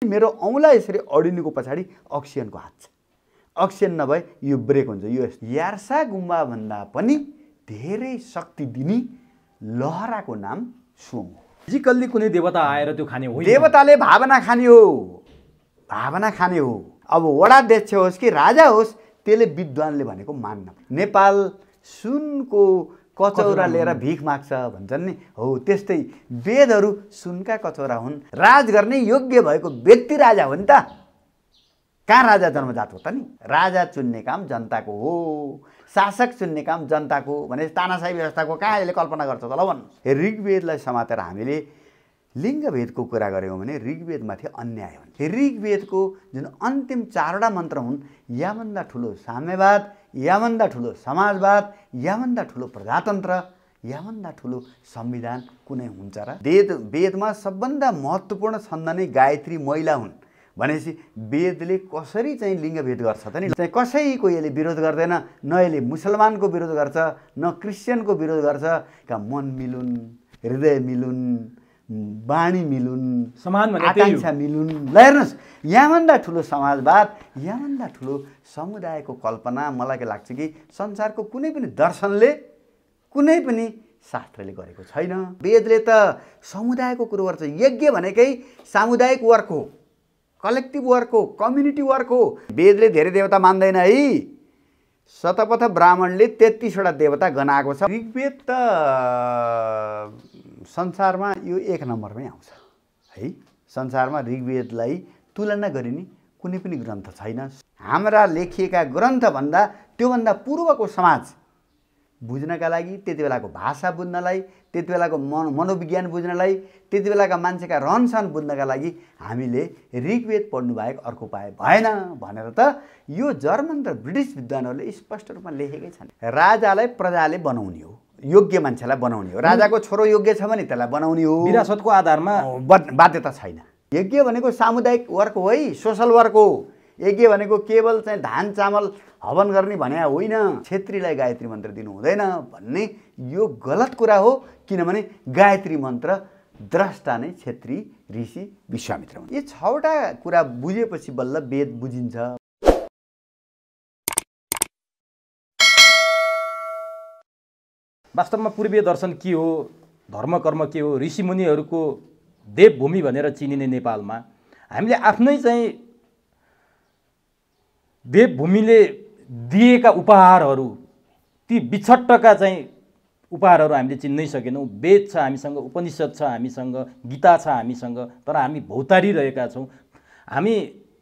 मेरो औँला यसरी अडिनुको पछाडि अक्सिजनको हात छ। अक्सिजन नभए यो ब्रेक हुन्छ। यो यार्सा गुम्बा भन्दा पनि धेरै शक्ति दिने लहराको नाम सुङ हो। फिजिकल्ली कुनै देवता आएर त्यो खाने होइन। देवताले भावना खाने हो, भावना खाने हो। अब वडाध्यक्ष होस् कि राजा होस्, त्यसले विद्वानले भनेको मान्न। नेपाल सुनको कचौरा लिएर भिख माग्छ भन्छन् नि, हो त्यस्तै वेदहरू सुनका कचौरा हुन्। राज गर्ने योग्य भएको व्यक्ति राजा हो नि त। कहाँ राजा जन्मजात हो त नि? राजा चुन्ने काम जनताको हो, शासक चुन्ने काम जनताको भने तानाशाही व्यवस्थाको कहाँ यसले कल्पना गर्छ त? ल भन्नुहोस्। ऋग्वेदलाई समातेर हामीले लिङ्गभेदको कुरा गऱ्यौँ भने ऋग्वेदमाथि अन्याय हुन्छ। ऋग्वेदको जुन अन्तिम 4वटा मन्त्र हुन्, याभन्दा ठुलो साम्यवाद, याभन्दा ठुलो समाजवाद, याभन्दा ठुलो प्रजातन्त्र, याभन्दा ठुलो संविधान कुनै हुन्छ र? वेदमा सबभन्दा महत्त्वपूर्ण छन्द नै गायत्री महिला हुन् भनेपछि वेदले कसरी चाहिँ लिङ्गभेद गर्छ त नि? चाहिँ कसैको यसले विरोध गर्दैन, न यसले मुसलमानको विरोध गर्छ, न क्रिस्चियनको विरोध गर्छ। का मन मिलुन्, हृदय मिलुन्, बाणी मिलुन्, आकांक्षा मिलुन्। ल हेर्नुहोस्, यहाँभन्दा ठुलो समाजवाद, यहाँभन्दा ठुलो समुदायको कल्पना मलाई के लाग्छ कि संसारको कुनै पनि दर्शनले, कुनै पनि शास्त्रले गरेको छैन। वेदले त समुदायको कुरो गर्छ। यज्ञ भनेकै सामुदायिक वर्क हो, कलेक्टिभ वर्क हो, कम्युनिटी वर्क हो। वेदले धेरै देवता मान्दैन है। शतपथ ब्राह्मणले 33वटा देवता गनाएको छ। ऋग्वेद त संसारमा यो 1 नम्बरमै आउँछ है। संसारमा ऋग्वेदलाई तुलना गरिने कुनै पनि ग्रन्थ छैन। हाम्रा लेखिएका ग्रन्थभन्दा त्योभन्दा पूर्वको समाज बुझ्नका लागि, त्यति बेलाको भाषा बुझ्नलाई, त्यति बेलाको मनोविज्ञान बुझ्नलाई, त्यति बेलाका मान्छेका रहनसहन बुझ्नका लागि हामीले ऋग्वेद पढ्नु बाहेक अर्को उपाय भएन भनेर त यो जर्मन र ब्रिटिस विद्वानहरूले स्पष्ट रूपमा लेखेकै छन्। राजालाई प्रजाले बनाउने हो, योग्य मान्छेलाई बनाउने हो। राजाको छोरो योग्य छ भने त्यसलाई बनाउने हो। विरासतको आधारमा बाध्यता छैन। यज्ञ भनेको सामुदायिक वर्क हो है, सोसल वर्क हो। यज्ञ भनेको केवल चाहिँ धान चामल हवन गर्ने भने होइन, क्षेत्रीलाई गायत्री मन्त्र दिनु हुँदैन भन्ने यो गलत कुरा हो। किनभने गायत्री मन्त्र द्रष्टा नै क्षेत्री ऋषि विश्वामित्र हुन्। यो 6वटा कुरा बुझेपछि बल्ल वेद बुझिन्छ। वास्तवमा पूर्वीय दर्शन के हो, धर्म कर्म के हो, ऋषिमुनिहरूको देवभूमि भनेर चिनिने नेपालमा हामीले आफ्नै चाहिँ देवभूमिले दिएका उपहारहरू, ती बिछट्टका चाहिँ उपहारहरू हामीले चिन्नै सकेनौँ। वेद छ हामीसँग, उपनिषद छ हामीसँग, गीता छ हामीसँग, तर हामी भौतारिरहेका छौँ। हामी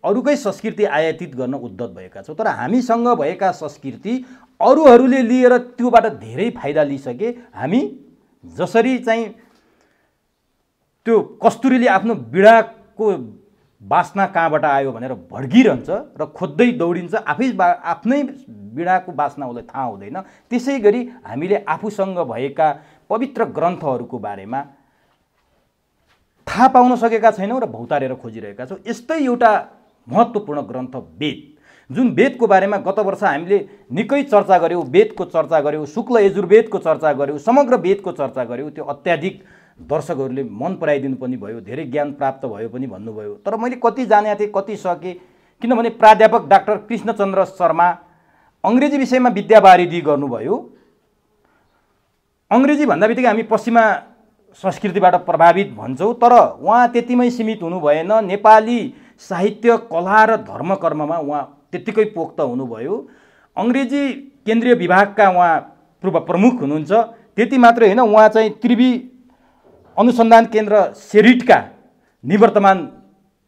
अरूकै संस्कृति आयातित गर्न उद्यत भएका छौँ। तर हामीसँग भएका संस्कृति अरूहरूले लिएर त्योबाट धेरै फाइदा लिइसके। हामी जसरी चाहिँ त्यो कस्तुरीले आफ्नो बिडाको बास्ना कहाँबाट आयो भनेर भड्किरहन्छ र खोज्दै दौडिन्छ, आफ्नै बिडाको बास्ना उसलाई थाहा हुँदैन। त्यसै गरी हामीले आफूसँग भएका पवित्र ग्रन्थहरूको बारेमा थाहा पाउन सकेका छैनौँ र भौतारेर खोजिरहेका छौँ। यस्तै एउटा महत्त्वपूर्ण ग्रन्थ वेद, जुन वेदको बारेमा गत वर्ष हामीले निकै चर्चा गऱ्यौँ। वेदको चर्चा गऱ्यौँ, शुक्ल यजुर्वेदको चर्चा गऱ्यौँ, समग्र वेदको चर्चा गऱ्यौँ। त्यो अत्याधिक दर्शकहरूले मन पराइदिनु पनि भयो, धेरै ज्ञान प्राप्त भयो पनि भन्नुभयो। तर मैले कति जानेको थिएँ, कति सकेँ, किनभने प्राध्यापक डाक्टर कृष्णचन्द्र शर्मा अङ्ग्रेजी विषयमा विद्यावारिधि गर्नुभयो। अङ्ग्रेजी भन्दा बित्तिकै हामी पश्चिमा संस्कृतिबाट प्रभावित भन्छौँ, तर उहाँ त्यतिमै सीमित हुनु भएन। नेपाली साहित्य, कला र धर्म कर्ममा उहाँ त्यत्तिकै पोख्त हुनुभयो। अङ्ग्रेजी केन्द्रीय विभागका उहाँ पूर्व प्रमुख हुनुहुन्छ। त्यति मात्रै होइन, उहाँ चाहिँ त्रिवी अनुसन्धान केन्द्र सेरिटका निवर्तमान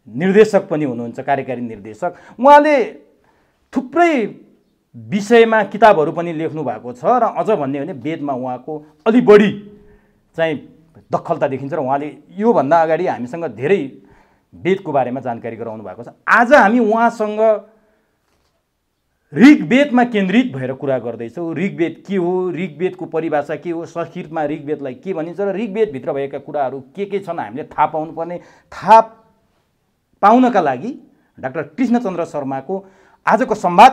निर्देशक पनि हुनुहुन्छ, कार्यकारी निर्देशक। उहाँले थुप्रै विषयमा किताबहरू पनि लेख्नु भएको छ र अझ भन्ने भने वेदमा उहाँको अलि बढी चाहिँ दखलता देखिन्छ र उहाँले योभन्दा अगाडि हामीसँग धेरै वेदको बारेमा जानकारी गराउनु भएको छ। आज हामी उहाँसँग ऋग्वेदमा केन्द्रित भएर कुरा गर्दैछौँ। ऋग्वेद के हो, ऋग्वेदको परिभाषा के हो, संस्कृतमा ऋग्वेदलाई के भनिन्छ र ऋग्वेदभित्र भएका कुराहरू के छन् हामीले थाहा पाउनुपर्ने। थाहा पाउनका लागि डाक्टर कृष्णचन्द्र शर्माको आजको संवाद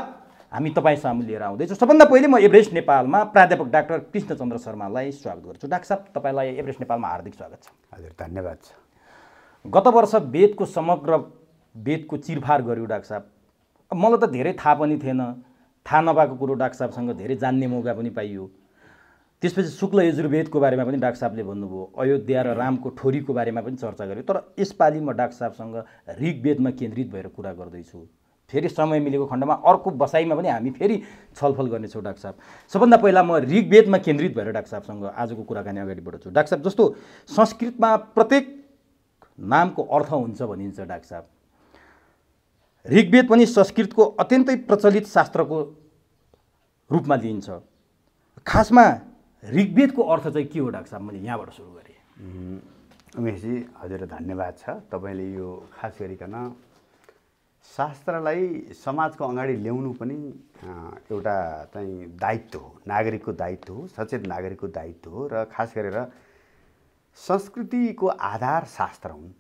हामी तपाईँ सामु लिएर आउँदैछौँ। सबभन्दा पहिले म एभरेस्ट नेपालमा प्राध्यापक डाक्टर कृष्णचन्द्र शर्मालाई स्वागत गर्छु। डाक्टर साहब, तपाईँलाई एभरेस्ट नेपालमा हार्दिक स्वागत छ। हजुर, धन्यवाद छ। गत वर्ष वेदको समग्र वेदको चिरफार गर्यो डाक्टर साहब। अब मलाई त धेरै थाहा पनि थिएन, थाहा नभएको कुरो डाक्टर साहबसँग धेरै जान्ने मौका पनि पाइयो। त्यसपछि शुक्ल यजुर्वेदको बारेमा पनि डाक्टर साहबले भन्नुभयो, अयोध्या र रामको ठोरीको बारेमा पनि चर्चा गर्यो। तर यसपालि म डाक्टर साहबसँग ऋग्वेदमा केन्द्रित भएर कुरा गर्दैछु। फेरि समय मिलेको खण्डमा अर्को बसाइमा पनि हामी फेरि छलफल गर्नेछौँ डाक्टर साहब। सबभन्दा पहिला म ऋग्वेदमा केन्द्रित भएर डाक्टर साहबसँग आजको कुराकानी अगाडि बढाउँछु। डाक्टर साहब, जस्तो संस्कृतमा प्रत्येक नामको अर्थ हुन्छ भनिन्छ डाक्टर साहब, ऋग्वेद पनि संस्कृतको अत्यन्तै प्रचलित शास्त्रको रूपमा लिइन्छ। खासमा ऋग्वेदको अर्थ चाहिँ के हो डाक्टर साहब? मैले यहाँबाट सुरु गरेँ। उमेशजी, हजुर धन्यवाद छ। तपाईँले यो खास गरिकन शास्त्रलाई समाजको अगाडि ल्याउनु पनि एउटा चाहिँ दायित्व हो, नागरिकको दायित्व हो, सचेत नागरिकको दायित्व हो। र खास गरेर संस्कृतिको आधार शास्त्र हुन्।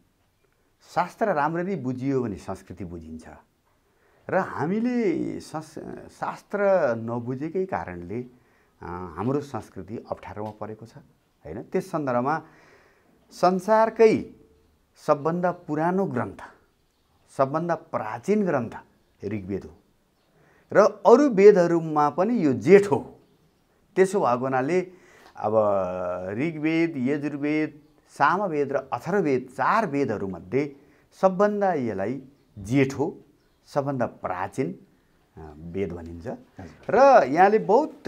शास्त्र राम्ररी बुझियो भने संस्कृति बुझिन्छ। र हामीले शास्त्र नबुझेकै कारणले हाम्रो संस्कृति अप्ठ्यारोमा परेको छ, हैन? त्यस सन्दर्भमा संसारकै सबभन्दा पुरानो ग्रन्थ, सबभन्दा प्राचीन ग्रन्थ ऋग्वेद हो र अरू वेदहरूमा पनि यो जेठ हो। त्यसो भएको हुनाले अब ऋग्वेद, यजुर्वेद, सामवेद र अथर्ववेद 4 वेदहरूमध्ये सबभन्दा यसलाई जेठ हो, सबभन्दा प्राचीन वेद भनिन्छ। र यहाँले बहुत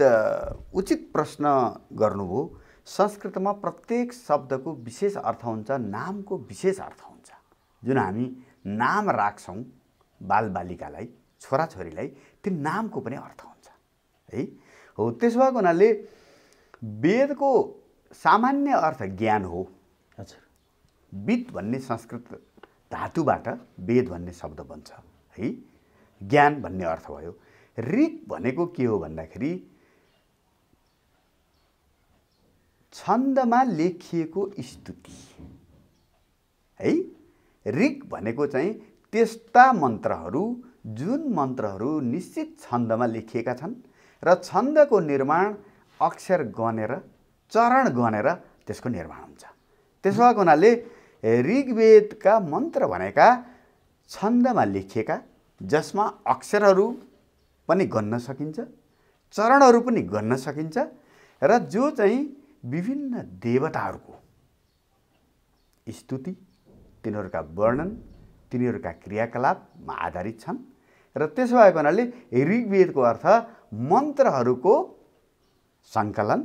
उचित प्रश्न गर्नुभयो। संस्कृतमा प्रत्येक शब्दको विशेष अर्थ हुन्छ, नामको विशेष अर्थ हुन्छ। जुन हामी नाम राख्छौँ बालबालिकालाई, छोराछोरीलाई, त्यो नामको पनि अर्थ हुन्छ, है हो। त्यसो भएको हुनाले वेदको सामान्य अर्थ ज्ञान हो। हजुर, विद भन्ने संस्कृत धातुबाट वेद भन्ने शब्द बन्छ, है। ज्ञान भन्ने अर्थ भयो। ऋग भनेको के हो भन्दाखेरि छन्दमा लेखिएको स्तुति, है। ऋग भनेको चाहिँ त्यस्ता मन्त्रहरू जुन मन्त्रहरू निश्चित छन्दमा लेखिएका छन् र छन्दको निर्माण अक्षर गनेर, चरण गनेर त्यसको निर्माण हुन्छ। त्यसो भएको हुनाले ऋग्वेदका मन्त्र भनेका छन्दमा लेखिएका, जसमा अक्षरहरू पनि गन्न सकिन्छ, चरणहरू पनि गन्न सकिन्छ र जो चाहिँ विभिन्न देवताहरूको स्तुति, तिनीहरूका वर्णन, तिनीहरूका क्रियाकलापमा आधारित छन्। र त्यसो भएको हुनाले ऋग्वेदको अर्थ मन्त्रहरूको सङ्कलन,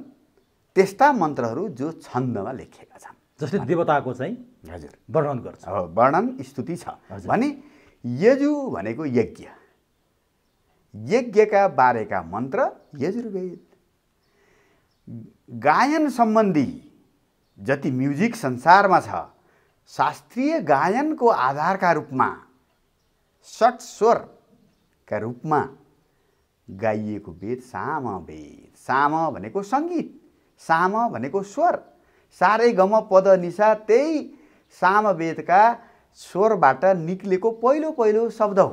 त्यस्ता मन्त्रहरू जो छन्दमा लेखिएका छन्। जस्तै देवताको चाहिँ हजुर वर्णन गर्छ, वर्णन स्तुति छ भने यजु भनेको यज्ञ, यज्ञका बारेका मन्त्र यजुर्वेद। गायन सम्बन्धी जति म्युजिक संसारमा छ, शास्त्रीय गायनको आधारका रूपमा, षट स्वरका रूपमा गाइएको वेद सामवेद। साम भनेको सङ्गीत, साम भनेको स्वर, सारे गम पद निसा त्यही सामवेदका स्वरबाट निक्लेको पहिलो पहिलो शब्द हो।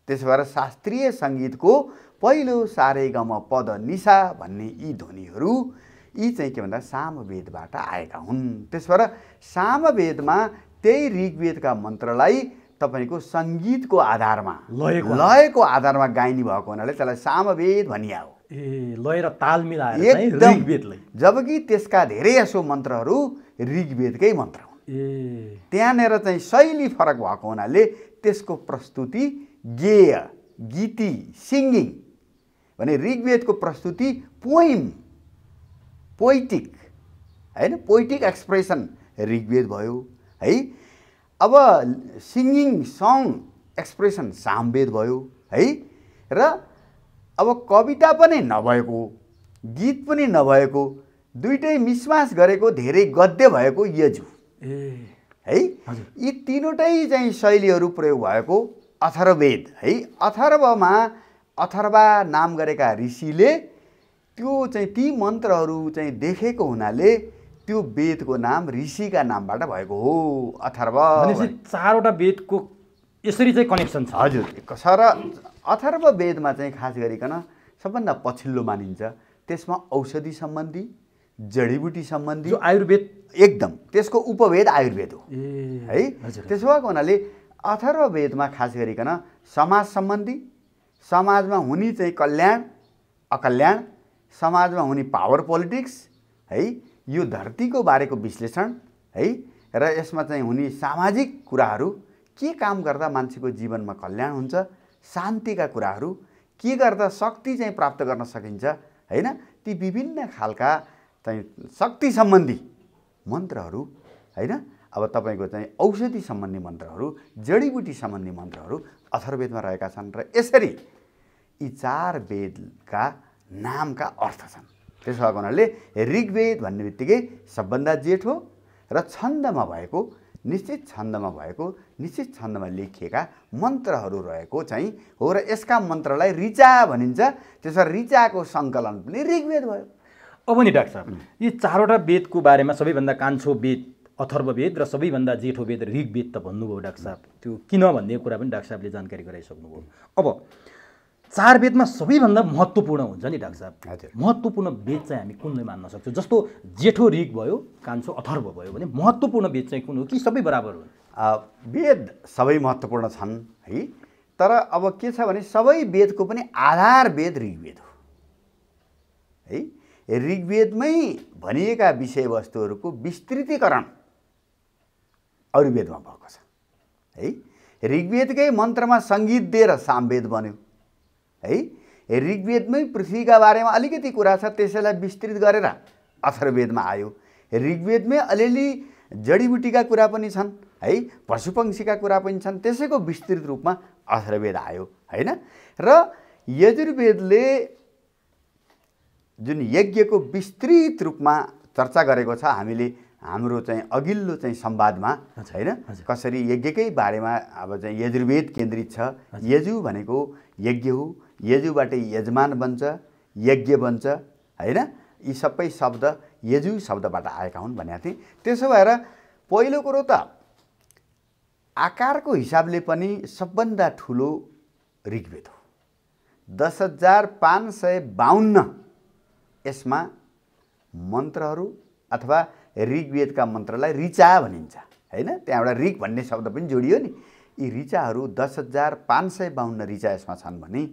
त्यसो भएर शास्त्रीय सङ्गीतको पहिलो सारे गम पद निसा भन्ने यी ध्वनिहरू यी चाहिँ के भन्दा सामवेदबाट आएका हुन्। त्यस भएर सामवेदमा त्यही ऋग्वेदका मन्त्रलाई तपाईँको सङ्गीतको आधारमा, लयको आधारमा गाइने भएको हुनाले त्यसलाई सामवेद भनिया हो। ए, लय र ताल मिलाएर चाहिँ ऋग्वेदलाई। जबकि त्यसका धेरै जसो मन्त्रहरू ऋग्वेदकै मन्त्र हुन्। ए, त्यहाँनिर चाहिँ शैली फरक भएको हुनाले त्यसको प्रस्तुति गेय, गीती, सिङ्गिङ भने ऋग्वेदको प्रस्तुति पोइम, पोइटिक, हैन, पोइटिक एक्सप्रेसन ऋग्वेद भयो, है। अब सिङ्गिङ सङ एक्सप्रेसन सामवेद भयो, है। र अब कविता पनि नभएको, गीत पनि नभएको, दुइटै मिसमास गरेको, धेरै गद्य भएको यजु, है। यी तीनवटै चाहिँ शैलीहरू प्रयोग भएको अथर्ववेद, है। अथर्वमा अथर्वा नाम गरेका ऋषिले त्यो चाहिँ ती मन्त्रहरू चाहिँ देखेको हुनाले त्यो वेदको नाम ऋषिका नामबाट भएको हो, अथर्व। भनेपछि 4वटा वेदको यसरी चाहिँ कनेक्सन छ। हजुर, सर अथर्व वेदमा चाहिँ खास गरिकन सबभन्दा पछिल्लो मानिन्छ। त्यसमा औषधि सम्बन्धी, जडीबुटी सम्बन्धी जो आयुर्वेद एकदम त्यसको उपवेद आयुर्वेद हो है। हजुर। त्यसो भएको हुनाले अथर्ववेदमा खास गरिकन समाज सम्बन्धी, समाजमा हुने चाहिँ कल्याण अकल्याण, समाजमा हुने पावर पोलिटिक्स है, यो धरतीको बारेको विश्लेषण है, र यसमा चाहिँ हुने सामाजिक कुराहरू, के काम गर्दा मान्छेको जीवनमा कल्याण हुन्छ, शान्तिका कुराहरू, के गर्दा शक्ति चाहिँ प्राप्त गर्न सकिन्छ हैन, ती विभिन्न खालका चाहिँ शक्ति सम्बन्धी मन्त्रहरू हैन, अब तपाईँको चाहिँ औषधि सम्बन्धी मन्त्रहरू, जडीबुटी सम्बन्धी मन्त्रहरू अथर्ववेदमा रहेका छन्। र यसरी यी 4 वेदका नामका अर्थ छन्। त्यसो भएको हुनाले ऋग्वेद भन्ने बित्तिकै सबभन्दा जेठो र छन्दमा भएको, निश्चित छन्दमा भएको, निश्चित छन्दमा लेखिएका मन्त्रहरू रहेको चाहिँ हो। र यसका मन्त्रलाई ऋचा भनिन्छ। त्यसो ऋचाको सङ्कलन पनि ऋग्वेद भयो। अब नि डाक्टर साहब, यी 4वटा वेदको बारेमा सबैभन्दा कान्छो वेद अथर्ववेद र सबैभन्दा जेठो वेद ऋग्वेद त भन्नुभयो डाक्टर साहब। त्यो किन भन्ने कुरा पनि डाक्टर साहबले जानकारी गराइसक्नुभयो। अब 4 वेदमा सबैभन्दा महत्त्वपूर्ण हुन्छ नि डाक्टर साहब, हजुर, महत्त्वपूर्ण वेद चाहिँ हामी कुनलाई मान्न सक्छौँ? जस्तो जेठो ऋग भयो, कान्छो अथर्व भयो भने महत्त्वपूर्ण वेद चाहिँ कुन हो कि सबै बराबर हुन्? वेद सबै महत्त्वपूर्ण छन् है, तर अब के छ भने सबै वेदको पनि आधार वेद ऋग्वेद हो है। ऋग्वेदमै भनिएका विषयवस्तुहरूको विस्तृतीकरण अरू वेदमा भएको छ है। ऋग्वेदकै मन्त्रमा सङ्गीत दिएर सामवेद बन्यो है। ऋग्वेदमै पृथ्वीका बारेमा अलिकति कुरा छ, त्यसैलाई विस्तृत गरेर अथर्ववेदमा आयो। ऋग्वेदमै अलिअलि जडीबुटीका कुरा पनि छन् है, पशुपक्षीका कुरा पनि छन्, त्यसैको विस्तृत रूपमा अथर्ववेद आयो हैन। र यजुर्वेदले जुन यज्ञको विस्तृत रूपमा चर्चा गरेको छ, हामीले हाम्रो चाहिँ अघिल्लो चाहिँ संवादमा हैन, कसरी यज्ञकै बारेमा अब चाहिँ यजुर्वेद केन्द्रित छ। यजु भनेको यज्ञ हो, यजुबाट यजमान बन्छ, यज्ञ बन्छ हैन। यी सबै शब्द यजु शब्दबाट आएका हुन् भनेको थिएँ। त्यसो भएर पहिलो कुरो त आकारको हिसाबले पनि सबभन्दा ठुलो ऋग्वेद हो। 10,552 यसमा मन्त्रहरू अथवा ऋग्वेदका मन्त्रलाई ऋचा भनिन्छ हैन। त्यहाँबाट ऋग भन्ने शब्द पनि जोडियो नि। यी ऋचाहरू 10,552 ऋचा यसमा छन् भने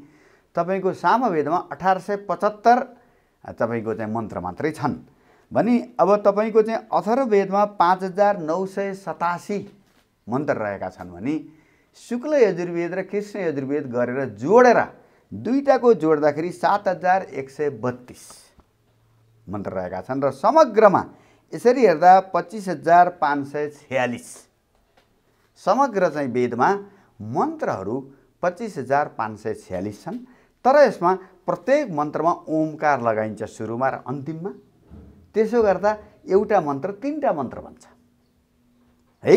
तपाईँको सामवेदमा 1875 तपाईँको चाहिँ मन्त्र मात्रै छन् भने अब तपाईँको चाहिँ अथर्ववेदमा 5,987 मन्त्र रहेका छन् भने शुक्ल यजुर्वेद र कृष्ण यजुर्वेद गरेर जोडेर दुईटाको जोड्दाखेरि 7,132 मन्त्र रहेका छन्। र समग्रमा यसरी हेर्दा 25,546 समग्र चाहिँ वेदमा मन्त्रहरू 25,546 छन्। तर यसमा प्रत्येक मन्त्रमा ओमकार लगाइन्छ सुरुमा र अन्तिममा। त्यसो गर्दा एउटा मन्त्र 3टा मन्त्र बन्छ है।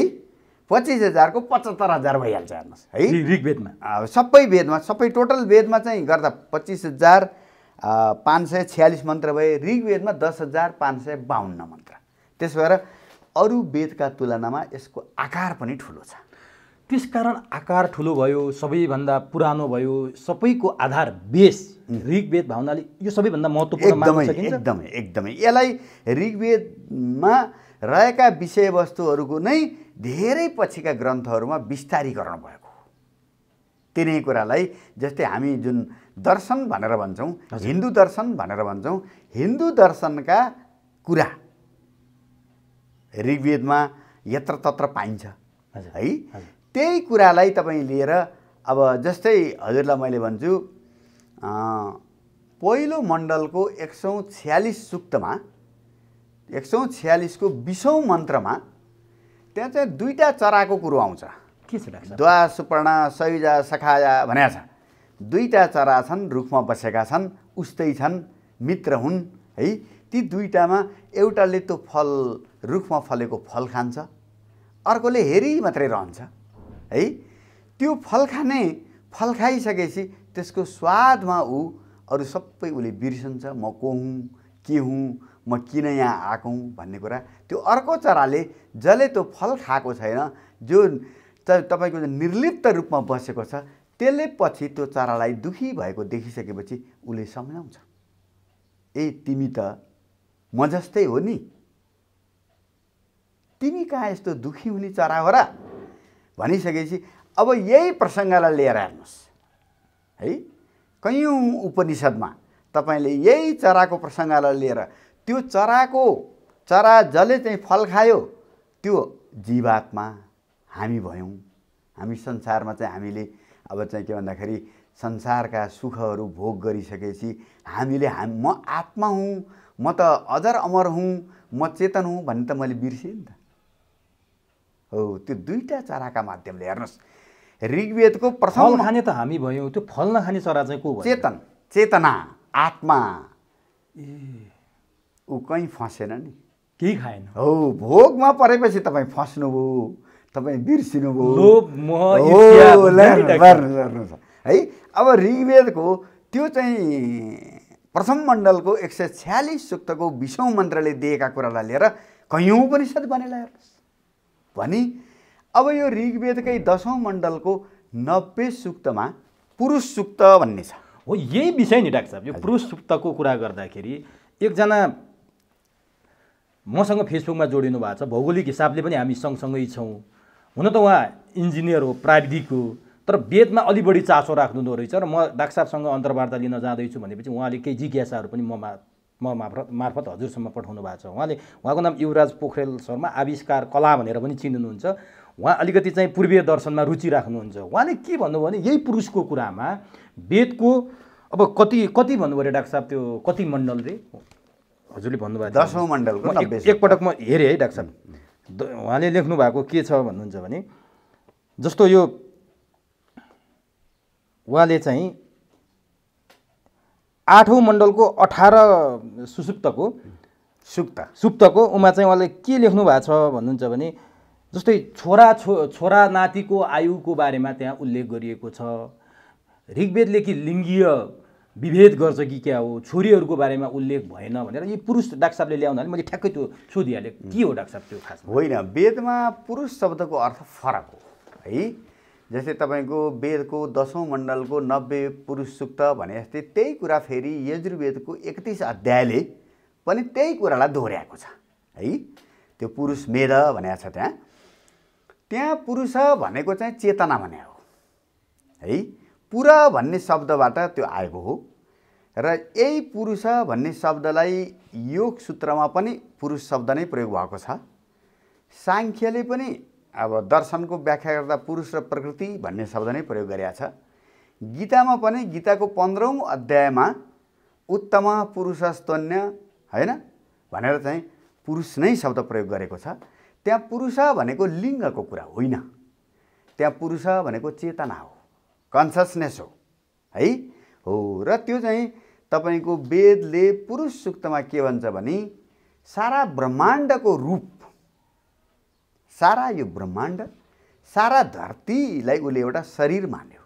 25,000 को 75,000 भइहाल्छ हेर्नुहोस् है ऋग्वेदमा। सबै वेदमा, सबै टोटल वेदमा चाहिँ गर्दा 25,546 मन्त्र भए, ऋग्वेदमा 10,552 मन्त्र। त्यसो भएर अरू वेदका तुलनामा यसको आकार पनि ठुलो छ। त्यसकारण आकार ठुलो भयो, सबैभन्दा पुरानो भयो, सबैको आधार बेस ऋग्वेद भावनाले यो सबैभन्दा महत्त्वपूर्ण मान्न सकिन्छ। एकदमै एकदमै यसलाई ऋग्वेदमा रहेका विषयवस्तुहरूको नै धेरै पछिका ग्रन्थहरूमा विस्तारीकरण भएको हो। तिनै कुरालाई जस्तै हामी जुन दर्शन भनेर भन्छौँ, हिन्दू दर्शन भनेर भन्छौँ, हिन्दू दर्शनका कुरा ऋग्वेदमा यत्र तत्र पाइन्छ है। त्यही कुरालाई तपाईँ लिएर अब जस्तै हजुरलाई मैले भन्छु पहिलो मण्डलको 146 सूक्तमा 146 को 20औं मन्त्रमा त्यहाँ चाहिँ 2टा चराको कुरो आउँछ। के छ डाक्टर? द्वा सुपर्ण सयुजा सखाया भनेको छ। 2टा चरा छन्, रुखमा बसेका छन्, उस्तै छन्, मित्र हुन् है। ती 2टामा एउटाले त्यो फल रुखमा फलेको फल खान्छ, अर्कोले हेरी मात्रै रहन्छ है। त्यो फल खाने, फल खाइसकेपछि त्यसको स्वादमा ऊ अरू सबै उसले बिर्सन्छ। म को हुँ, के हुँ, म किन यहाँ आएको हुँ भन्ने कुरा। त्यो अर्को चराले जसले त्यो फल खाएको छैन, जो तपाईँको निर्लिप्त रूपमा बसेको छ, त्यसले पछि त्यो चरालाई दुखी भएको देखिसकेपछि उसले सम्झाउँछ, ए तिमी त म जस्तै हो नि, तिमी कहाँ यस्तो दुखी हुने चरा हो र भनिसकेपछि अब यही प्रसङ्गलाई लिएर हेर्नुहोस् है। कयौँ उपनिषदमा तपाईँले यही चराको प्रसङ्गलाई लिएर, त्यो चरा जसले चाहिँ फल खायो त्यो जीवात्मा हामी भयौँ। हामी संसारमा चाहिँ हामीले अब चाहिँ के भन्दाखेरि संसारका सुखहरू भोग गरिसकेपछि हामीले म आत्मा हुँ, म त अजर अमर हुँ, म चेतन हुँ भन्ने त मैले बिर्सेँ नि त। हो, त्यो दुईटा चराका माध्यमले हेर्नुहोस्, ऋग्वेदको प्रथम फल खाने त हामी भयौँ, त्यो फल नखाने चरा चाहिँ को भयो? चेतना आत्मा। ऊ कहीँ फसेन नि, केही खाएन। हो, भोगमा परेपछि तपाईँ फस्नुभयो, तपाईँ बिर्सिनुभयो, लोभ मोह ईर्ष्या है। अब ऋग्वेदको त्यो चाहिँ प्रथम मण्डलको 146 सूक्तको 20औं मन्त्रले दिएका कुरालाई लिएर कयौँ उपनिषद बनेला हेर्नुहोस् भनी। अब यो ऋग्वेदकै 10औं मण्डलको 90 सूक्तमा पुरुष सूक्त भन्ने छ। हो, यही विषय नि डाक्टर साहब। यो पुरुष सूक्तको कुरा गर्दाखेरि एकजना मसँग फेसबुकमा जोडिनु भएको छ, भौगोलिक हिसाबले पनि हामी सँगसँगै छौँ। हुन त उहाँ इन्जिनियर हो, प्राविधिक हो, तर वेदमा अलि बढी चासो राख्नुहुँदो रहेछ। र म डाक्टर साहबसँग अन्तर्वार्ता लिन जाँदैछु भनेपछि उहाँले केही जिज्ञासाहरू पनि म मार्फत हजुरसम्म पठाउनु भएको छ। उहाँको नाम युवराज पोखरेल शर्मा, आविष्कार कला भनेर पनि चिन्नुहुन्छ। उहाँ अलिकति चाहिँ पूर्वीय दर्शनमा रुचि राख्नुहुन्छ। उहाँले के भन्नुभयो भने यही पुरुषको कुरामा वेदको अब कति भन्नुभयो अरे डाक्टर साहब, त्यो कति मण्डल रे हजुरले भन्नुभएको? 10औं मण्डलको 90। एकपटक म हेरेँ है डाक्टर साहब, उहाँले लेख्नु भएको के छ भन्नुहुन्छ भने, जस्तो यो उहाँले चाहिँ 8औं मण्डलको 18 सुक्तको उमा चाहिँ उहाँले के लेख्नु भएको छ भन्नुहुन्छ भने, जस्तै छोरा नातिको आयुको बारेमा त्यहाँ उल्लेख गरिएको छ। ऋग्वेदले कि लिङ्गीय विभेद गर्छ कि क्या हो, छोरीहरूको बारेमा उल्लेख भएन भनेर यी पुरुष डाक्टर साहबले ल्याउँदा मैले ठ्याक्कै त्यो सोधिहालेँ, के हो डाक्टर साहब त्यो खास? होइन, वेदमा पुरुष शब्दको अर्थ फरक हो है। जस्तै तपाईँको वेदको 10औं मण्डलको 90 पुरुष सूक्त भने जस्तै त्यही कुरा फेरि यजुर्वेदको 31 अध्यायले पनि त्यही कुरालाई दोहोऱ्याएको छ है। त्यो पुरुष मेद भनेको छ, त्यहाँ पुरुष भनेको चाहिँ चेतना भने हो है। पुरा भन्ने शब्दबाट त्यो आएको हो र यही पुरुष भन्ने शब्दलाई योग सूत्रमा पनि पुरुष शब्द नै प्रयोग भएको छ। साङ्ख्यले पनि अब दर्शनको व्याख्या गर्दा पुरुष र प्रकृति भन्ने शब्द नै प्रयोग गरेको छ। गीतामा पनि गीताको 15औं अध्यायमा उत्तम पुरुषस्तन्य होइन भनेर चाहिँ पुरुष नै शब्द प्रयोग गरेको छ। त्यहाँ पुरुष भनेको लिङ्गको कुरा होइन, त्यहाँ पुरुष भनेको चेतना हो, कन्सियसनेस हो है। हो, र त्यो चाहिँ तपाईँको वेदले पुरुष सूक्तमा के भन्छ भने सारा ब्रह्माण्डको रूप, सारा यो ब्रह्माण्ड, सारा धरतीलाई उसले एउटा शरीर मान्यो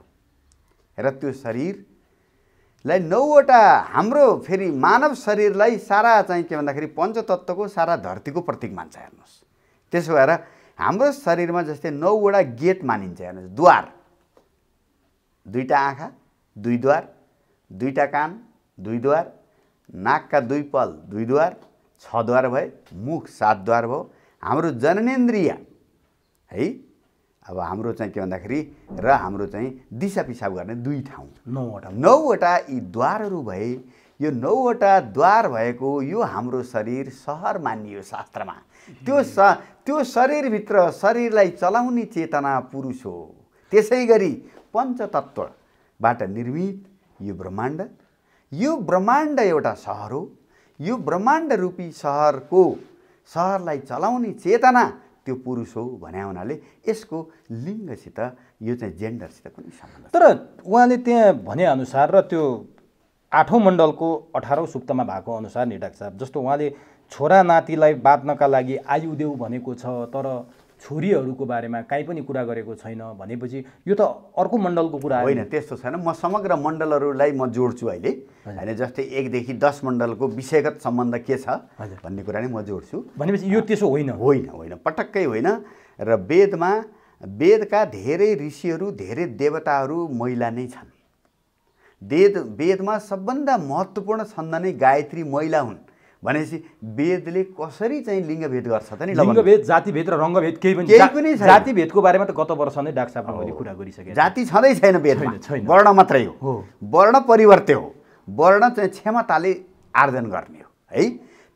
र त्यो शरीरलाई 9वटा हाम्रो फेरि मानव शरीरलाई सारा चाहिँ के भन्दाखेरि पञ्चतत्त्वको सारा धरतीको प्रतीक मान्छ हेर्नुहोस्। त्यसो भएर हाम्रो शरीरमा जस्तै 9वटा गेट मानिन्छ हेर्नुहोस्, द्वार, 2टा आँखा 2 द्वार, 2टा कान 2 द्वार, नाकका 2 पल 2 द्वार, 6 द्वार भए, मुख 7 द्वार भयो। हाम्रो जननेन्द्रिय है, अब हाम्रो चाहिँ के भन्दाखेरि र हाम्रो चाहिँ दिशा पिसाब गर्ने 2 ठाउँ, 9वटा यी द्वारहरू भए। यो 9वटा द्वार भएको यो हाम्रो शरीर सहर मानियो शास्त्रमा। त्यो शरीरभित्र शरीरलाई चलाउने चेतना पुरुष हो। त्यसै गरी पञ्चतत्त्वबाट निर्मित यो ब्रह्माण्ड एउटा सहर हो। यो ब्रह्माण्ड रूपी सहरलाई चलाउने चेतना त्यो पुरुष हो भने हुनाले यसको लिङ्गसित यो चाहिँ जेन्डरसित कुनै सम्बन्ध। तर उहाँले त्यहाँ भनेअनुसार र त्यो 8औं मण्डलको 18औं सूक्तमा भएको अनुसार नि डाक्टर साहब, जस्तो उहाँले छोरा नातिलाई बाँच्नका लागि आयु देऊ भनेको छ, तर छोरीहरूको बारेमा काहीँ पनि कुरा गरेको छैन भनेपछि यो त अर्को मण्डलको कुरा होइन। त्यस्तो छैन, म समग्र मण्डलहरूलाई म जोड्छु अहिले होइन। जस्तै 1 देखि 10 मण्डलको विषयगत सम्बन्ध के छ भन्ने कुरा नै म जोड्छु भनेपछि यो त्यसो होइन, पटक्कै होइन। र वेदका धेरै ऋषिहरू, धेरै देवताहरू महिला नै छन्। वेदमा सबभन्दा महत्त्वपूर्ण छन्द नै गायत्री महिला हुन् भनेपछि वेदले कसरी चाहिँ लिङ्गभेद गर्छ त नि? लिङ्गभेद, जातिभेद र रङ्गभेद केही पनि छैन। जातिभेदको बारेमा त गत वर्ष नै डाक्टर साहबले मैले कुरा गरिसकेँ। जाति छँदै छैन वेदमा, छैन। वर्ण मात्रै हो। वर्ण परिवर्त्य हो। वर्ण चाहिँ क्षमताले आर्जन गर्ने हो है।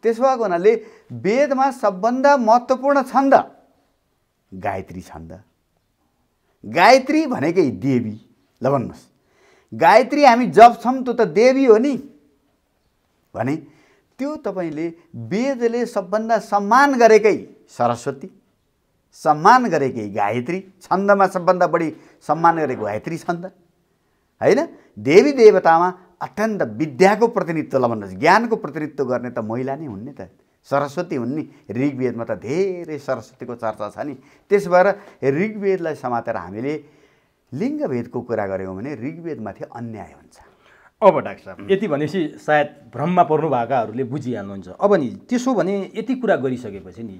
त्यसो भएको हुनाले वेदमा सबभन्दा महत्त्वपूर्ण छन्द गायत्री छन्द। गायत्री भनेकै देवी। ल भन्नुहोस्, गायत्री हामी जप्छौँ त्यो त देवी हो नि भने त्यो तपाईँले वेदले सबभन्दा सम्मान गरेकै सरस्वती, सम्मान गरेकै गायत्री, छन्दमा सबभन्दा बढी सम्मान गरेको गायत्री छन्द होइन। देवी देवतामा अत्यन्त विद्याको प्रतिनिधित्व, ल भन्नुहोस् ज्ञानको प्रतिनिधित्व गर्ने त महिला नै हुन् नि त, सरस्वती हुन् नि। ऋग्वेदमा त धेरै सरस्वतीको चर्चा छ नि। त्यस भएर ऋग्वेदलाई समातेर हामीले लिङ्गभेदको कुरा गऱ्यौँ भने ऋग्वेदमाथि अन्याय हुन्छ। अब डाक्टर साहब यति भनेपछि सायद भ्रममा पर्नु भएकाहरूले बुझिहाल्नुहुन्छ। अब नि त्यसो भने यति कुरा गरिसकेपछि नि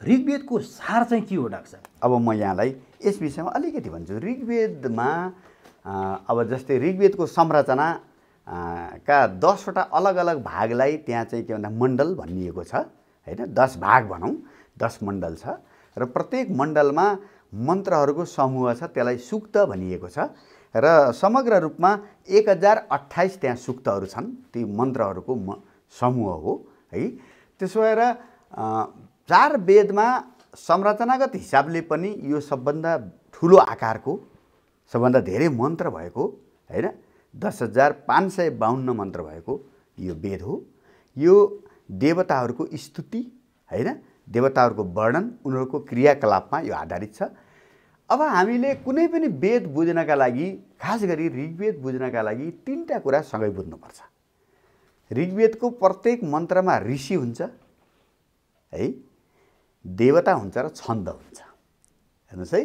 ऋग्वेदको सार चाहिँ के हो डाक्टर साहब? अब म यहाँलाई यस विषयमा अलिकति भन्छु। ऋग्वेदमा अब जस्तै ऋग्वेदको संरचना का 10वटा अलग अलग भागलाई त्यहाँ चाहिँ के भन्दा मण्डल भनिएको छ होइन। 10 भाग भनौँ, 10 मण्डल छ र प्रत्येक मण्डलमा मन्त्रहरूको समूह छ, त्यसलाई सूक्त भनिएको छ र समग्र रूपमा 1028 त्यहाँ सूक्तहरू छन्। ती मन्त्रहरूको समूह हो है। त्यसो भएर 4 वेदमा संरचनागत हिसाबले पनि यो सबभन्दा ठुलो आकारको, सबभन्दा धेरै मन्त्र भएको होइन, 10,552 मन्त्र भएको यो वेद हो। यो देवताहरूको स्तुति होइन, देवताहरूको वर्णन, उनीहरूको क्रियाकलापमा यो आधारित छ। अब हामीले कुनै पनि वेद बुझ्नका लागि, खास गरी ऋग्वेद बुझ्नका लागि 3टा कुरा सँगै बुझ्नुपर्छ। ऋग्वेदको प्रत्येक मन्त्रमा ऋषि हुन्छ है, देवता हुन्छ र छन्द हुन्छ। हेर्नुहोस् है,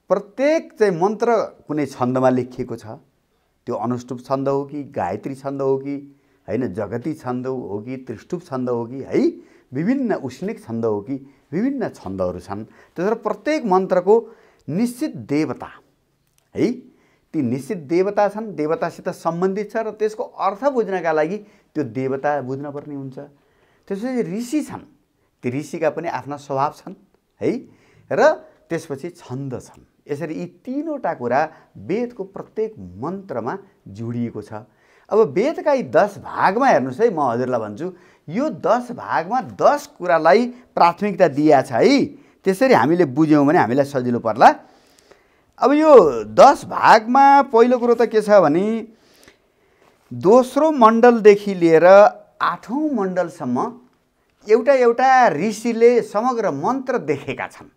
प्रत्येक चाहिँ मन्त्र कुनै छन्दमा लेखिएको छ। त्यो अनुष्टुप छन्द हो कि गायत्री छन्द हो कि होइन, जगती छन्द हो कि त्रिष्टुप छन्द हो कि है, विभिन्न उष्णिक छन्द हो कि विभिन्न छन्दहरू छन्। त्यसरी प्रत्येक मन्त्रको निश्चित देवता है, ती निश्चित देवता छन्, देवतासित सम्बन्धित छ र त्यसको अर्थ बुझ्नका लागि त्यो देवता बुझ्नुपर्ने हुन्छ। त्यसपछि ऋषि छन्, ती ऋषिका पनि आफ्ना स्वभाव छन् है, र त्यसपछि छन्द छन्। यसरी यी 3वटा कुरा वेदको प्रत्येक मन्त्रमा जोडिएको छ। अब वेदका यी 10 भागमा हेर्नुहोस् है, म हजुरलाई भन्छु यो 10 भागमा 10 कुरालाई प्राथमिकता दिएको छ है। त्यसरी हामीले बुझ्यौँ भने हामीलाई सजिलो पर्ला। अब यो 10 भागमा पहिलो कुरो त के छ भने दोस्रो मण्डलदेखि लिएर 8औँ मण्डलसम्म एउटा एउटा ऋषिले समग्र मन्त्र देखेका छन्।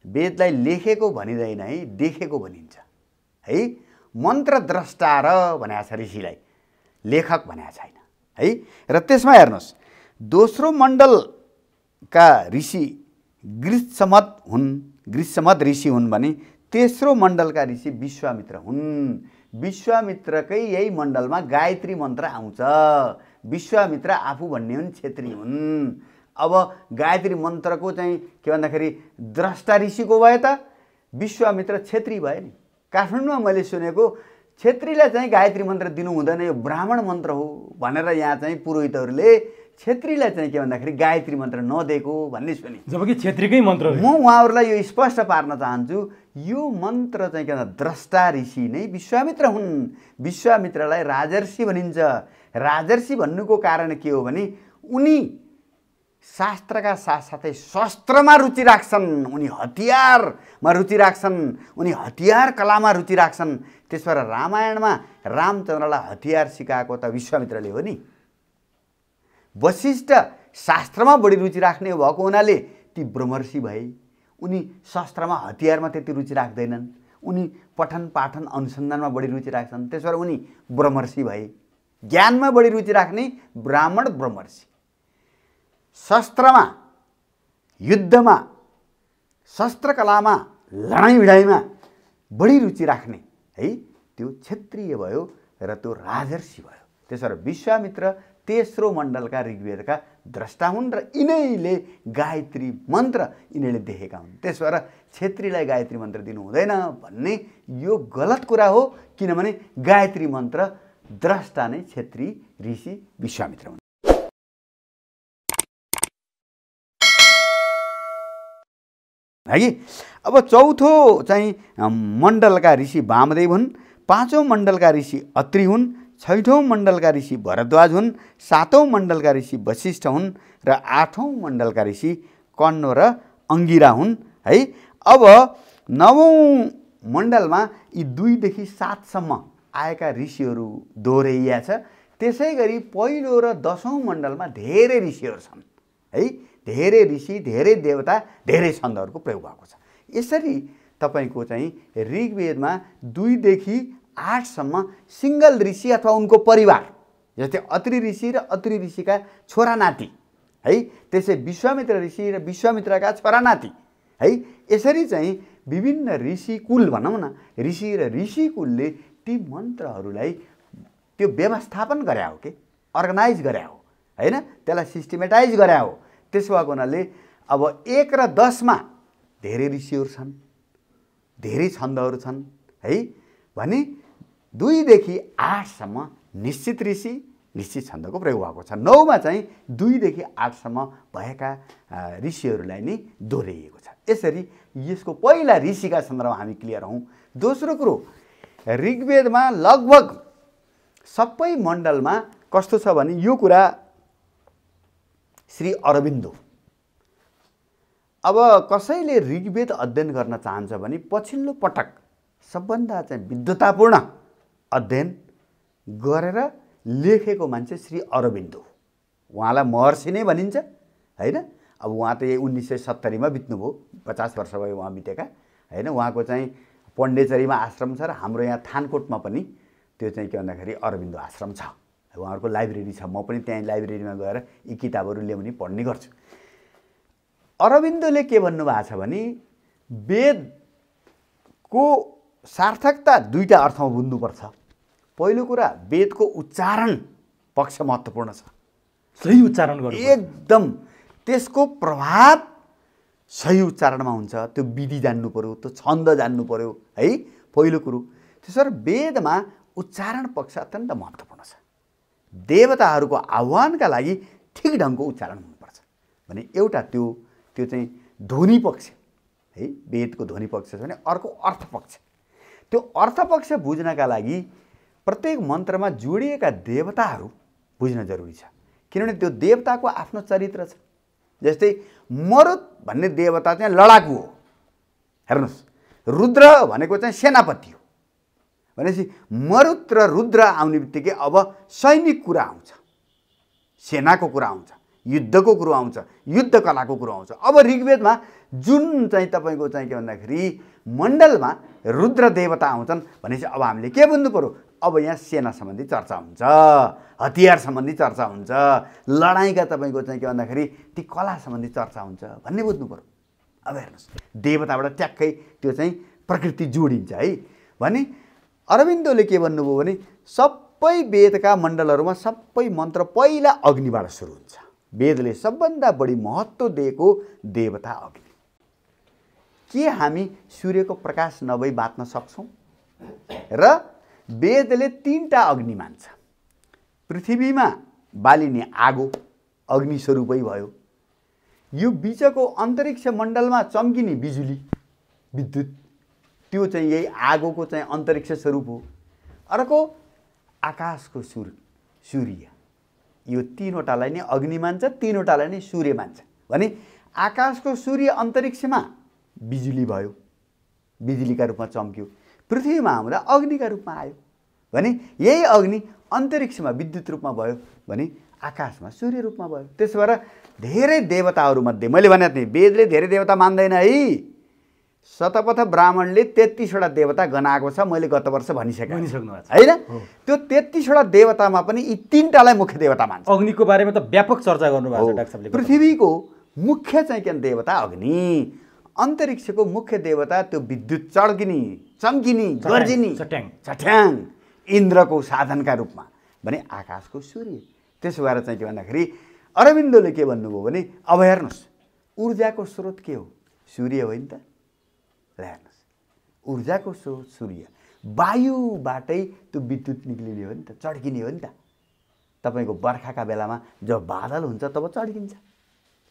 वेदलाई लेखेको भनिँदैन है, देखेको भनिन्छ है। मन्त्र द्रष्टा र भनेको छ ऋषिलाई, लेखक भनेको छैन है। र त्यसमा हेर्नुहोस्, दोस्रो मण्डलका ऋषि गृत्समत हुन्, गृत्समत ऋषि हुन् भने तेस्रो मण्डलका ऋषि विश्वामित्र हुन्। विश्वामित्रकै यही मण्डलमा गायत्री मन्त्र आउँछ। विश्वामित्र आफू भन्ने हुन् क्षेत्री हुन्। अब गायत्री मन्त्रको चाहिँ के भन्दाखेरि द्रष्टा ऋषिको भए त विश्वामित्र क्षेत्री भए नि। काठमाडौँमा मैले सुनेको क्षेत्रीलाई चाहिँ गायत्री मन्त्र दिनु हुँदैन, यो ब्राह्मण मन्त्र हो भनेर यहाँ चाहिँ पुरोहितहरूले क्षेत्रीलाई चाहिँ के भन्दाखेरि गायत्री मन्त्र नदिएको भन्ने सुने। जबकि क्षेत्रीकै मन्त्र म उहाँहरूलाई यो स्पष्ट पार्न चाहन्छु, यो मन्त्र चाहिँ के भन्दा द्रष्टा ऋषि नै विश्वामित्र हुन्। विश्वामित्रलाई राजर्षि भनिन्छ। राजर्षि भन्नुको कारण के हो भने उनी शास्त्रका साथसाथै शस्त्रमा रुचि राख्छन्, उनी हतियारमा रुचि राख्छन्, उनी हतियार कलामा रुचि राख्छन्। त्यसबाट रामायणमा रामचन्द्रलाई हतियार सिकाएको त विश्वामित्रले हो नि। वशिष्ठ शास्त्रमा बढी रुचि राख्ने भएको हुनाले ती ब्रह्मर्षि भए। उनी शस्त्रमा हतियारमा त्यति रुचि राख्दैनन्, उनी पठन पाठन अनुसन्धानमा बढी रुचि राख्छन्। त्यसबाट उनी ब्रह्मर्षि भए। ज्ञानमा बढी रुचि राख्ने ब्राह्मण ब्रह्मर्षि, शस्त्रमा, युद्धमा, शस्त्रकलामा, लडाइँ भिडाइमा बढी रुचि राख्ने है, त्यो क्षत्रिय भयो र त्यो राजर्षि भयो। त्यसबाट विश्वामित्र तेस्रो मण्डलका ऋग्वेदका द्रष्टा हुन् र यिनैले गायत्री मन्त्र यिनीहरूले देखेका हुन्। त्यसबाट क्षेत्रीलाई गायत्री मन्त्र दिनु हुँदैन भन्ने यो गलत कुरा हो, किनभने गायत्री मन्त्र द्रष्टा नै क्षेत्री ऋषि विश्वामित्र हुन्। है कि। अब चौथो चाहिँ मण्डलका ऋषि वामदेव हुन्, पाँचौँ मण्डलका ऋषि अत्रि हुन्, छैठौँ मण्डलका ऋषि भरद्वाज हुन्, सातौँ मण्डलका ऋषि वशिष्ठ हुन् र आठौँ मण्डलका ऋषि कण्व र अङ्गिरा हुन् है। अब नवौँ मण्डलमा यी 2 देखि 7 सम्म आएका ऋषिहरू दोहोऱ्याइया छ। त्यसै गरी पहिलो र 10औँ मण्डलमा धेरै ऋषिहरू छन् है, धेरै ऋषि, धेरै देवता, धेरै छन्दहरूको प्रयोग भएको छ। यसरी तपाईको चाहिँ ऋग्वेदमा 2 देखि 8 सम्म सिंगल ऋषि अथवा उनको परिवार, जस्तै अत्रि ऋषि र अत्रि ऋषिका छोरा नाति है, त्यसै विश्वामित्र ऋषि र विश्वामित्रका छोरा नाति है, यसरी चाहिँ विभिन्न ऋषि कुल भनौँ न, ऋषि र ऋषि कुलले ती मन्त्रहरूलाई त्यो व्यवस्थापन गरे हो कि अर्गनाइज गरे हो हैन, त्यसलाई सिस्टमेटाइज गरे हो। त्यसो भएको हुनाले अब 1 र 10 मा धेरै ऋषिहरू छन्, धेरै छन्दहरू छन् है भने 2 देखि 8 सम्म निश्चित ऋषि, निश्चित छन्दको प्रयोग भएको छ। 9 मा चाहिँ 2 देखि 8 सम्म भएका ऋषिहरूलाई नै दोहोऱ्याइएको छ। यसरी यसको पहिला ऋषिका सन्दर्भमा हामी क्लियर हौँ। दोस्रो कुरो, ऋग्वेदमा लगभग सबै मण्डलमा कस्तो छ भने यो कुरा श्री अरबिन्दो, अब कसैले ऋग्वेद अध्ययन गर्न चाहन्छ भने पछिल्लो पटक सबभन्दा चाहिँ विद्वतापूर्ण अध्ययन गरेर लेखेको मान्छे श्री अरबिन्दो। उहाँलाई महर्षि नै भनिन्छ हैन। अब उहाँ त 1970 मा बित्नुभयो, 50 वर्ष भयो उहाँ बितेका हैन। उहाँको चाहिँ पण्डेचरीमा आश्रम छ र हाम्रो यहाँ थानकोटमा पनि त्यो चाहिँ के भन्दाखेरि अरबिन्दो आश्रम छ। उहाँहरूको लाइब्रेरी छ, म पनि त्यहाँ लाइब्रेरीमा गएर यी किताबहरू ल्याउने पढ्ने गर्छु। अरबिन्दोले के भन्नुभएको छ भने वेदको सार्थकता 2टा अर्थमा बुझ्नुपर्छ। पहिलो कुरा, वेदको उच्चारण पक्ष महत्त्वपूर्ण छ, सही उच्चारण गर्नु, एकदम त्यसको प्रभाव सही उच्चारणमा हुन्छ। त्यो विधि जान्नु पर्यो, त्यो छन्द जान्नु पर्यो है, पहिलो कुरो। त्यसरी वेदमा उच्चारण पक्ष अत्यन्त महत्त्वपूर्ण छ। देवताहरूको आह्वानका लागि ठिक ढङ्गको उच्चारण हुनुपर्छ भने एउटा त्यो चाहिँ ध्वनि पक्ष है, वेदको ध्वनि पक्ष छ भने अर्को अर्थ पक्ष। त्यो अर्थ पक्ष बुझ्नका लागि प्रत्येक मन्त्रमा जोडिएका देवताहरू बुझ्न जरुरी छ, किनभने त्यो देवताको आफ्नो चरित्र छ। जस्तै मरुत भन्ने देवता चाहिँ लडाकु हो, हेर्नुहोस्। रुद्र भनेको चाहिँ सेनापति हो भनेपछि मरुत र रुद्र आउने बित्तिकै अब सैनिक कुरा आउँछ, सेनाको कुरा आउँछ, युद्धको कुरो आउँछ, युद्ध कलाको कुरो आउँछ। अब ऋग्वेदमा जुन चाहिँ तपाईँको चाहिँ के भन्दाखेरि मण्डलमा रुद्र देवता आउँछन् भनेपछि अब हामीले के बुझ्नु पर्यो, अब यहाँ सेना सम्बन्धी चर्चा हुन्छ, हतियार सम्बन्धी चर्चा हुन्छ, लडाइँका तपाईँको चाहिँ के भन्दाखेरि ती कला सम्बन्धी चर्चा हुन्छ भन्ने बुझ्नु पर्यो। अब हेर्नुहोस्, देवताबाट ट्याक्कै त्यो चाहिँ प्रकृति जोडिन्छ है भने अरबिन्दोले के भन्नुभयो भने सबै वेदका मण्डलहरूमा सबै मन्त्र पहिला अग्निबाट सुरु हुन्छ। वेदले सबभन्दा बढी महत्त्व दिएको देवता अग्नि। के हामी सूर्यको प्रकाश नभई बाँच्न सक्छौँ? र वेदले 3टा अग्नि मान्छ। पृथ्वीमा बालिने आगो अग्नि स्वरूपै भयो। यो बीचको अन्तरिक्ष मण्डलमा चम्किने बिजुली, विद्युत, त्यो चाहिँ यही आगोको चाहिँ अन्तरिक्ष स्वरूप हो। अर्को आकाशको सूर्य, यो 3वटालाई नै अग्नि मान्छ, 3वटालाई नै सूर्य मान्छ भने आकाशको सूर्य अन्तरिक्षमा बिजुली भयो, बिजुलीका रूपमा चम्क्यो। पृथ्वीमा आउँदा अग्निका रूपमा आयो भने यही अग्नि अन्तरिक्षमा विद्युत रूपमा भयो भने आकाशमा सूर्य रूपमा भयो। त्यसो भएर धेरै देवताहरूमध्ये मैले भने नि वेदले धेरै देवता मान्दैन है। शतपथ ब्राह्मणले 33वटा देवता गनाएको छ, मैले गत वर्ष भनिसकेँ हैन। त्यो 33वटा देवतामा पनि यी 3टालाई मुख्य देवता मान्छ। अग्निको बारेमा त व्यापक चर्चा गर्नुभएको छ डाक्टर साहबले। पृथ्वीको मुख्य चाहिँ के देवता अग्नि, अन्तरिक्षको मुख्य देवता त्यो विद्युत चड्किने, चम्किने, गर्जिने, चट्याङ, इन्द्रको साधनका रूपमा भने आकाशको सूर्य। त्यसो भएर चाहिँ के भन्दाखेरि अरबिन्दोले के भन्नुभयो भने अब हेर्नुहोस्, ऊर्जाको स्रोत के हो? सूर्य हो नि त। हेर्नुहोस्, ऊर्जाको स्रोत सूर्य, वायुबाटै त्यो विद्युत निक्लिने हो नि त, चड्किने हो नि त। तपाईँको बर्खाका बेलामा जब बादल हुन्छ तब चड्किन्छ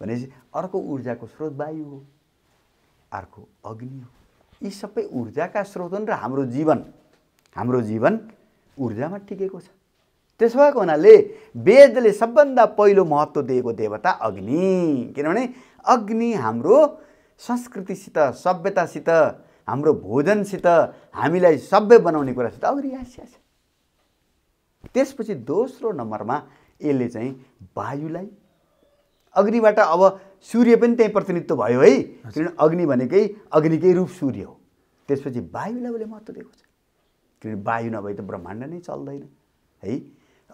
भनेपछि अर्को ऊर्जाको स्रोत वायु हो। अर्को अग्नि हो। यी सबै ऊर्जाका स्रोत हुन् र हाम्रो जीवन ऊर्जामा टिकेको छ। त्यसो भएको हुनाले वेदले सबभन्दा पहिलो महत्त्व दिएको देवता अग्नि, किनभने अग्नि हाम्रो संस्कृतिसित, सभ्यतासित, हाम्रो भोजनसित, हामीलाई सभ्य बनाउने कुरासित अग्नि आस्या छ। त्यसपछि दोस्रो नम्बरमा यसले चाहिँ वायुलाई, अग्निबाट अब सूर्य पनि त्यही प्रतिनिधित्व भयो है, किनभने अग्नि भनेकै अग्निकै रूप सूर्य हो। त्यसपछि वायुलाई उसले महत्त्व दिएको छ, किनभने वायु नभए त ब्रह्माण्ड नै चल्दैन है।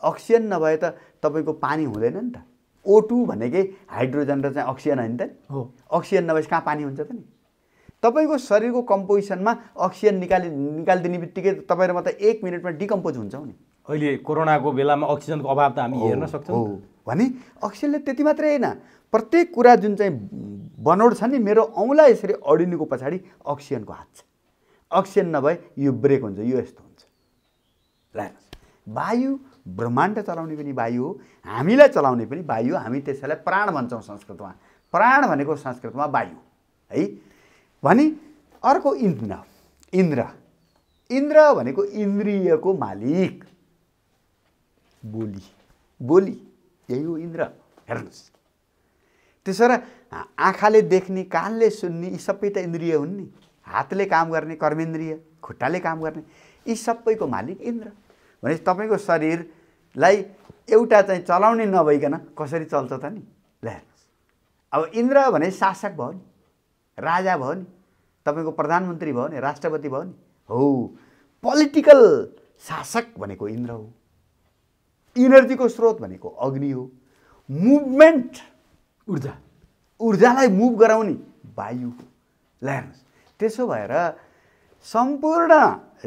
अक्सिजन नभए त तपाईँको पानी हुँदैन नि त। O2 भनेकै हाइड्रोजन र चाहिँ अक्सिजन होइन त नि। अक्सिजन नभएपछि कहाँ पानी हुन्छ त नि। तपाईँको शरीरको कम्पोजिसनमा अक्सिजन निकालिदिने बित्तिकै तपाईँ र म त 1 मिनटमा डिकम्पोज हुन्छौँ नि। अहिले कोरोनाको बेलामा अक्सिजनको अभाव त हामी हेर्न सक्छौँ भने अक्सिजनले त्यति मात्रै होइन, प्रत्येक कुरा जुन चाहिँ बनोड छ नि, मेरो औँला यसरी अडिनुको पछाडि अक्सिजनको हात छ। अक्सिजन नभए यो ब्रेक हुन्छ, यो यस्तो हुन्छ। ल वायु ब्रह्माण्ड चलाउने पनि वायु हो, हामीलाई चलाउने पनि वायु हो। हामी त्यसैलाई प्राण भन्छौँ संस्कृतमा। प्राण भनेको संस्कृतमा वायु है। भने अर्को इन्द्र भनेको इन्द्रियको मालिक, बोली यही हो इन्द्र। हेर्नुहोस्, त्यसो र आँखाले देख्ने, कानले सुन्ने यी सबै त इन्द्रिय हुन् नि। हातले काम गर्ने कर्मेन्द्रिय, खुट्टाले काम गर्ने, यी सबैको मालिक इन्द्र। भने तपाईँको शरीरलाई एउटा चाहिँ चलाउने नभइकन कसरी चल्छ त नि। ल हेर्नुहोस्, अब इन्द्र भने शासक भयो नि, राजा भयो नि, तपाईँको प्रधानमन्त्री भयो नि, राष्ट्रपति भयो नि। हो, पोलिटिकल शासक भनेको इन्द्र हो। इनर्जीको स्रोत भनेको अग्नि हो। मुभमेन्ट, ऊर्जालाई मुभ गराउने वायु हो। ल हेर्नुहोस्, त्यसो भएर सम्पूर्ण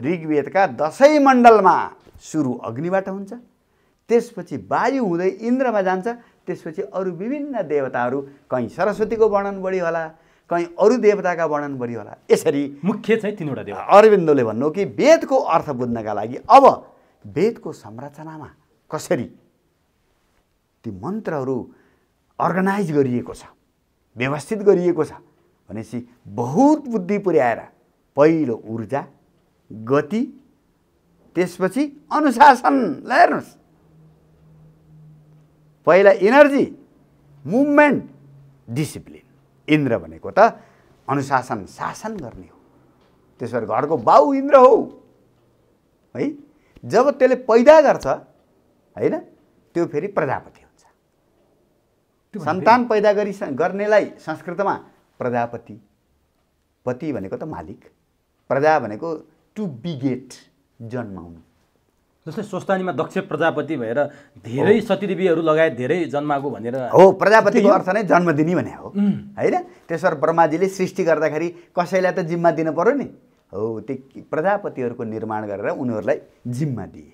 ऋग्वेदका 10 मण्डलमा सुरु अग्निबाट हुन्छ, त्यसपछि वायु हुँदै इन्द्रमा जान्छ, त्यसपछि अरू विभिन्न देवताहरू, कहीँ सरस्वतीको वर्णन बढी होला, कहीँ अरू देवताका वर्णन बढी होला। यसरी मुख्य चाहिँ 3वटा देवता। अरविन्दोले भन्नु कि वेदको अर्थ बुझ्नका लागि अब वेदको संरचनामा कसरी ती मन्त्रहरू अर्गनाइज गरिएको छ, व्यवस्थित गरिएको छ भनेपछि बहुत बुद्धि पुर्याएर पहिलो ऊर्जा, गति, त्यसपछि अनुशासन। ल हेर्नुहोस्, पहिला इनर्जी, मुभमेन्ट, डिसिप्लिन। इन्द्र भनेको त अनुशासन, शासन गर्ने हो। त्यसो भएर घरको बाउ इन्द्र हो है। जब त्यसले पैदा गर्छ होइन, त्यो फेरि प्रजापति हुन्छ। सन्तान पैदा गर्नेलाई संस्कृतमा प्रजापति, पति भनेको त मालिक, प्रजा भनेको टु बिगेट, जन्माउनु। जस्तै स्वस्तानीमा दक्ष प्रजापति भएर धेरै सतीदेवीहरू लगायत धेरै जन्माएको भनेर हो। प्रजापतिको अर्थ नै जन्म दिने भने हो होइन। त्यसो ब्रह्माजीले सृष्टि गर्दाखेरि कसैलाई त जिम्मा दिनु पर्यो नि। हो, त्यो प्रजापतिहरूको निर्माण गरेर उनीहरूलाई जिम्मा दिए।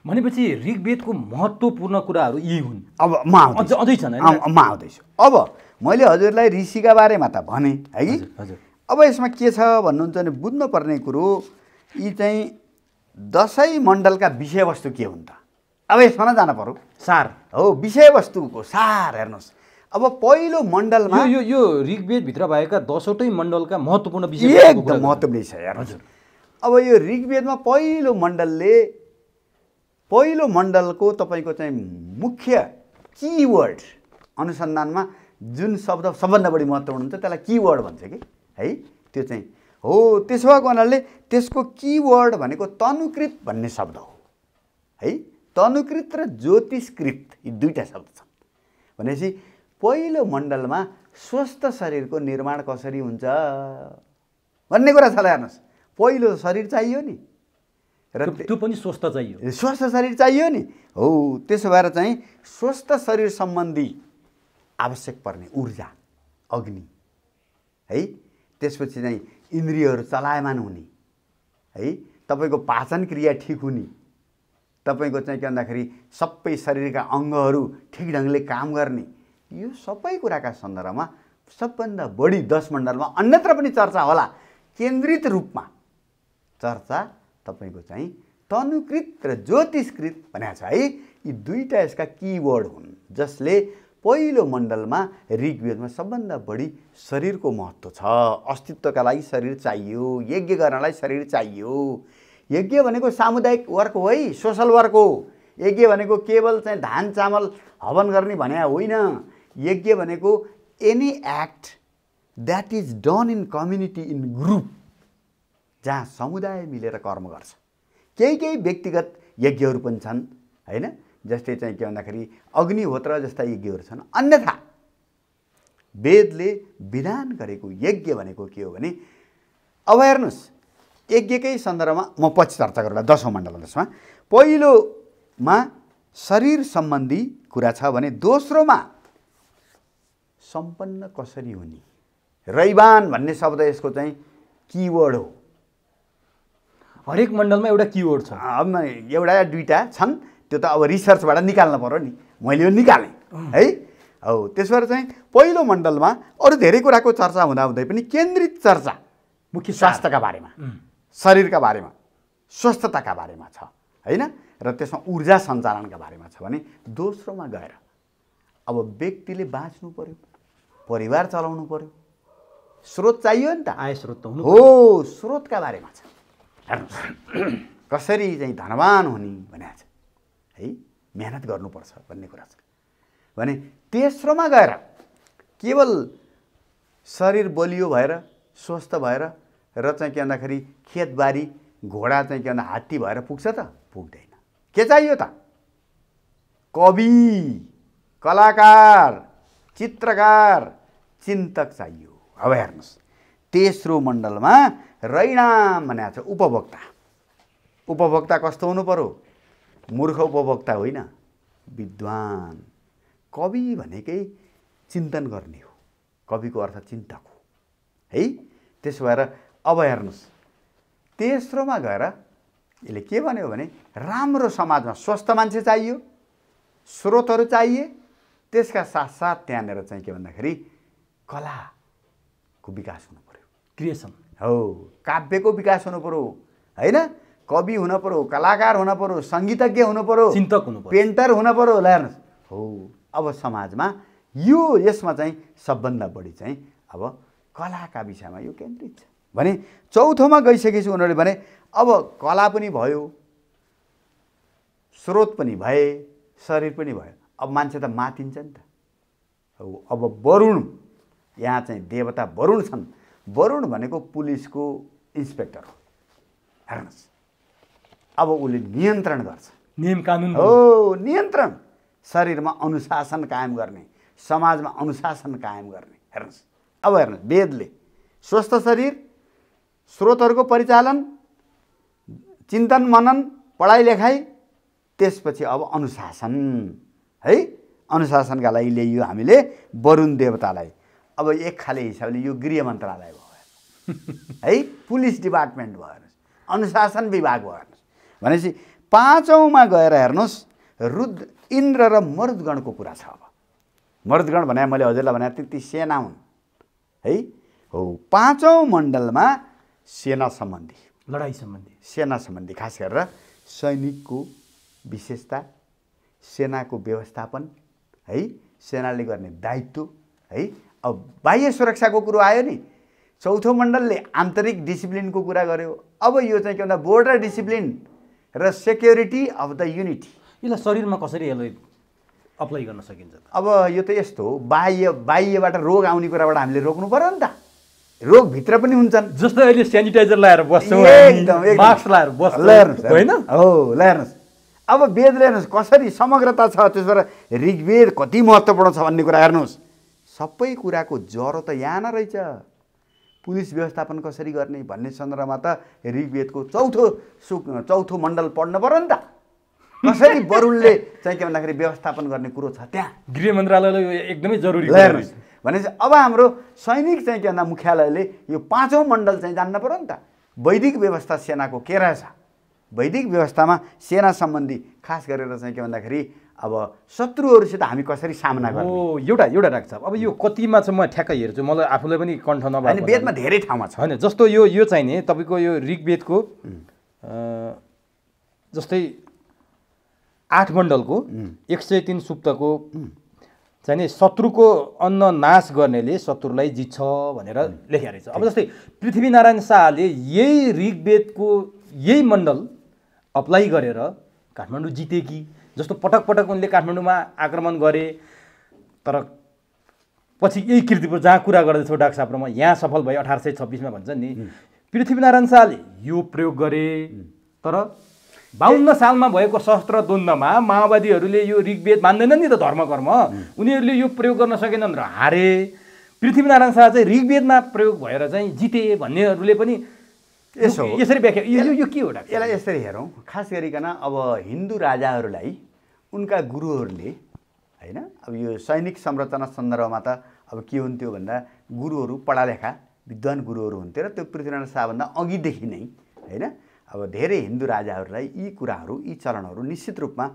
भनेपछि ऋग्वेदको महत्त्वपूर्ण कुराहरू यी हुन्। अब म आउँदैछु। अब मैले हजुरलाई ऋषिका बारेमा त भने है कि। अब यसमा के छ भन्नुहुन्छ भने बुझ्नुपर्ने कुरो, यी चाहिँ 10 मण्डलका विषयवस्तु के हुन् त। अब यसमा जान पर्यो, सार हो, विषयवस्तुको सार। हेर्नुहोस्, अब पहिलो मण्डलमा यो ऋग्वेदभित्र भएका 10वटै मण्डलका महत्त्वपूर्ण विषय एकदम महत्त्वपूर्ण विषय। हेर्नुहोस्, अब यो ऋग्वेदमा पहिलो मण्डलको तपाईँको चाहिँ मुख्य किवर्ड, अनुसन्धानमा जुन शब्द सबभन्दा बढी महत्त्वपूर्ण हुन्छ त्यसलाई किवर्ड भन्छ कि है। त्यो चाहिँ हो। त्यसो भएको हुनाले त्यसको किवर्ड भनेको तनुकृत भन्ने शब्द हो है। तनुकृत र ज्योतिषकृत यी दुईटा शब्द छन्। भनेपछि पहिलो मण्डलमा स्वस्थ शरीरको निर्माण कसरी हुन्छ भन्ने कुरा छ। हेर्नुहोस्, पहिलो शरीर चाहियो नि, र त्यो पनि स्वस्थ चाहियो, स्वस्थ शरीर चाहियो नि। हो, त्यसो भएर चाहिँ स्वस्थ शरीर सम्बन्धी आवश्यक पर्ने ऊर्जा अग्नि है। त्यसपछि चाहिँ इन्द्रियहरू चलायमान हुने है, तपाईँको पाचन क्रिया ठिक हुने, तपाईँको चाहिँ के भन्दाखेरि सबै शरीरका अङ्गहरू ठिक ढङ्गले काम गर्ने, यो सबै कुराका सन्दर्भमा सबभन्दा बढी 10 मण्डलमा अन्यत्र पनि चर्चा होला, केन्द्रित रूपमा चर्चा तपाईँको चाहिँ तनुकृत र ज्योतिषकृत भनेको छ है। यी दुईटा यसका किवर्ड हुन् जसले पहिलो मण्डलमा ऋग्वेदमा सबभन्दा बढी शरीरको महत्त्व छ। अस्तित्वका लागि शरीर चाहियो, यज्ञ गर्नलाई शरीर चाहियो। यज्ञ भनेको सामुदायिक वर्क हो है, सोसल वर्क हो। यज्ञ भनेको केवल चाहिँ धान चामल हवन गर्ने भने होइन। यज्ञ भनेको any act that is done in community in group, जहाँ समुदाय मिलेर कर्म गर्छ। केही व्यक्तिगत यज्ञहरू पनि छन् होइन, जस्तै चाहिँ के भन्दाखेरि अग्निहोत्र जस्ता यज्ञहरू छन्। अन्यथा वेदले विधान गरेको यज्ञ भनेको के हो भने, अब हेर्नुहोस् यज्ञकै सन्दर्भमा म पछि चर्चा गरौँला 10औं मण्डल। त्यसमा पहिलोमा शरीर सम्बन्धी कुरा छ भने दोस्रोमा सम्पन्न कसरी हुने, रैवान भन्ने शब्द यसको चाहिँ किवर्ड हो। हरेक मण्डलमा एउटा किवर्ड छ। अब एउटा या दुईटा छन्, त्यो त अब रिसर्चबाट निकाल्न पर्यो नि, मैले यो निकालेँ है। हो त्यसो भएर चाहिँ पहिलो मण्डलमा अरू धेरै कुराको चर्चा हुँदाहुँदै पनि केन्द्रित चर्चा मुख्य स्वास्थ्यका बारेमा, शरीरका बारेमा, स्वस्थताका बारेमा छ होइन, र त्यसमा ऊर्जा सञ्चालनका बारेमा छ भने दोस्रोमा गएर अब व्यक्तिले बाँच्नु पर्यो, परिवार चलाउनु पर्यो, स्रोत चाहियो नि त, आय स्रोत त हुनु हो, स्रोतका बारेमा छ। हेर्नुहोस् कसरी चाहिँ धनवान हुने भनेको छ है, मेहनत गर्नुपर्छ भन्ने कुरा छ भने तेस्रोमा गएर केवल शरीर बलियो भएर स्वस्थ भएर र चाहिँ के भन्दाखेरि खेतबारी घोडा चाहिँ के भन्दा हात्ती भएर पुग्छ त, पुग्दैन। के चाहियो त? कवि, कलाकार, चित्रकार, चिन्तक चाहियो। अब हेर्नुहोस् तेस्रो मण्डलमा रैनाम भनेको छ उपभोक्ता। उपभोक्ता कस्तो हुनु पर्यो? मूर्ख उपभोक्ता होइन, विद्वान। कवि भनेकै चिन्तन गर्ने हो, कविको अर्थ चिन्तक हो है। त्यसो भएर अब हेर्नुहोस् तेस्रोमा गएर यसले के भन्यो भने राम्रो समाजमा स्वस्थ मान्छे चाहियो, स्रोतहरू चाहिए, त्यसका साथसाथ त्यहाँनिर चाहिँ के भन्दाखेरि कलाको विकास हुनु पर्यो, क्रिएसन हो, काव्यको विकास हुनु पर्यो होइन, कवि हुनु पर्यो, कलाकार हुनु पर्यो, सङ्गीतज्ञ हुनु पर्यो, चिन्तक हुनु पर्यो, पेन्टर हुनु पर्यो। ल हेर्नुहोस् हो, अब समाजमा यो यसमा चाहिँ सबभन्दा बढी चाहिँ अब कलाका विषयमा यो केन्द्रित छ भने चौथोमा गइसकेपछि उनीहरूले भने अब कला पनि भयो, स्रोत पनि भए, शरीर पनि भयो, अब मान्छे त मातिन्छ नि त। अब वरुण, यहाँ चाहिँ देवता वरुण छन्। वरुण भनेको पुलिसको इन्सपेक्टर हो। हेर्नुहोस् अब उसले नियन्त्रण गर्छ, नियम कानुन हो, नियन्त्रण, शरीरमा अनुशासन कायम गर्ने, समाजमा अनुशासन कायम गर्ने। हेर्नुहोस् अब हेर्नुहोस् वेदले स्वस्थ शरीर, स्रोतहरूको परिचालन, चिन्तन मनन, पढाइ लेखाइ, त्यसपछि अब अनुशासन है, अनुशासनका लागि ल्याइयो हामीले वरुण देवतालाई। अब एक खाले हिसाबले यो गृह मन्त्रालय भयो है, पुलिस डिपार्टमेन्ट भयो, अनुशासन विभाग भयो। हेर्नुहोस् भनेपछि पाँचौँमा गएर हेर्नुहोस् रुद्र, इन्द्र र मरुदगणको कुरा छ। अब मरुदगण भने मैले हजुरलाई भने ती सेना हुन् है। हो पाँचौँ मण्डलमा सेना सम्बन्धी, लडाइँ सम्बन्धी, सेना सम्बन्धी खास गरेर सैनिकको विशेषता, सेनाको व्यवस्थापन है, सेनाले गर्ने दायित्व है। अब बाह्य सुरक्षाको कुरो आयो नि, चौथो मण्डलले आन्तरिक डिसिप्लिनको कुरा गर्यो। अब यो चाहिँ के भन्दा बोर्डर डिसिप्लिन र सेक्युरिटी अफ द युनिटी, यसलाई शरीरमा कसरी यसलाई अप्लाई गर्न सकिन्छ? अब यो त यस्तो हो, बाह्यबाट रोग आउने कुराबाट हामीले रोक्नु पर्यो नि त। रोग भित्र पनि हुन्छन्, जस्तै अहिले सेनिटाइजर लगाएर बस्छौँ, मास्क लगाएर बस्छौँ होइन, हो। ल हेर्नुहोस् अब वेदले हेर्नुहोस् कसरी समग्रता छ, त्यसबाट ऋग्वेद कति महत्त्वपूर्ण छ भन्ने कुरा हेर्नुहोस्। सबै कुराको जरो त यहाँ न रहेछ। पुलिस व्यवस्थापन कसरी गर्ने भन्ने सन्दर्भमा त ऋग्वेदको चौथो मण्डल पढ्नु पर्यो नि त। कसरी वरुणले चाहिँ के भन्दाखेरि व्यवस्थापन गर्ने कुरो छ त्यहाँ, गृह मन्त्रालयलाई यो एकदमै जरुरी भनेपछि अब हाम्रो सैनिक चाहिँ के भन्दा मुख्यालयले यो पाँचौँ मण्डल चाहिँ जान्न पर्यो नि त। वैदिक व्यवस्था सेनाको के रहेछ, वैदिक व्यवस्थामा सेना सम्बन्धी खास गरेर चाहिँ के भन्दाखेरि अब शत्रुहरूसित हामी कसरी सामना गर्ने। हो एउटा राख्छ। अब यो कतिमा चाहिँ म ठ्याक्कै हेर्छु, मलाई आफूलाई पनि कण्ठ नभए होइन, वेदमा धेरै ठाउँमा छ होइन। जस्तो यो चाहिँ नि तपाईँको यो ऋग्वेदको जस्तै 8 मण्डलको 103 सुक्तको चाहिँ नि शत्रुको अन्न नाश गर्नेले शत्रुलाई जित्छ भनेर लेखेको रहेछ। अब जस्तै पृथ्वीनारायण शाहले यही ऋग्वेदको यही मण्डल अप्लाई गरेर काठमाडौँ जिते कि? जस्तो पटक पटक उनले काठमाडौँमा आक्रमण गरे, तर पछि यही कीर्तिपुर जहाँ कुरा गर्दैछौँ डाक्टर साहब र म, यहाँ सफल भए 1826 भन्छन् नि। पृथ्वीनारायण शाहले यो प्रयोग गरे, तर 52 सालमा भएको सशस्त्र द्वन्द्वमा माओवादीहरूले यो ऋग्वेद मान्दैनन् नि त धर्म कर्म, उनीहरूले यो प्रयोग गर्न सकेनन् र हारे। पृथ्वीनारायण शाह चाहिँ ऋग्वेदमा प्रयोग भएर चाहिँ जिते भन्नेहरूले पनि यसरी व्याख्या, यो के हो डाक्टर? यसलाई यसरी हेरौँ, खास गरिकन अब हिन्दू राजाहरूलाई उनका गुरुहरूले होइन, अब यो सैनिक संरचना सन्दर्भमा त अब के हुन्थ्यो भन्दा गुरुहरू पढालेखा विद्वान गुरुहरू हुन्थ्यो र त्यो पृथ्वीनारायण शाहभन्दा अघिदेखि नै होइन अब धेरै हिन्दू राजाहरूलाई यी कुराहरू, यी चलनहरू निश्चित रूपमा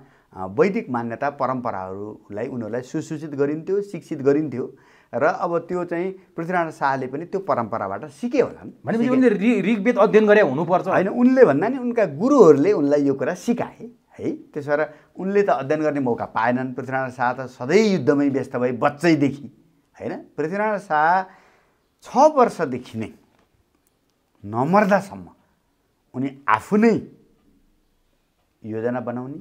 वैदिक मान्यता परम्पराहरूलाई उनीहरूलाई सुसूचित गरिन्थ्यो, शिक्षित गरिन्थ्यो र अब त्यो चाहिँ पृथ्वीनारायण शाहले पनि त्यो परम्पराबाट सिके होलान्। भनेपछि उनले ऋग्वेद अध्ययन गरे हुनुपर्छ होइन, उनले भन्दा नि उनका गुरुहरूले उनलाई यो कुरा सिकाए है। त्यसो भएर उनले त अध्ययन गर्ने मौका पाएनन्। पृथ्वीनारायण शाह त सधैँ युद्धमै व्यस्त भए बच्चैदेखि होइन। पृथ्वीनारायण शाह 6 वर्षदेखि नै नमर्दासम्म उनी आफू नै योजना बनाउने,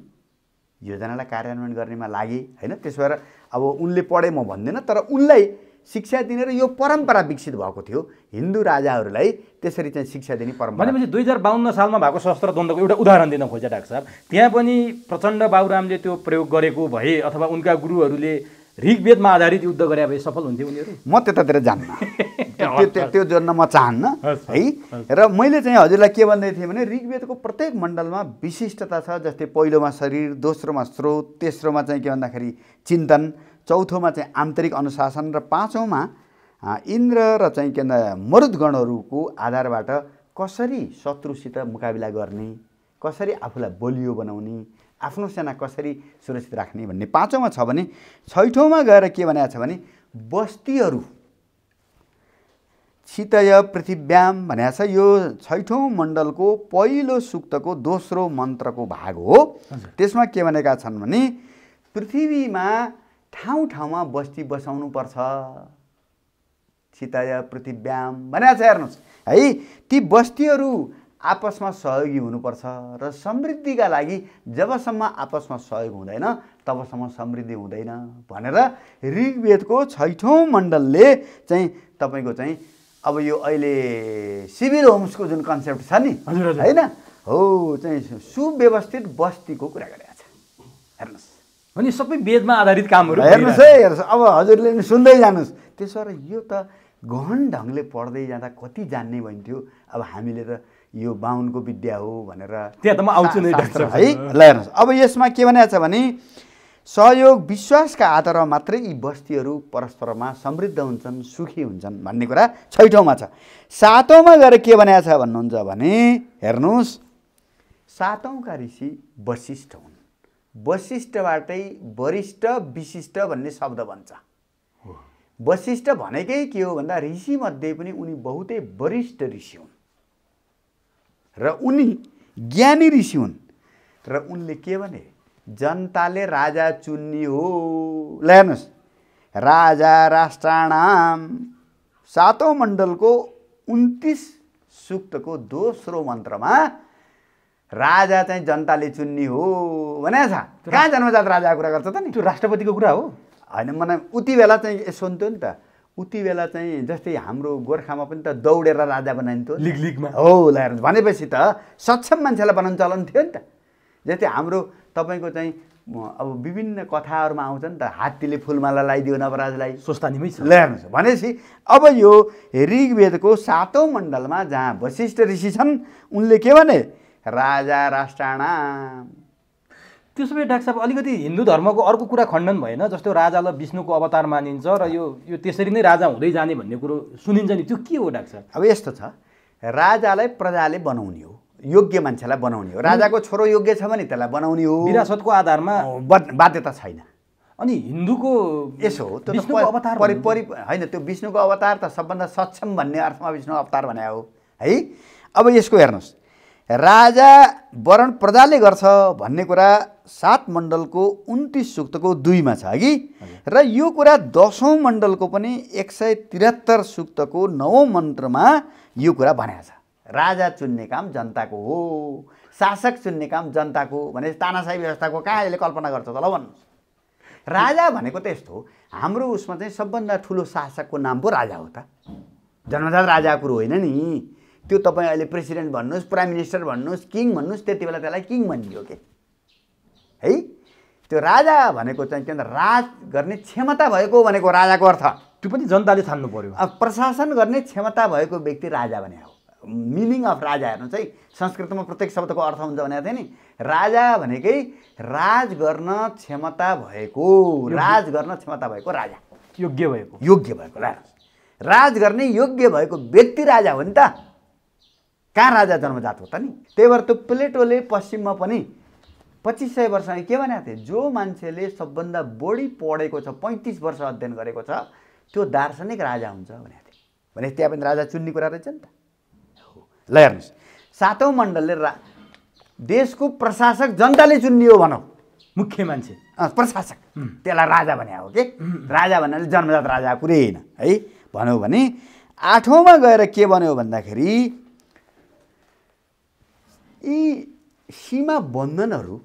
योजनालाई कार्यान्वयन गर्नेमा लागे होइन। त्यसो भएर अब उनले पढे म भन्दिनँ, तर उनलाई शिक्षा दिने र यो परम्परा विकसित भएको थियो। हिन्दू राजाहरूलाई त्यसरी चाहिँ शिक्षा दिने परम्परा। भनेपछि 2052 सालमा भएको सशस्त्र द्वन्द्वको एउटा उदाहरण दिन खोजे डाक्टर साहब। त्यहाँ पनि प्रचण्ड बाबुरामले त्यो प्रयोग गरेको भए अथवा उनका गुरुहरूले ऋग्वेदमा आधारित युद्ध गरे भए सफल हुन्थे उनीहरू? म त्यतातिर जान्न, त्यो जोड्न म चाहन्न है। र मैले चाहिँ हजुरलाई के भन्दै थिएँ भने ऋग्वेदको प्रत्येक मण्डलमा विशिष्टता छ। जस्तै पहिलोमा शरीर, दोस्रोमा स्रोत, तेस्रोमा चाहिँ के भन्दाखेरि चिन्तन, चौथोमा चाहिँ आन्तरिक अनुशासन र पाँचौँमा इन्द्र र चाहिँ के भन्दा मरुदगणहरूको आधारबाट कसरी शत्रुसित मुकाबिला गर्ने, कसरी आफूलाई बलियो बनाउने, आफ्नो सेना कसरी सुरक्षित राख्ने भन्ने पाँचौँमा छ भने छैठौँमा गएर के भनेको छ भने बस्तीहरू क्षितय पृथिव्याम भनेको छ। यो छैठौँ मण्डलको पहिलो सूक्तको दोस्रो मन्त्रको भाग हो। त्यसमा के भनेका छन् भने पृथ्वीमा ठाउँ ठाउँमा बस्ती बसाउनुपर्छ, क्षितय पृथिव्याम भनेको छ। हेर्नुहोस् है, ती बस्तीहरू आपसमा सहयोगी हुनुपर्छ र समृद्धिका लागि जबसम्म आपसमा सहयोग हुँदैन तबसम्म समृद्धि हुँदैन भनेर ऋग्वेदको छैठौँ मण्डलले चाहिँ तपाईँको चाहिँ अब यो अहिले सिभिल होम्सको जुन कन्सेप्ट छ नि होइन हो चाहिँ सुव्यवस्थित बस्तीको कुरा गरेको छ। हेर्नुहोस्, अनि सबै वेदमा आधारित कामहरू हेर्नुहोस् है, हेर्नुहोस् अब हजुरले नि सुन्दै जानुहोस्। त्यसो भएर यो त गहन ढङ्गले पढ्दै जाँदा कति जान्ने भइन्थ्यो। अब हामीले त यो बाहुनको विद्या हो भनेर त्यहाँ त म आउँछु नै डाक्टर है। ल हेर्नुहोस्, अब यसमा के भनेको छ भने सहयोग विश्वासका आधारमा मात्रै यी बस्तीहरू परस्परमा समृद्ध हुन्छन्, सुखी हुन्छन् भन्ने कुरा छैठौँमा छ। सातौँमा गएर के भनेको छ भन्नुहुन्छ भने हेर्नुहोस्, सातौँका ऋषि वशिष्ठ हुन्। वशिष्ठबाटै वरिष्ठ विशिष्ट भन्ने शब्द बन्छ। वशिष्ठ भनेकै के हो भन्दा ऋषिमध्ये पनि उनी बहुतै वरिष्ठ ऋषि हुन् र उनी ज्ञानी ऋषि हुन्। र उनले के भने जनताले राजा चुन्ने हो। ल हेर्नुहोस्, राजा राष्ट्राणाम सातौँ मण्डलको 29 सूक्तको दोस्रो मन्त्रमा राजा चाहिँ जनताले चुन्ने हो भनेको छ। कहाँ जन्मजात राजाको कुरा गर्छ त नि? त्यो राष्ट्रपतिको कुरा हो होइन। मलाई उति बेला चाहिँ यसो हुन्थ्यो नि त, उति बेला चाहिँ जस्तै हाम्रो गोर्खामा पनि त दौडेर राजा बनाइन्थ्यो लिगमा हो। ल हेर्नुहोस्, भनेपछि त सक्षम मान्छेलाई बनाउनु चलन थियो नि त। जस्तै हाम्रो तपाईँको चाहिँ अब विभिन्न कथाहरूमा आउँछ नि त, हात्तीले फुलमाला लगाइदियो नवराजलाई, स्वस्थानीमै छ। ल हेर्नुहोस्, भनेपछि अब यो ऋग्वेदको सातौँ मण्डलमा जहाँ वशिष्ठ ऋषि छन् उनले के भने राजा राष्ट्राणाम। त्यसो भए डाक्टर साहब अलिकति हिन्दू धर्मको अर्को कुरा खण्डन भएन? जस्तो राजालाई विष्णुको अवतार मानिन्छ र यो त्यसरी नै राजा हुँदै जाने भन्ने कुरो सुनिन्छ नि, त्यो के हो डाक्टर साहब? अब यस्तो छ, राजालाई प्रजाले बनाउने हो, योग्य मान्छेलाई बनाउने हो। राजाको छोरो योग्य छ भने त्यसलाई बनाउने हो, विरासतको आधारमा बाध्यता छैन। अनि हिन्दूको यसो हो, त्यो विष्णुको अवतार होइन, त्यो विष्णुको अवतार त सबभन्दा सक्षम भन्ने अर्थमा विष्णु अवतार भने हो है। अब यसको हेर्नुहोस्, राजा वरण प्रजाले गर्छ भन्ने कुरा 7 मण्डलको 29 सूक्तको 2 छ कि र यो कुरा 10औं मण्डलको पनि 173 सूक्तको 9औं मन्त्रमा यो कुरा भनेको छ। राजा चुन्ने काम जनताको हो, शासक चुन्ने काम जनताको भने तानाशाही व्यवस्थाको कहाँ यसले कल्पना गर्छ त ल भन्नुहोस्। राजा भनेको त यस्तो हो, हाम्रो उसमा चाहिँ सबभन्दा ठुलो शासकको नाम पो राजा हो त, जन्मजात राजा कुरो होइन नि। त्यो तपाईँ अहिले प्रेसिडेन्ट भन्नुहोस्, प्राइम मिनिस्टर भन्नुहोस्, किङ भन्नुहोस्, त्यति बेला त्यसलाई किङ भनियो के है। त्यो राजा भनेको चाहिँ के भन्छ, राज गर्ने क्षमता भएको भनेको राजाको अर्थ। त्यो पनि जनताले छान्नु पर्यो। प्रशासन गर्ने क्षमता भएको व्यक्ति राजा भने हो। मिनिङ अफ राजा हेर्नु चाहिँ संस्कृतमा प्रत्येक शब्दको अर्थ हुन्छ भनेको थियो नि। राजा भनेकै राज गर्न क्षमता भएको, राज गर्न क्षमता भएको राजा, योग्य भएको राज गर्ने योग्य भएको व्यक्ति राजा हो नि त। कहाँ राजा जन्मजात हो त नि। त्यही भएर त्यो प्लेटोले पश्चिममा पनि 2500 वर्ष के भनेको थियो, जो मान्छेले सबभन्दा बढी पढेको छ, 35 वर्ष अध्ययन गरेको छ, त्यो दार्शनिक राजा हुन्छ भनेको थियो। भने त्यहाँ पनि राजा चुन्ने कुरा रहेछ नि त। ल हेर्नुहोस्, 7औं मण्डलले देशको प्रशासक जनताले चुन्ने हो भनौँ, मुख्य मान्छे प्रशासक, त्यसलाई राजा भने हो के। राजा भन्नाले जन्मजात राजा कुरै होइन है भनौँ भने। 8औँमा गएर के भन्यो भन्दाखेरि यी सीमा बन्धनहरू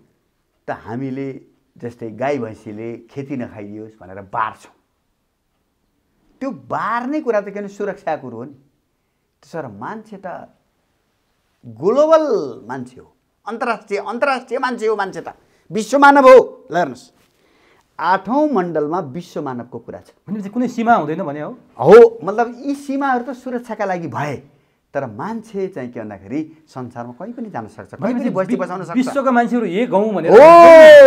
त हामीले जस्तै गाई भैँसीले खेती नखाइदियोस् भनेर बार्छौँ। त्यो बार्ने कुरा त किन सुरक्षा कुरो हो नि। त्यसो मान्छे त ग्लोबल मान्छे हो, अन्तर्राष्ट्रिय मान्छे हो। मान्छे त विश्व मानव हो। ल हेर्नुहोस्, 8औं मण्डलमा विश्व मानवको कुरा छ। भनेपछि कुनै सीमा हुँदैन भने हो। मतलब यी सीमाहरू त सुरक्षाका लागि भए, तर मान्छे चाहिँ के भन्दाखेरि संसारमा कहीँ पनि जान सक्छ, कहीँ पनि बस्ती बसाउन सक्छ। विश्वका मान्छेहरू एक हौँ भनेर हो।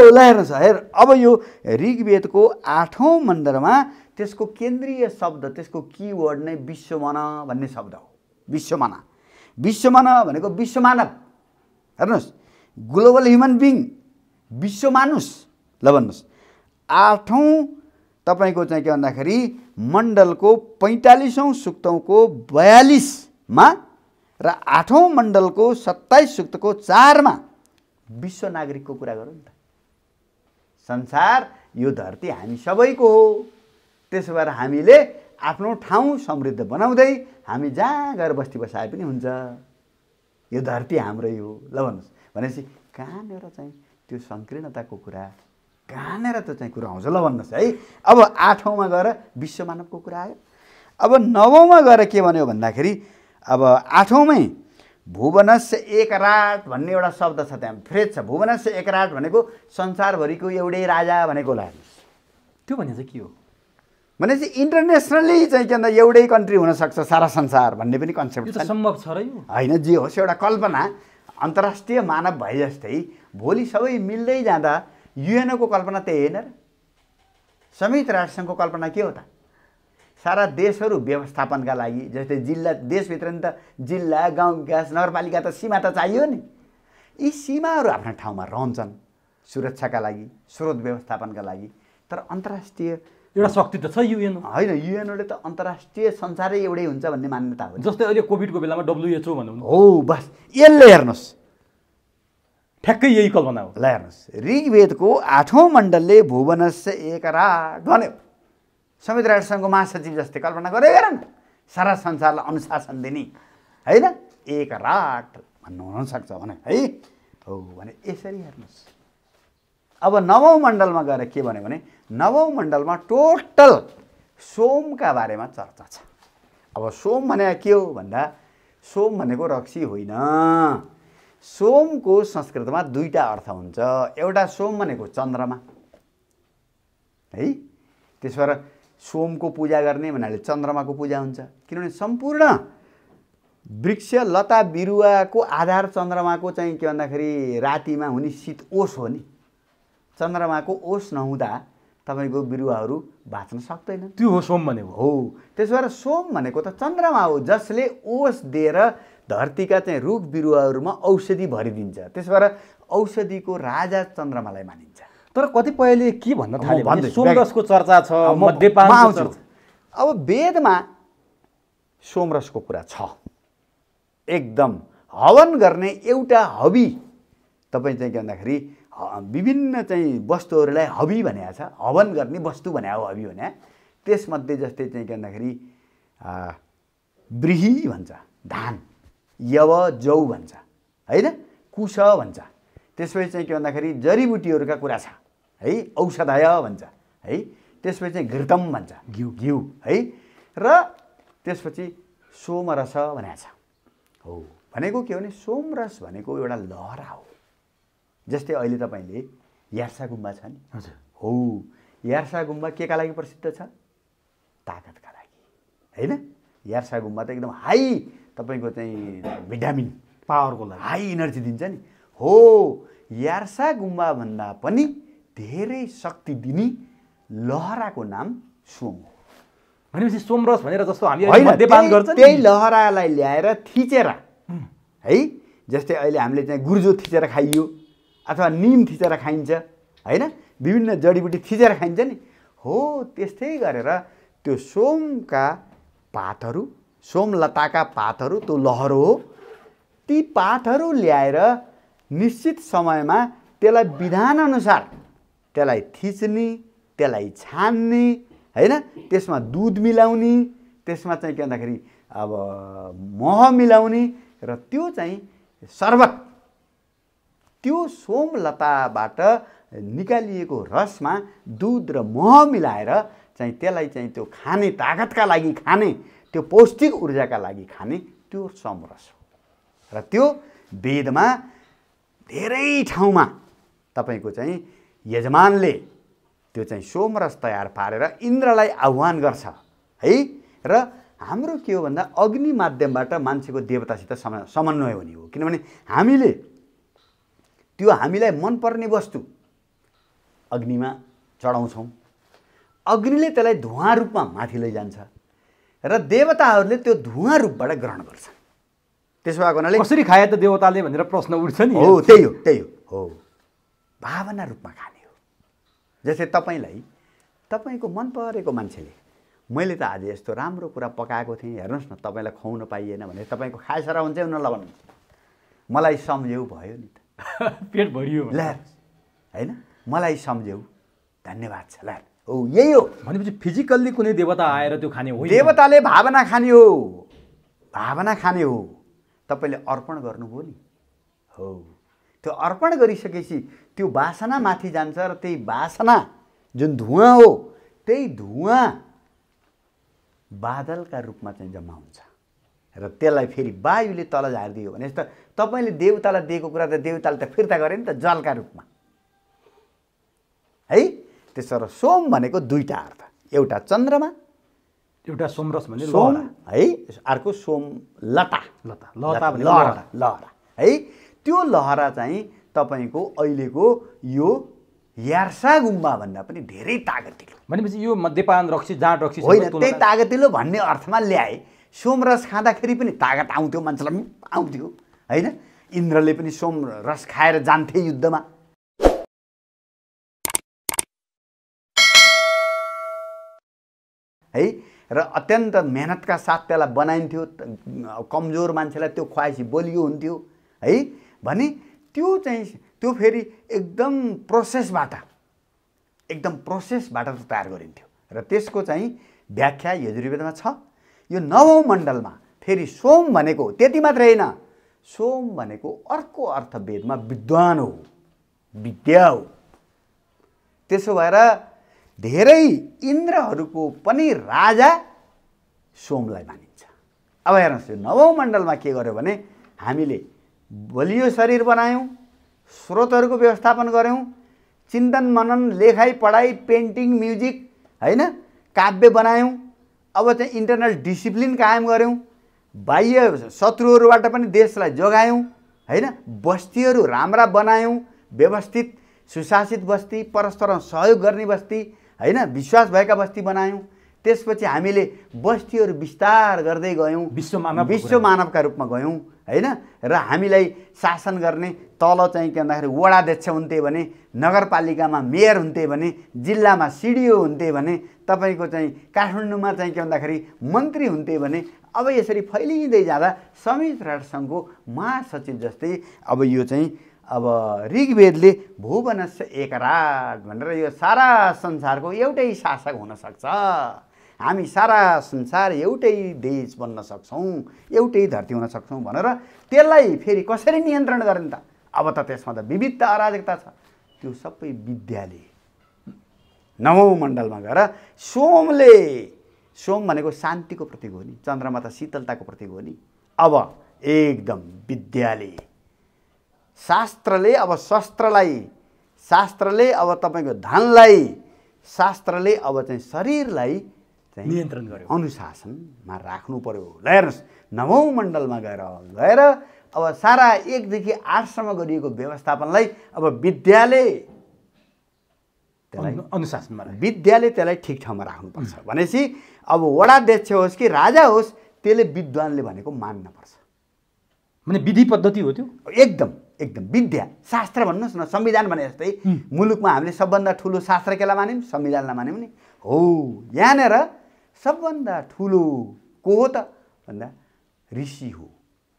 ल हेर्नुहोस्, अब यो ऋग्वेदको 8औं मण्डलमा त्यसको केन्द्रीय शब्द, त्यसको किवर्ड नै विश्वमन भन्ने शब्द हो। विश्वमन भनेको विश्वमानव। हेर्नुहोस्, ग्लोबल ह्युमन बिङ, विश्वमानुष। ल भन्नुहोस्, 8औं तपाईँको चाहिँ के भन्दाखेरि मण्डलको 45औं सूक्तको 42मा र 8औं मण्डलको 27 सूक्तको 4मा विश्व नागरिकको कुरा गरौँ नि त। संसार, यो धरती हामी सबैको हो। त्यसो भएर हामीले आफ्नो ठाउँ समृद्ध बनाउँदै हामी जहाँ गएर बस्ती बसाए पनि हुन्छ। यो धरती हाम्रै हो। ल भन्नुहोस्, भनेपछि कहाँनिर चाहिँ त्यो सङ्कीर्णताको कुरा, कहाँनिर त्यो चाहिँ कुरा आउँछ। ल भन्नुहोस् है। अब 8औँमा गएर विश्व मानवको कुरा आयो। अब 9औँमा गएर के भन्यो भन्दाखेरि अब 8औँमै भुवनस्य एकराट भन्ने एउटा शब्द छ, त्यहाँ फ्रेज छ। भुवनस्य एकराट भनेको संसारभरिको एउटै राजा भनेको होला। हेर्नुहोस्, त्यो भने चाहिँ के हो भनेपछि इन्टरनेसनली चाहिँ के भन्दा एउटै कन्ट्री हुनसक्छ सारा संसार भन्ने पनि कन्सेप्ट छ। सम्भव छ र यो होइन, जे होस् एउटा कल्पना। अन्तर्राष्ट्रिय मानव भए जस्तै भोलि सबै मिल्दै जाँदा युएनओको कल्पना त्यही होइन र। संयुक्त राष्ट्रसङ्घको कल्पना के हो त? सारा देशहरू व्यवस्थापनका लागि, जस्तै जिल्ला, देशभित्र नि त जिल्ला, गाउँ विकास, नगरपालिका त सीमा त चाहियो नि। यी सीमाहरू आफ्ना ठाउँमा रहन्छन् सुरक्षाका लागि, स्रोत व्यवस्थापनका लागि। तर अन्तर्राष्ट्रिय एउटा शक्ति त छ युएन। होइन, युएनओले त अन्तर्राष्ट्रिय संसारै एउटै हुन्छ भन्ने मान्यता हो। जस्तै अहिले कोभिडको बेलामा WHO भनौँ हो, बस यसले हेर्नुहोस् ठ्याक्कै यही कल्पना हो। ल हेर्नुहोस्, ऋग्वेदको 8औं मण्डलले भुवनस्य एकराट भन्यो। संयुक्त राष्ट्रसङ्घको महासचिव जस्तै कल्पना गरे न, सारा संसारलाई अनुशासन दिने होइन, एकराट भन्नु हुनसक्छ भने है। हो भने यसरी हेर्नुहोस्। अब 9औं मण्डलमा गएर के भन्यो भने 9औं मण्डलमा टोटल सोमका बारेमा चर्चा छ। अब सोम भने के हो भन्दा, सोम भनेको रक्सी होइन। सोमको संस्कृतमा 2टा अर्थ हुन्छ। एउटा सोम भनेको चन्द्रमा है, त्यसो भएर सोमको पूजा गर्ने भन्नाले चन्द्रमाको पूजा हुन्छ। किनभने सम्पूर्ण वृक्ष लता बिरुवाको आधार चन्द्रमाको चाहिँ के भन्दाखेरि रातिमा हुने शीत ओस हो नि। चन्द्रमाको ओस नहुँदा तपाईँको बिरुवाहरू बाँच्न सक्दैनन्। त्यो हो सोम भनेको। हो, त्यसो भएर सोम भनेको त चन्द्रमा हो, जसले ओस दिएर धरतीका चाहिँ रुख बिरुवाहरूमा औषधि भरिदिन्छ। त्यसो भएर औषधिको राजा चन्द्रमालाई मानिन्छ। तर कतिपयले के भन्न थाल्यो भने सोमरसको चर्चा छ, मद्यपानको चर्चा। अब वेदमा सोमरसको कुरा छ, एकदम हवन गर्ने एउटा हबी तपाईँ चाहिँ के भन्दाखेरि विभिन्न चाहिँ वस्तुहरूलाई हबी भनेको छ, हवन गर्ने वस्तु भने हो हबी भने। त्यसमध्ये जस्तै चाहिँ के भन्दाखेरि ब्रिही भन्छ, धान, यव जौ भन्छ होइन, कुश भन्छ। त्यसपछि चाहिँ के भन्दाखेरि जडीबुटीहरूका कुरा छ है, औषधय भन्छ है। त्यसपछि चाहिँ घृतम भन्छ, घिउ है। र त्यसपछि सोमरस भनेको छ। हो भनेको के हो भने सोमरस भनेको एउटा लहरा हो। जस्तै अहिले तपाईँले यार्सा गुम्बा छ नि, हजुर हो यार्सा गुम्बा केका लागि प्रसिद्ध छ? ताकतका लागि होइन। यार्सा गुम्बा त एकदम हाई तपाईँको चाहिँ भिटामिन पावरको लागि हाई इनर्जी दिन्छ नि। हो यार्सा गुम्बा भन्दा पनि धेरै शक्ति दिने लहराको नाम सोम हो। भनेपछि सोमरस भनेर जस्तो हामी होइन, मद्यपान गर्छ नि, त्यही लहरालाई ल्याएर थिचेर है, जस्तै अहिले हामीले चाहिँ गुर्जो थिचेर खाइयो अथवा निम थिचेर खाइन्छ होइन, विभिन्न जडीबुटी थिचेर खाइन्छ नि। हो त्यस्तै गरेर त्यो सोमका पातहरू, सोमलताका पातहरू त्यो लहरो हो। ती पातहरू ल्याएर निश्चित समयमा त्यसलाई विधानअनुसार त्यसलाई थिच्ने, त्यसलाई छान्ने होइन, त्यसमा दुध मिलाउने, त्यसमा चाहिँ के भन्दाखेरि अब मह मिलाउने र त्यो चाहिँ शर्बत, त्यो सोमलताबाट निकालिएको रसमा दुध र मह मिलाएर चाहिँ त्यसलाई चाहिँ त्यो खाने, ताकतका लागि खाने, त्यो पौष्टिक ऊर्जाका लागि खाने त्यो सोमरस हो। र त्यो वेदमा धेरै ठाउँमा तपाईँको चाहिँ यजमानले त्यो चाहिँ सोमरस तयार पारेर इन्द्रलाई आह्वान गर्छ है। र हाम्रो के हो भन्दा अग्नि माध्यमबाट मान्छेको देवतासित समन्वय हुने हो। किनभने हामीले त्यो हामीलाई मनपर्ने वस्तु अग्निमा चढाउँछौँ, अग्निले त्यसलाई धुवाँ रूपमा माथि लैजान्छ र देवताहरूले त्यो धुवाँ रूपबाट ग्रहण गर्छन्। त्यसो भएको हुनाले कसरी खाए त देवताले भनेर प्रश्न उठ्छ नि। हो त्यही हो भावना रूपमा खाने हो। जस्तै तपाईँलाई तपाईँको मन परेको मान्छेले मैले त आज यस्तो राम्रो कुरा पकाएको थिएँ हेर्नुहोस् न तपाईँलाई खुवाउन पाइएन भने तपाईँको खाएसरा हुन्छ नला भन्नुहुन्छ, मलाई सम्झेउ भयो नि त, पेट भरियो ल होइन, मलाई सम्झेउ धन्यवाद छ ल। हो यही हो। भनेपछि फिजिकल्ली कुनै देवता आएर त्यो खाने होइन, देवताले भावना खाने हो, भावना खाने हो। तपाईँले अर्पण गर्नुभयो नि, हो त्यो अर्पण गरिसकेपछि त्यो वासना माथि जान्छ र त्यही वासना जुन धुवाँ हो त्यही धुवाँ बादलका रूपमा चाहिँ जम्मा हुन्छ र त्यसलाई फेरि वायुले तल झारिदियो भने त तपाईँले देवतालाई दिएको कुरा त देवताले त फिर्ता गरे नि त जलका रूपमा है। त्यसो र सोम भनेको दुईटा अर्थ, एउटा चन्द्रमा, एउटा सोमरस भन्ने सोम है, अर्को सोम लता, लहरा है। त्यो लहरा चाहिँ तपाईँको अहिलेको यो यार्सा गुम्बा भन्दा पनि धेरै तागतिलो। भनेपछि यो मद्यपान रक्सी, जाँड रक्सी होइन, त्यही तागतिलो भन्ने अर्थमा ल्याए। सोमरस खाँदाखेरि पनि तागत आउँथ्यो, मान्छेलाई आउँथ्यो होइन। इन्द्रले पनि सोमरस खाएर जान्थे युद्धमा। है र अत्यन्त मेहनतका साथ त्यसलाई बनाइन्थ्यो। कमजोर मान्छेलाई त्यो खुवाएपछि बलियो हुन्थ्यो है। भने त्यो चाहिँ त्यो फेरि एकदम प्रोसेसबाट तयार गरिन्थ्यो र त्यसको चाहिँ व्याख्या यजुर्वेदमा छ। यो नवौँ मण्डलमा फेरि सोम भनेको त्यति मात्रै होइन, सोम भनेको अर्को अर्थ वेदमा विद्वान हो, विद्या हो। त्यसो भएर धेरै इन्द्रहरूको पनि राजा सोमलाई मानिन्छ। अब हेर्नुहोस् यो नवौँ मण्डलमा के गर्यो भने हामीले बलियो शरीर बनायौँ, स्रोतहरूको व्यवस्थापन गऱ्यौँ, चिन्तन मनन लेखाइ पढाइ पेन्टिङ म्युजिक होइन काव्य बनायौँ। अब चाहिँ इन्टरनल डिसिप्लिन कायम गऱ्यौँ, बाह्य शत्रुहरूबाट पनि देशलाई जोगायौँ होइन, बस्तीहरू राम्रा बनायौँ, व्यवस्थित सुशासित बस्ती, परस्पर सहयोग गर्ने बस्ती होइन, विश्वास भएका बस्ती बनायौँ। त्यसपछि हामीले बस्तीहरू विस्तार गर्दै गयौँ, विश्व मानवका रूपमा गयौँ होइन। र हामीलाई शासन गर्ने तल चाहिँ के भन्दाखेरि वडाध्यक्ष हुन्थे भने, नगरपालिकामा मेयर हुन्थे भने, जिल्लामा सिडिओ हुन्थे भने, तपाईँको चाहिँ काठमाडौँमा चाहिँ के भन्दाखेरि मन्त्री हुन्थे भने, अब यसरी फैलिँदै जाँदा संयुक्त राष्ट्रसङ्घको महासचिव जस्तै अब यो चाहिँ अब ऋग्वेदले भुवनस्य एकराट भनेर यो सारा संसारको एउटै शासक हुनसक्छ, हामी सारा संसार एउटै देश बन्न सक्छौँ, एउटै धरती हुन सक्छौँ भनेर त्यसलाई फेरि कसरी नियन्त्रण गर्ने त? अब त त्यसमा त विविधता अराजकता छ। त्यो सबै विद्याले 9औं मण्डलमा गएर सोम भनेको शान्तिको प्रतीक हो नि, चन्द्रमा त शीतलताको प्रतीक हो नि। अब एकदम विद्याले शास्त्रले अब शस्त्रलाई, शास्त्रले अब तपाईँको धनलाई, शास्त्रले अब चाहिँ शरीरलाई चाहिँ नियन्त्रण गर्यो, अनुशासनमा राख्नु पर्यो। ल हेर्नुहोस् 9औं मण्डलमा गएर अब सारा 1 देखि 8 सम्म गरिएको व्यवस्थापनलाई अब विद्याले त्यसलाई ठिक ठाउँमा राख्नुपर्छ भनेपछि अब वडाध्यक्ष होस् कि राजा होस् त्यसले विद्वानले भनेको मान्नुपर्छ। माने विधि पद्धति हो त्यो, एकदम विद्या शास्त्र भन्नुहोस् न, संविधान भने जस्तै मुलुकमा हामीले सबभन्दा ठुलो शास्त्र केलाई मान्यौँ? संविधानलाई मान्यौँ नि। हो, यहाँनिर सबभन्दा ठुलो को हो त भन्दा ऋषि हो,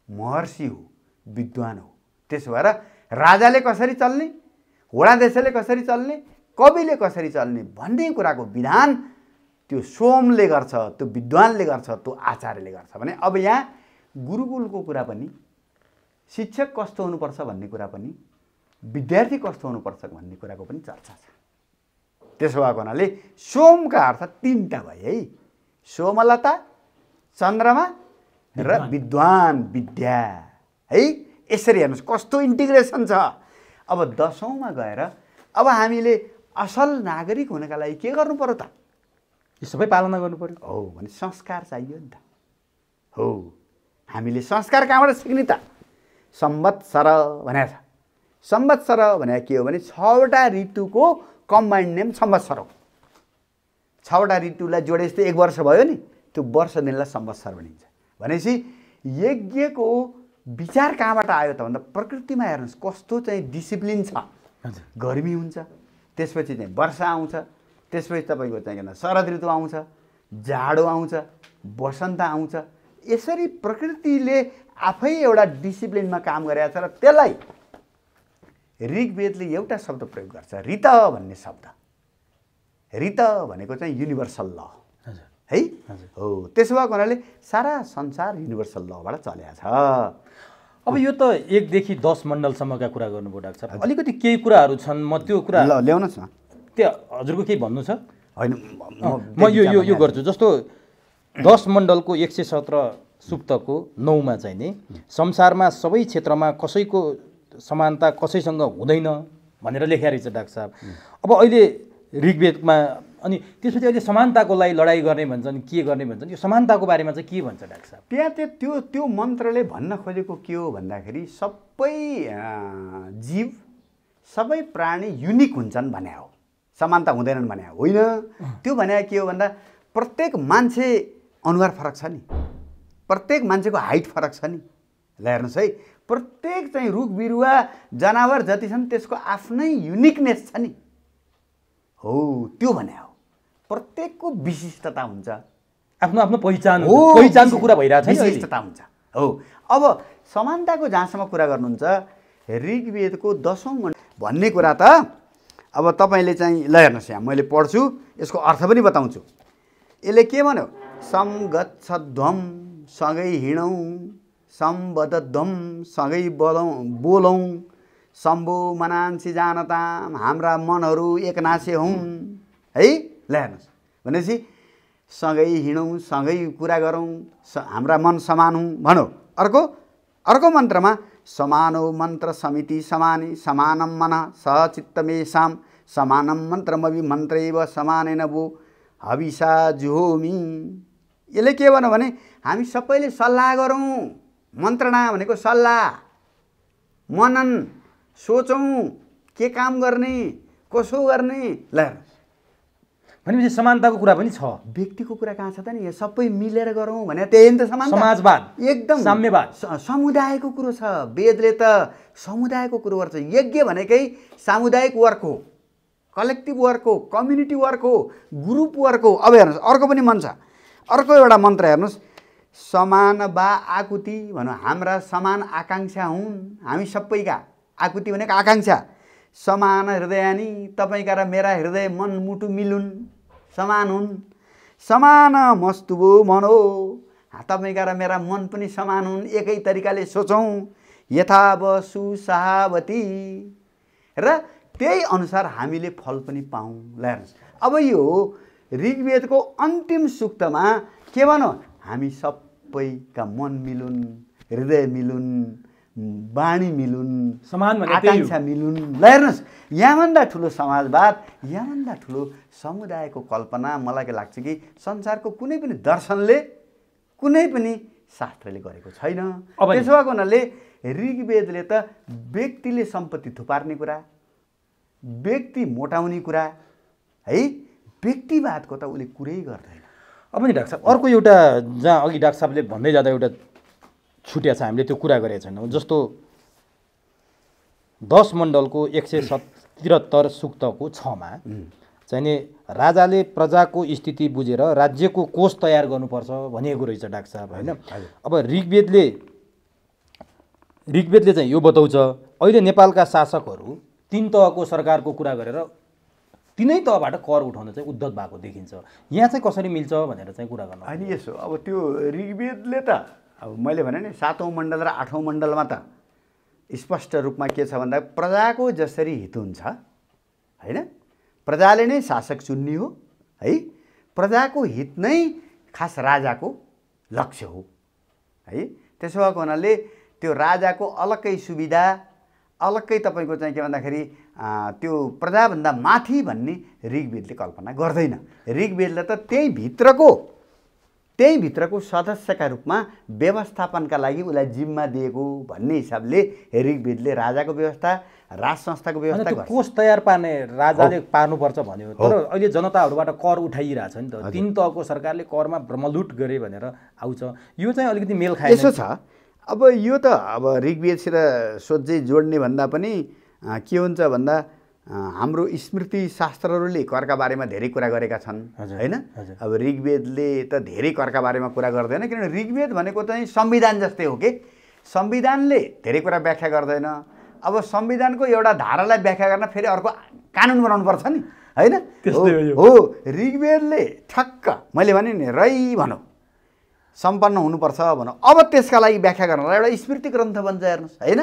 महर्षि हो, विद्वान हो। त्यसो भएर राजाले कसरी चल्ने, वडाध्यक्षले कसरी चल्ने, कविले कसरी चल्ने भन्ने कुराको विधान त्यो सोमले गर्छ, त्यो विद्वानले गर्छ, त्यो आचार्यले गर्छ भने अब यहाँ गुरुकुलको कुरा पनि, शिक्षक कस्तो हुनुपर्छ भन्ने कुरा पनि, विद्यार्थी कस्तो हुनुपर्छ भन्ने कुराको पनि चर्चा छ। त्यसो भएको हुनाले सोमका अर्थ 3टा भए है, सोमलता, चन्द्रमा र विद्वान विद्या है। यसरी हेर्नुहोस् कस्तो इन्टिग्रेसन छ। अब 10औंमा गएर अब हामीले असल नागरिक हुनका लागि के गर्नु पर्यो त? यो सबै पालना गर्नु पर्यो। हो भने संस्कार चाहियो नि त। हो, हामीले संस्कार कहाँबाट सिक्ने त? संवत्सर भनेको छ। संवत्सर भनेको के हो भने 6वटा ऋतुको कम्बाइन्ड नेम संवत्सर हो। 6वटा ऋतुलाई जोडेपछि 1 वर्ष भयो नि, त्यो वर्ष दिनलाई संवत्सर भनिन्छ। भनेपछि यज्ञको विचार कहाँबाट आयो त भन्दा प्रकृतिमा हेर्नुहोस् कस्तो चाहिँ डिसिप्लिन छ। गर्मी हुन्छ, त्यसपछि चाहिँ वर्षा आउँछ, त्यसपछि तपाईँको चाहिँ शरद ऋतु आउँछ, जाडो आउँछ, वसन्त आउँछ। यसरी प्रकृतिले आफै एउटा डिसिप्लिनमा काम गरेको छ र त्यसलाई ऋग्वेदले एउटा शब्द प्रयोग गर्छ, ऋत भन्ने शब्द। ऋत भनेको चाहिँ युनिभर्सल ल है। हो, त्यसो भएको हुनाले सारा संसार युनिभर्सल लबाट चलेको छ। अब यो त 1 देखि 10 मण्डलसम्मका कुरा गर्नुभयो डाक्टर साहब। अलिकति केही कुराहरू छन्, म त्यो कुरा ल्याउनुहोस् न। त्यो हजुरको केही भन्नु छ? होइन, म यो गर्छु। जस्तो 10 मण्डलको 117 सुक्तको 9मा चाहिँ नि संसारमा सबै क्षेत्रमा कसैको समानता कसैसँग हुँदैन भनेर लेखेको रहेछ डाक्टर साहब। अब अहिले ऋग्वेदमा अनि त्यसपछि अहिले समानताको लागि लडाइँ गर्ने भन्छन्, के गर्ने भन्छन्, यो समानताको बारेमा चाहिँ के भन्छ डाक्टर साहब? त्यहाँ त्यो मन्त्रले भन्न खोजेको के हो भन्दाखेरि सबै जीव, सबै प्राणी युनिक हुन्छन् भने हो, समानता हुँदैनन् भने होइन। त्यो भने के हो भन्दा प्रत्येक मान्छे अनुहार फरक छ नि, प्रत्येक मान्छेको हाइट फरक छ नि। ल हेर्नुहोस् है, प्रत्येक चाहिँ रुख बिरुवा जनावर जति छन् त्यसको आफ्नै युनिकनेस छ नि। हो, त्यो भने हो, प्रत्येकको विशिष्टता हुन्छ, आफ्नो आफ्नो पहिचान हो, पहिचानको कुरा भइरहेछ, विशिष्टता हुन्छ। हो, अब समानताको जहाँसम्म कुरा गर्नुहुन्छ ऋग्वेदको 10औं मण्डल भन्ने कुरा त अब तपाईँले चाहिँ ल हेर्नुहोस्, यहाँ मैले पढ्छु, यसको अर्थ पनि बताउँछु। यसले के भन्यो? समगच्छध्वम सँगै हिँडौँ, सम्बद्धध्वम सँगै बोलौँ, शम्भु मनांसी जानताम हाम्रा मनहरू एकनासे हुन् है। ल हेर्नुहोस्, भनेपछि सँगै हिँडौँ, सँगै कुरा गरौँ, हाम्रा मन समान हुँ भनौ। अर्को मन्त्रमा समानो मन्त्र समिति समानी समानम मन सहचित्तमेषाम समानम मन्त्रमभि मन्त्रैव समानेन वो हविषा जुहोमि। यसले के भन्यो भने हामी सबैले सल्लाह गरौँ। मन्त्रणा भनेको सल्लाह, मनन, सोचौँ के काम गर्ने, कसो गर्ने। ल भनेपछि समानताको कुरा पनि छ। व्यक्तिको कुरा कहाँ छ त नि? सबै मिलेर गरौँ भने त्यही नि त समानता। समाजवाद, एकदम साम्यवाद, समुदायको कुरो छ। वेदले त समुदायको कुरो गर्छ। यज्ञ भनेकै सामुदायिक वर्क हो, कलेक्टिभ वर्क हो, कम्युनिटी वर्क हो, ग्रुप वर्क हो। अब हेर्नुहोस्, अर्को पनि मन छ, अर्को एउटा मन्त्र हेर्नुहोस्, समान बा आकुति भनौँ, हाम्रा समान आकाङ्क्षा हुन्, हामी सबैका आकुति भनेको आकाङ्क्षा। समान हृदयानी, तपाईँका र मेरा हृदय मन मुटु मिलुन्, समान हुन्। समान मस्तुबो मनो, तपाईँका र मेरा मन पनि समान हुन्, एकै तरिकाले सोचौँ। यथाव सुसावती, र त्यही अनुसार हामीले फल पनि पाऊँ। ल हेर्नुहोस्, अब यो ऋग्वेदको अन्तिम सूक्तमा के भनौँ, हामी सबैका मन मिलुन्, हृदय मिलुन्, बाणी मिलुन्, समान भने आकाङ्क्षा मिलुन्। ल हेर्नुहोस्, यहाँभन्दा ठुलो समाजवाद, यहाँभन्दा ठुलो समुदायको कल्पना मलाई के लाग्छ कि संसारको कुनै पनि दर्शनले, कुनै पनि शास्त्रले गरेको छैन। त्यसो भएको हुनाले ऋग्वेदले त व्यक्तिले सम्पत्ति थुपार्ने कुरा, व्यक्ति मोटाउने कुरा है, व्यक्तिवादको त उसले कुरै गर्दैन। अब नि डाक्टर साहब, अर्को एउटा जहाँ अघि डाक्टर साहबले भन्दै जाँदा एउटा छुट्या छ, हामीले त्यो कुरा गरेका छैनौँ। जस्तो 10 मण्डलको 177 सूक्तको 6 मा चाहिँ नि राजाले प्रजाको स्थिति बुझेर राज्यको कोष तयार गर्नुपर्छ भनिएको रहेछ डाक्टर साहब, होइन? अब ऋग्वेदले चाहिँ यो बताउँछ, अहिले नेपालका शासकहरू 3 तहको सरकारको कुरा गरेर तिनै तहबाट कर उठाउन चाहिँ उद्धत भएको देखिन्छ। यहाँ चाहिँ कसरी मिल्छ भनेर चाहिँ कुरा गर्नु। अनि यसो, अब त्यो ऋग्वेदले त अब मैले भने नि 7औं मण्डल र 8औं मण्डलमा त स्पष्ट रूपमा के छ भन्दा प्रजाको जसरी हित हुन्छ, होइन, प्रजाले नै शासक चुन्ने हो है, प्रजाको हित नै खास राजाको लक्ष्य हो है। त्यसो भएको हुनाले त्यो राजाको अलग्गै सुविधा, अलग्गै तपाईँको चाहिँ के भन्दाखेरि त्यो प्रजाभन्दा माथि भन्ने ऋग्वेदले कल्पना गर्दैन। ऋग्वेदले त त्यही भित्रको सदस्यका रूपमा व्यवस्थापनका लागि उसलाई जिम्मा दिएको भन्ने हिसाबले ऋग्वेदले राजाको व्यवस्था, राज संस्थाको व्यवस्था गर्छ। कोष तयार पार्ने राजाले पार्नुपर्छ भन्यो, तर अहिले जनताहरूबाट कर उठाइरहेछ नि त। 3 तहको सरकारले करमा ब्रह्मलुट गरे भनेर आउँछ, यो चाहिँ अलिकति मेल खाएन। यसो छ, अब यो त अब ऋग्वेदसित सोझै जोड्ने भन्दा पनि के हुन्छ भन्दा हाम्रो स्मृति शास्त्रहरूले करका बारेमा धेरै कुरा गरेका छन्, होइन? अब ऋग्वेदले त धेरै करका बारेमा कुरा गर्दैन, किनभने ऋग्वेद भनेको चाहिँ संविधान जस्तै हो कि संविधानले धेरै कुरा व्याख्या गर्दैन। अब संविधानको एउटा धारालाई व्याख्या गर्न फेरि अर्को कानुन बनाउनु पर्छ नि, होइन? हो, ऋग्वेदले ठक्क मैले भने नि रै भनौँ सम्पन्न हुनुपर्छ भनौँ, अब त्यसका लागि व्याख्या गर्नलाई एउटा स्मृति ग्रन्थ बन्छ, हेर्नुहोस्, होइन?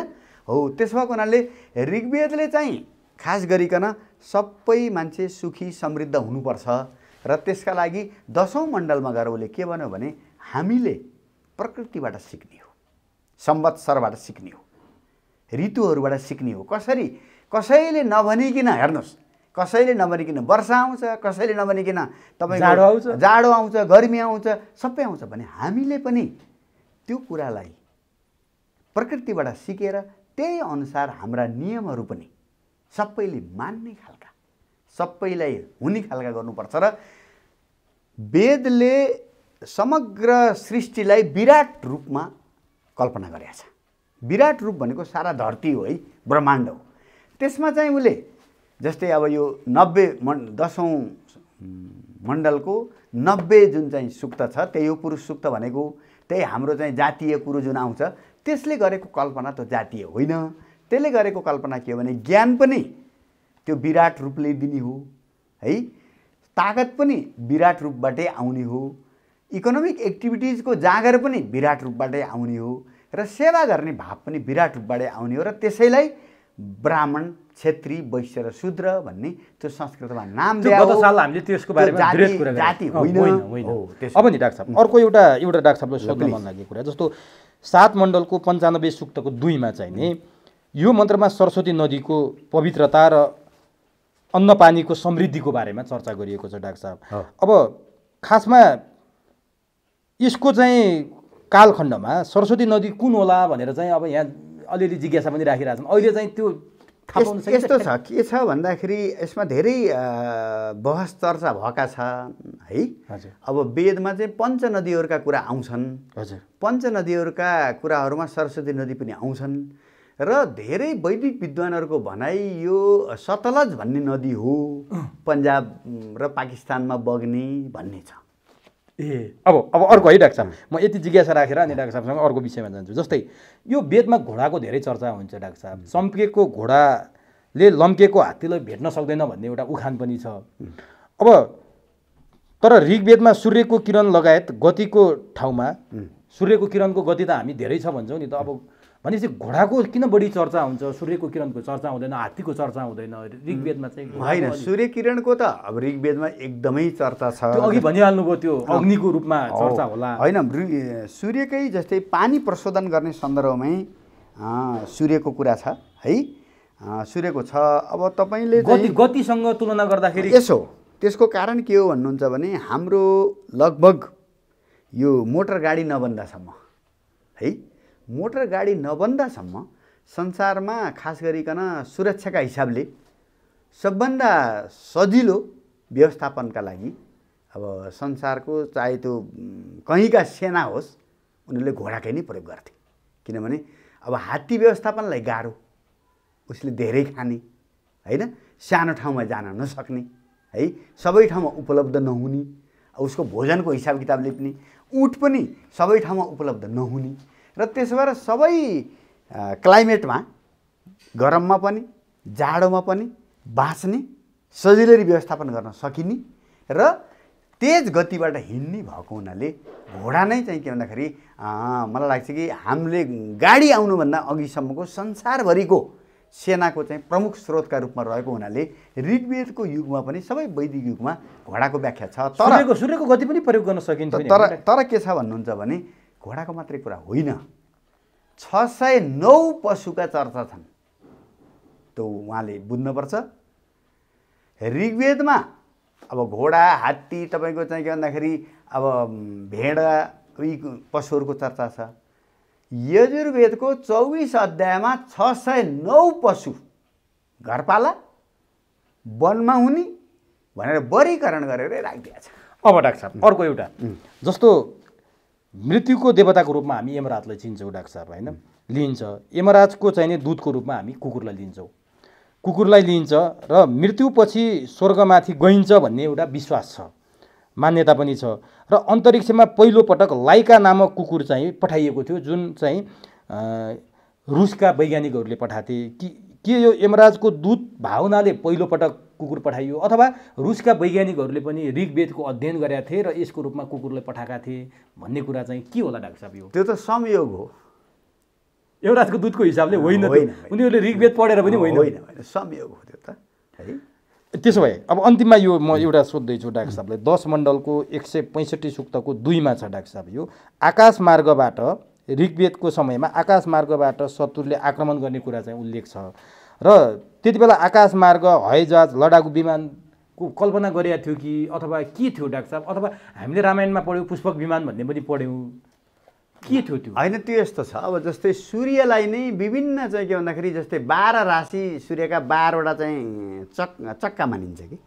हो, त्यसो भएको हुनाले ऋग्वेदले चाहिँ खास गरिकन सबै मान्छे सुखी समृद्ध हुनुपर्छ र त्यसका लागि 10औं मण्डलमा गएर उसले के भन्यो भने हामीले प्रकृतिबाट सिक्ने हो, संवत्सरबाट सिक्ने हो, ऋतुहरूबाट सिक्ने हो। कसैले नभनिकन हेर्नुहोस्, कसैले नभनिकन वर्षा आउँछ, कसैले नभनिकन तपाईँको जाडो आउँछ, गर्मी आउँछ, सबै आउँछ भने हामीले पनि त्यो कुरालाई प्रकृतिबाट सिकेर त्यही अनुसार हाम्रा नियमहरू पनि सबैले मान्ने खालका, सबैलाई हुने खालका गर्नुपर्छ। र वेदले समग्र सृष्टिलाई विराट रूपमा कल्पना गरेको छ। विराट रूप भनेको सारा धरती हो है, ब्रह्माण्ड हो। त्यसमा चाहिँ उसले जस्तै अब यो 10औं मण्डलको 90 जुन चाहिँ सूक्त छ, त्यही हो पुरुष सूक्त भनेको, त्यही हाम्रो चाहिँ जातीय कुरो जुन आउँछ त्यसले गरेको कल्पना त जातीय होइन। त्यसले गरेको कल्पना के हो भने ज्ञान पनि त्यो विराट रूपले दिने हो है, ताकत पनि विराट रूपबाटै आउने हो, इकोनोमिक एक्टिभिटिजको जाँगर पनि विराट रूपबाटै आउने हो, र सेवा गर्ने भाव पनि विराट रूपबाटै आउने हो। र त्यसैलाई ब्राह्मण, क्षेत्री, वैश्य र शूद्र भन्ने त्यो संस्कृतमा नाम दिएको। गत साल हामीले त्यसको बारेमा धेरै कुरा जाति होइन। अब नि डाक्टर साहब, अर्को एउटा डाक्टर साहबले सोध्न मन लागेको कुरा, जस्तो 7 मण्डलको 95 सूक्तको 2 मा चाहिँ नि यो मन्त्रमा सरस्वती नदीको पवित्रता र अन्नपानीको समृद्धिको बारेमा चर्चा गरिएको छ डाक्टर साहब। अब खासमा यसको चाहिँ कालखण्डमा सरस्वती नदी कुन होला भनेर चाहिँ अब यहाँ अलिअलि जिज्ञासा पनि राखिरहेछन्। अहिले चाहिँ त्यो यस्तो छ, के छ भन्दाखेरि यसमा धेरै बहस चर्चा भएका छ है। अब वेदमा चाहिँ पञ्चनदीहरूका कुरा आउँछन्, पञ्चनदीहरूका कुराहरूमा सरस्वती नदी पनि आउँछन्, र धेरै वैदिक विद्वानहरूको भनाइ यो सतलज भन्ने नदी हो, पन्जाब र पाकिस्तानमा बग्ने भन्ने छ। अब अर्को है डाक्टर साहब, म यति जिज्ञासा राखेर अनि डाक्टर साहबसँग अर्को विषयमा जान्छु। जस्तै यो वेदमा घोडाको धेरै चर्चा हुन्छ डाक्टर साहब। चम्किएको घोडाले लम्किएको हात्तीलाई भेट्न सक्दैन भन्ने एउटा उखान पनि छ। अब तर ऋग्वेदमा सूर्यको किरण लगायत गतिको ठाउँमा सूर्यको किरणको गति त हामी धेरै छ भन्छौँ नि त। अब भनेपछि घोडाको किन बढी चर्चा हुन्छ, सूर्यको किरणको चर्चा हुँदैन, हात्तीको चर्चा हुँदैन ऋग्वेदमा चाहिँ? होइन, सूर्य किरणको त अब ऋग्वेदमा एकदमै चर्चा छ। त्यो अघि भनिहाल्नुभयो त्यो अग्निको रूपमा चर्चा होला। होइन, सूर्यकै जस्तै पानी प्रशोधन गर्ने सन्दर्भमै सूर्यको कुरा छ है, सूर्यको छ। अब तपाईँले गतिसँग तुलना गर्दाखेरि यसो त्यसको कारण के हो भन्नुहुन्छ भने हाम्रो लगभग यो मोटर गाडी नबन्दासम्म है, मोटर गाडी नबन्दासम्म संसारमा खास गरिकन सुरक्षाका हिसाबले सबभन्दा सजिलो व्यवस्थापनका लागि अब संसारको चाहे त्यो कहीँका सेना होस् उनीहरूले घोडाकै नै प्रयोग गर्थे। किनभने अब हात्ती व्यवस्थापनलाई गाह्रो, उसले धेरै खाने होइन, सानो ठाउँमा जान नसक्ने है, सबै ठाउँमा उपलब्ध नहुने, उसको भोजनको हिसाब किताबले पनि ऊँट पनि सबै ठाउँमा उपलब्ध नहुने र त्यसो भएर सबै क्लाइमेटमा गरममा पनि जाडोमा पनि बाँच्ने सजिलै व्यवस्थापन गर्न सकिने र तेज गतिबाट हिँड्ने भएको हुनाले घोडा नै चाहिँ के भन्दाखेरि मलाई लाग्छ कि हामीले गाडी आउनुभन्दा अघिसम्मको संसारभरिको सेनाको चाहिँ प्रमुख स्रोतका रूपमा रहेको हुनाले ऋग्वेदको युगमा पनि सबै वैदिक युगमा घोडाको व्याख्या छ। तर सूर्यको गति पनि प्रयोग गर्न सकिन्छ। तर के छ भन्नुहुन्छ भने घोडाको मात्रै कुरा होइन, 609 पशुका चर्चा छन्, त्यो उहाँले बुझ्नुपर्छ। ऋग्वेदमा अब घोडा, हात्ती, तपाईँको चाहिँ के भन्दाखेरि अब भेडा यी पशुहरूको चर्चा छ। यजुर्वेदको 24 अध्यायमा 609 पशु घरपाला वनमा हुने भनेर वर्गीकरण गरेर राखिदिएको छ। अब डाक्टर साहब अर्को एउटा जस्तो मृत्युको देवताको रूपमा हामी यमराजलाई चिन्छौँ डाक्टर साहब होइन, लिन्छ। यमराजको चाहिने दूतको रूपमा हामी कुकुरलाई लिन्छौँ, कुकुरलाई लिन्छ र मृत्युपछि स्वर्गमाथि गइन्छ भन्ने एउटा विश्वास छ, मान्यता पनि छ। र अन्तरिक्षमा पहिलोपटक लाइका नामक कुकुर चाहिँ पठाइएको थियो, जुन चाहिँ रुसका वैज्ञानिकहरूले पठाथे। के यो यमराजको दूत भावनाले पहिलोपटक कुकुर पठाइयो अथवा रुसका वैज्ञानिकहरूले पनि ऋग्वेदको अध्ययन गरेका थिए र यसको रूपमा कुकुरलाई पठाएका थिए भन्ने कुरा चाहिँ के होला डाक्टर साहब? यो त्यो त संयोग हो, यमराजको दूतको हिसाबले होइन, उनीहरूले ऋग्वेद पढेर पनि होइन, संयोग हो त्यो त है। त्यसो भए अब अन्तिममा यो म एउटा सोध्दैछु डाक्टर साहबलाई, 10 मण्डलको 165 सूक्तको 2मा छ डाक्टर साहब, यो आकाश मार्गबाट ऋग्वेदको समयमा आकाश मार्गबाट शत्रुले आक्रमण गर्ने कुरा चाहिँ उल्लेख छ र त्यति बेला आकाश मार्ग, हवाईजहाज, लडाकु विमानको कल्पना गरेका थियो कि अथवा के थियो डाक्टर साहब? अथवा हामीले रामायणमा पढ्यौँ पुष्पक विमान भन्ने पनि पढ्यौँ, के थियो त्यो? होइन, त्यो यस्तो छ। अब जस्तै सूर्यलाई नै विभिन्न चाहिँ के भन्दाखेरि जस्तै 12 राशि सूर्यका 12वटा चाहिँ चक्का मानिन्छ कि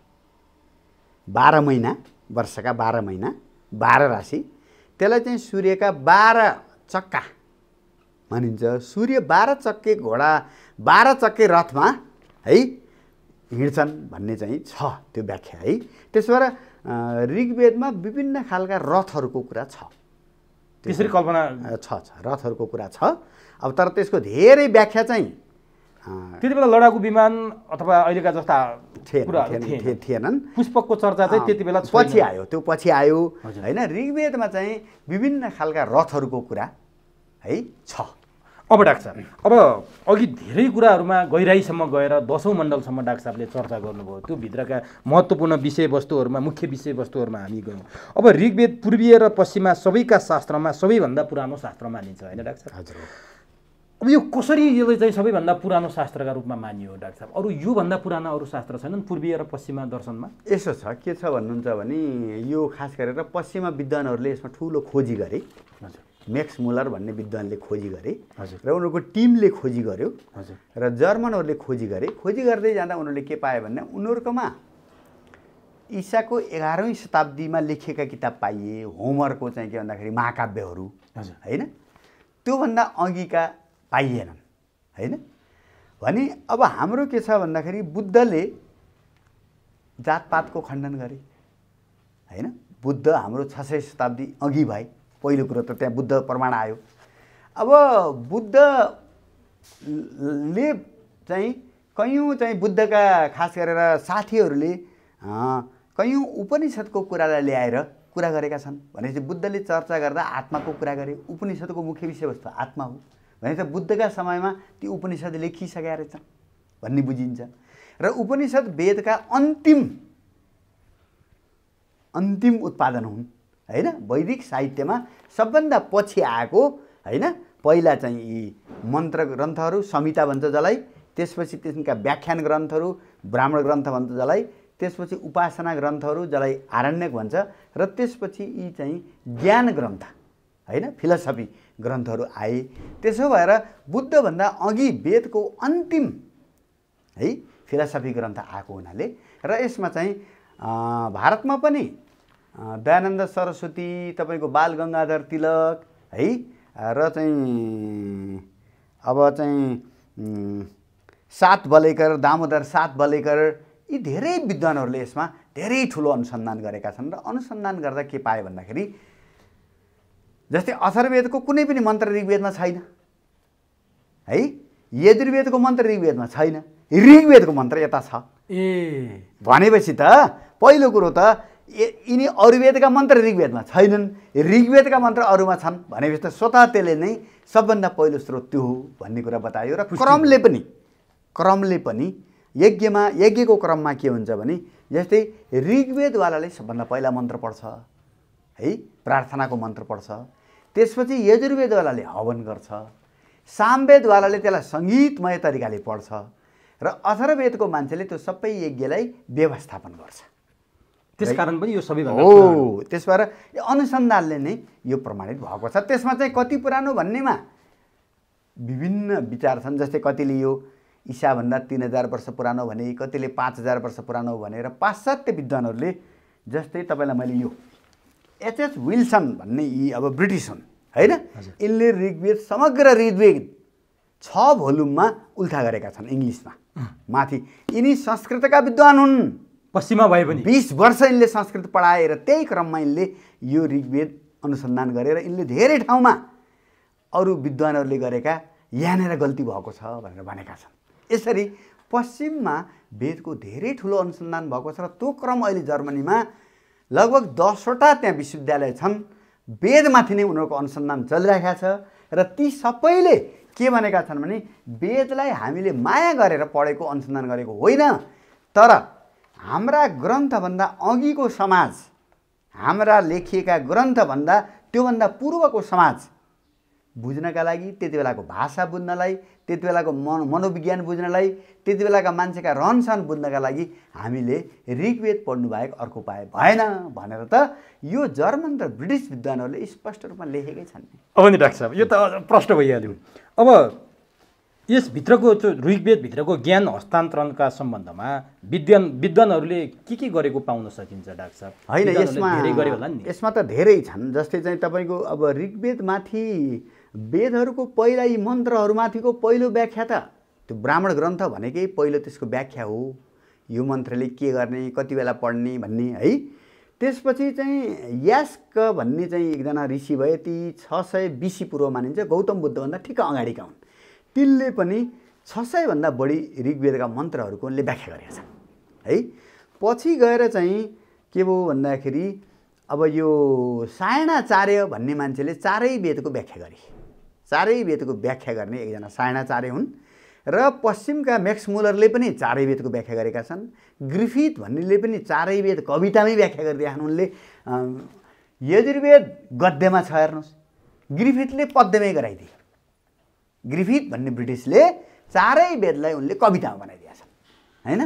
12 महिना, वर्षका 12 महिना 12 राशि, त्यसलाई चाहिँ सूर्यका 12 चक्का मानिन्छ। सूर्य 12 चक्के घोडा 12 चक्के रथमा है हिँड्छन् भन्ने चाहिँ छ त्यो व्याख्या है। त्यसो भएर ऋग्वेदमा विभिन्न खालका रथहरूको कुरा छ, त्यसरी कल्पना छ रथहरूको कुरा छ। अब तर त्यसको धेरै व्याख्या चाहिँ त्यति बेला लडाकु विमान अथवा अहिलेका जस्ता थिएनन्। पुष्पकको चर्चा चाहिँ त्यति बेला पछि आयो, त्यो पछि आयो होइन। ऋग्वेदमा चाहिँ विभिन्न खालका रथहरूको कुरा है छ। अब डाक्टर साहब अब अघि धेरै कुराहरूमा गहिराईसम्म गएर 10औं मण्डलसम्म डाक्टर साहबले चर्चा गर्नुभयो, त्यो भित्रका महत्त्वपूर्ण विषयवस्तुहरूमा, मुख्य विषयवस्तुहरूमा हामी गयौँ। अब ऋग्वेद पूर्वीय र पश्चिमा सबैका शास्त्रमा सबैभन्दा पुरानो शास्त्र मानिन्छ होइन डाक्टर साहब? हजुर। अब यो कसरी यसले चाहिँ सबैभन्दा पुरानो शास्त्रका रूपमा मानियो डाक्टर साहब? अरू योभन्दा पुराना अरू शास्त्र छैनन् पूर्वीय र पश्चिमा दर्शनमा? यसो छ, के छ भन्नुहुन्छ भने यो खास गरेर पश्चिमा विद्वानहरूले यसमा ठुलो खोजी गरे। हजुर। मैक्स मुलर भन्ने विद्वानले खोजी गरे हजुर, र उनीहरूको टिमले खोजी गर्यो। हजुर। र जर्मनहरूले खोजी गरे। खोजी गर्दै जाँदा उनीहरूले के पाए भने उनीहरूकोमा ईसाको 11औं शताब्दीमा लेखिएका किताब पाइए, होमरको चाहिँ के भन्दाखेरि महाकाव्यहरू होइन, त्योभन्दा अघिका पाइएनन् होइन। भने अब हाम्रो के छ भन्दाखेरि बुद्धले जातपातको खण्डन गरे होइन, बुद्ध हाम्रो 600 शताब्दी अघि भए। पहिलो कुरो त त्यहाँ बुद्ध प्रमाण आयो। अब बुद्धले चाहिँ कयौँ चाहिँ बुद्धका खास गरेर साथीहरूले कयौँ उपनिषदको कुरालाई ल्याएर कुरा गरेका छन्। भनेपछि बुद्धले चर्चा गर्दा आत्माको कुरा गरे। उपनिषदको मुख्य विषयवस्तु आत्मा हो भनेपछि बुद्धका समयमा ती उपनिषद लेखिसकेका रहेछन् भन्ने बुझिन्छ। र उपनिषद वेदका अन्तिम उत्पादन हुन् हैन। वैदिक साहित्यमा सबभन्दा पछि आएको हैन। पहिला चाहिँ यी मन्त्र ग्रन्थहरू संहिता भन्छ जसलाई, त्यसपछि त्यसका व्याख्यान ग्रन्थहरू ब्राह्मण ग्रन्थ भन्छ जसलाई, त्यसपछि उपासना ग्रन्थहरू जसलाई आरण्यक भन्छ, र त्यसपछि यी चाहिँ ज्ञान ग्रन्थ हैन फिलोसफी ग्रन्थहरू आए। त्यसो भएर बुद्धभन्दा अघि वेदको अन्तिम है फिलोसफी ग्रन्थ आएको हुनाले र यसमा चाहिँ भारतमा पनि दयानन्द सरस्वती, तपाईँको बाल गङ्गाधर तिलक है, र चाहिँ अब चाहिँ सात बलेकर, दामोदर सात बलेकर, यी धेरै विद्वानहरूले यसमा धेरै ठुलो अनुसन्धान गरेका छन्। र अनुसन्धान गर्दा के पाए भन्दाखेरि जस्तै अथर्ववेदको कुनै पनि मन्त्र ऋग्वेदमा छैन है। यजुर्वेदको मन्त्र ऋग्वेदमा छैन, ऋग्वेदको मन्त्र यता छ। भनेपछि त पहिलो कुरो त यिनी अरू वेदका मन्त्र ऋग्वेदमा छैनन्, ऋग्वेदका मन्त्र अरूमा छन्। भनेपछि त स्वतः त्यसले नै सबभन्दा पहिलो स्रोत त्यो हो भन्ने कुरा बतायो। र क्रमले पनि यज्ञको क्रममा के हुन्छ भने जस्तै ऋग्वेदवालाले सबभन्दा पहिला मन्त्र पढ्छ है, प्रार्थनाको मन्त्र पढ्छ। त्यसपछि यजुर्वेदवालाले हवन गर्छ, सामवेदवालाले त्यसलाई सङ्गीतमय तरिकाले पढ्छ, र अथर्ववेदको मान्छेले त्यो सबै यज्ञलाई व्यवस्थापन गर्छ। त्यसकारण पनि यो सबैभन्दा हो। त्यस भएर अनुसन्धानले नै यो प्रमाणित भएको छ। त्यसमा चाहिँ कति पुरानो भन्नेमा विभिन्न विचार छन्। जस्तै कतिले यो ईसाभन्दा 3000 वर्ष पुरानो भने, कतिले 5000 वर्ष पुरानो भनेर पाश्चात्य विद्वानहरूले, जस्तै तपाईँलाई मैले यो एचएच विल्सन भन्ने यी अब ब्रिटिस हुन् हैन, यिनले ऋग्वेद समग्र ऋग्वेद 6 भोल्युममा उल्था गरेका छन् इङ्ग्लिसमा माथि। यिनी संस्कृतका विद्वान हुन्, पश्चिममा भए पनि 20 वर्ष यिनले संस्कृत पढाएर त्यही क्रममा यिनले यो ऋग्वेद अनुसन्धान गरेर यिनले धेरै ठाउँमा अरू विद्वानहरूले गरेका यहाँनिर गल्ती भएको छ भनेर भनेका छन्। यसरी पश्चिममा वेदको धेरै ठुलो अनुसन्धान भएको छ। र त्यो क्रम अहिले जर्मनीमा लगभग 10वटा त्यहाँ विश्वविद्यालय छन्, वेदमाथि नै उनीहरूको अनुसन्धान चलिरहेको छ। र ती सबैले के भनेका छन् भने वेदलाई हामीले माया गरेर पढेको अनुसन्धान गरेको होइन, तर हाम्रा ग्रन्थभन्दा अघिको समाज, हाम्रा लेखिएका ग्रन्थभन्दा त्योभन्दा पूर्वको समाज बुझ्नका लागि, त्यति बेलाको भाषा बुझ्नलाई, त्यति बेलाको मनोविज्ञान बुझ्नलाई, त्यति बेलाका मान्छेका रहनसहन बुझ्नका लागि हामीले ऋग्वेद पढ्नु बाहेक अर्को उपाय भएन भनेर त यो जर्मन र ब्रिटिस विद्वानहरूले स्पष्ट रूपमा लेखेकै छन्। अब नि डाक्टर साहब, यो त प्रश्न भइहाल्यो। अब यसभित्रको ऋग्वेदभित्रको ज्ञान हस्तान्तरणका सम्बन्धमा विद्वानहरूले के गरेको पाउन सकिन्छ डाक्टर साहब? होइन, यसमा त धेरै छन्। जस्तै चाहिँ तपाईँको अब ऋग्वेदमाथि वेदहरूको पहिला यी मन्त्रहरूमाथिको पहिलो व्याख्या त त्यो ब्राह्मण ग्रन्थ भनेकै पहिलो त्यसको व्याख्या हो, यो मन्त्रले के गर्ने, कति बेला पढ्ने भन्ने है। त्यसपछि चाहिँ यास्क भन्ने चाहिँ एकजना ऋषि भए, ती 600 BC पूर्व मानिन्छ, गौतम बुद्धभन्दा ठिक्क अगाडिका हुन्। तिनले पनि 600 भन्दा बढी ऋग्वेदका मन्त्रहरूको उनले व्याख्या गरेका छन् है। पछि गएर चाहिँ के भयो भन्दाखेरि अब यो सायणाचार्य भन्ने मान्छेले चारै वेदको व्याख्या गरे। चारै वेदको व्याख्या गर्ने एकजना सायणाचार्य हुन्। र पश्चिमका म्याक्स मुलरले पनि चारै वेदको व्याख्या गरेका छन्। ग्रिफिथ भन्नेले पनि चारै वेद कवितामै व्याख्या गरिदिएका छन्। उनले यजुर्वेद गद्यमा छ हेर्नुहोस्, ग्रिफिथले पद्यमै गराइदिए। ग्रिफिथ भन्ने ब्रिटिसले चारै वेदलाई उनले कवितामा बनाइदिएका छन् हैन।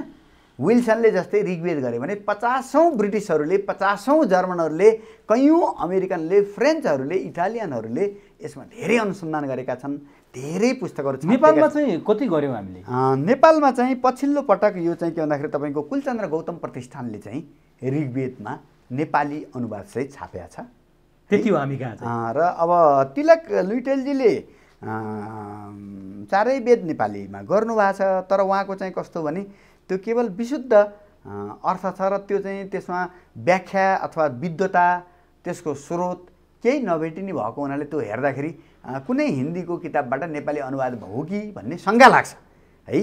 विल्सनले जस्तै ऋग्वेद गरे भने 50औं ब्रिटिसहरूले, 50औं जर्मनहरूले, कयौँ अमेरिकनले, फ्रेन्चहरूले, इटालियनहरूले यसमा धेरै अनुसन्धान गरेका छन्, धेरै पुस्तकहरू छन्। नेपालमा चाहिँ कति गऱ्यौँ हामीले? नेपालमा चाहिँ पछिल्लो पटक यो चाहिँ के भन्दाखेरि तपाईँको कुलचन्द्र गौतम प्रतिष्ठानले चाहिँ ऋग्वेदमा नेपाली अनुवाद चाहिँ छापेको छ। त्यति हो हामी कहाँ चाहिँ। र अब तिलक लुइटेलजीले चारै वेद नेपालीमा गर्नुभएको छ। तर उहाँको चाहिँ कस्तो भने त्यो केवल विशुद्ध अर्थ छ र त्यो चाहिँ त्यसमा व्याख्या अथवा विद्वता त्यसको स्रोत केही नभेटिने भएको हुनाले त्यो हेर्दाखेरि कुनै हिन्दीको किताबबाट नेपाली अनुवाद भयो कि भन्ने शङ्का लाग्छ है।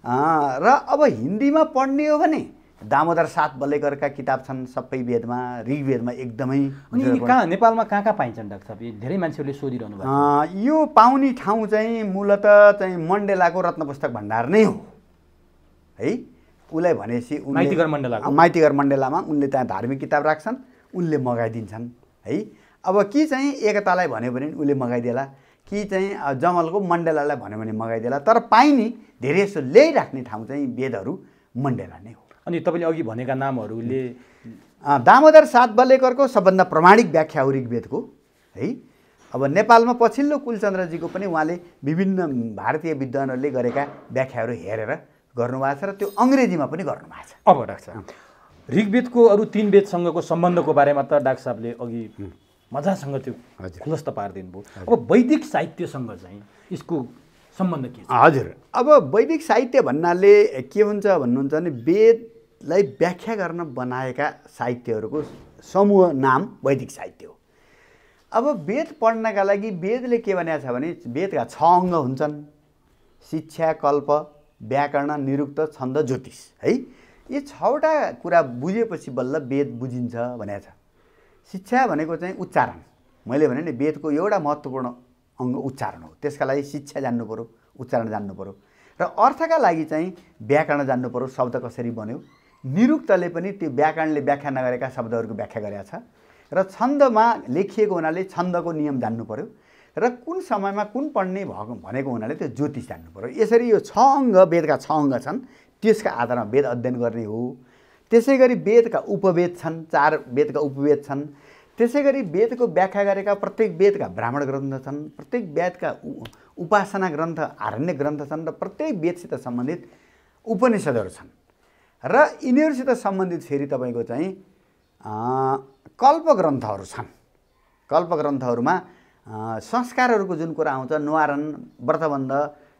र अब हिन्दीमा पढ्ने हो भने दामोदर सात बलेकरका किताब छन् सबै वेदमा, ऋग्वेदमा एकदमै। अनि कहाँ नेपालमा कहाँ कहाँ पाइन्छन् डाक्टर साहब? धेरै मान्छेहरूले सोधिरहनु भएको छ। यो पाउने ठाउँ चाहिँ मूलतः चाहिँ मण्डेलाको रत्न पुस्तक भण्डार नै हो है। उसलाई भनेपछि माइतीघर मण्डेलामा उनले त्यहाँ धार्मिक किताब राख्छन्, उनले मगाइदिन्छन् है। अब कि चाहिँ एकतालाई भन्यो भने उसले मगाइदिएला, कि चाहिँ जमलको मण्डेलालाई भन्यो भने मगाइदिएला, तर पाइने धेरै जस्तो ल्याइराख्ने ठाउँ चाहिँ वेदहरू मण्डेला नै हो। अनि तपाईँले अघि भनेका नामहरूले दामोदर सात बलेकरको सबभन्दा प्रमाणिक व्याख्या हो ऋग्वेदको है। अब नेपालमा पछिल्लो कुलचन्द्रजीको पनि उहाँले विभिन्न भारतीय विद्वानहरूले गरेका व्याख्याहरू हेरेर गर्नुभएको छ र त्यो अङ्ग्रेजीमा पनि गर्नुभएको छ। अब डाक्टर साहब ऋग्वेदको अरू 3 वेदसँगको सम्बन्धको बारेमा त डाक्टर साहबले अघि मजासँग त्यो खुलस्त पारिदिनु भयो। अब वैदिक साहित्यसँग चाहिँ यसको सम्बन्ध के छ? हजुर, अब वैदिक साहित्य भन्नाले के हुन्छ भन्नुहुन्छ भने वेदलाई व्याख्या गर्न बनाएका साहित्यहरूको समूह नाम वैदिक साहित्य हो। अब वेद पढ्नका लागि वेदले के भनेको छ भने वेदका 6 अङ्ग हुन्छन्: शिक्षा, कल्प, व्याकरण, निरुक्त, छन्द, ज्योतिष है। यी 6वटा कुरा बुझेपछि बल्ल वेद बुझिन्छ भनेको छ। शिक्षा भनेको चाहिँ उच्चारण, मैले भने नि वेदको एउटा महत्त्वपूर्ण अङ्ग उच्चारण हो। त्यसका लागि शिक्षा जान्नु पर्यो, उच्चारण जान्नु पर्यो, र अर्थका लागि चाहिँ व्याकरण जान्नु पर्यो, शब्द कसरी बन्यो। निरुक्तले पनि त्यो व्याकरणले व्याख्या नगरेका शब्दहरूको व्याख्या गरेका छ। र छन्दमा लेखिएको हुनाले छन्दको नियम जान्नु पर्यो, र कुन समयमा कुन पढ्ने भएको भनेको हुनाले त्यो ज्योतिष जान्नु पर्यो। यसरी यो 6 अङ्ग वेदका 6 अङ्ग छन्, त्यसका आधारमा वेद अध्ययन गर्ने हो। त्यसै गरी वेदका उपवेद छन्, 4 वेदका उपवेद छन्। त्यसै गरी वेदको व्याख्या गरेका प्रत्येक वेदका ब्राह्मण ग्रन्थ छन्, प्रत्येक वेदका उपासना ग्रन्थ, आरण्य ग्रन्थ छन्, र प्रत्येक वेदसित सम्बन्धित उपनिषदहरू छन्। र यिनीहरूसित सम्बन्धित फेरि तपाईँको चाहिँ कल्पग्रन्थहरू छन्। कल्पग्रन्थहरूमा संस्कारहरूको जुन कुरा आउँछ, नुहारन, व्रतबन्ध,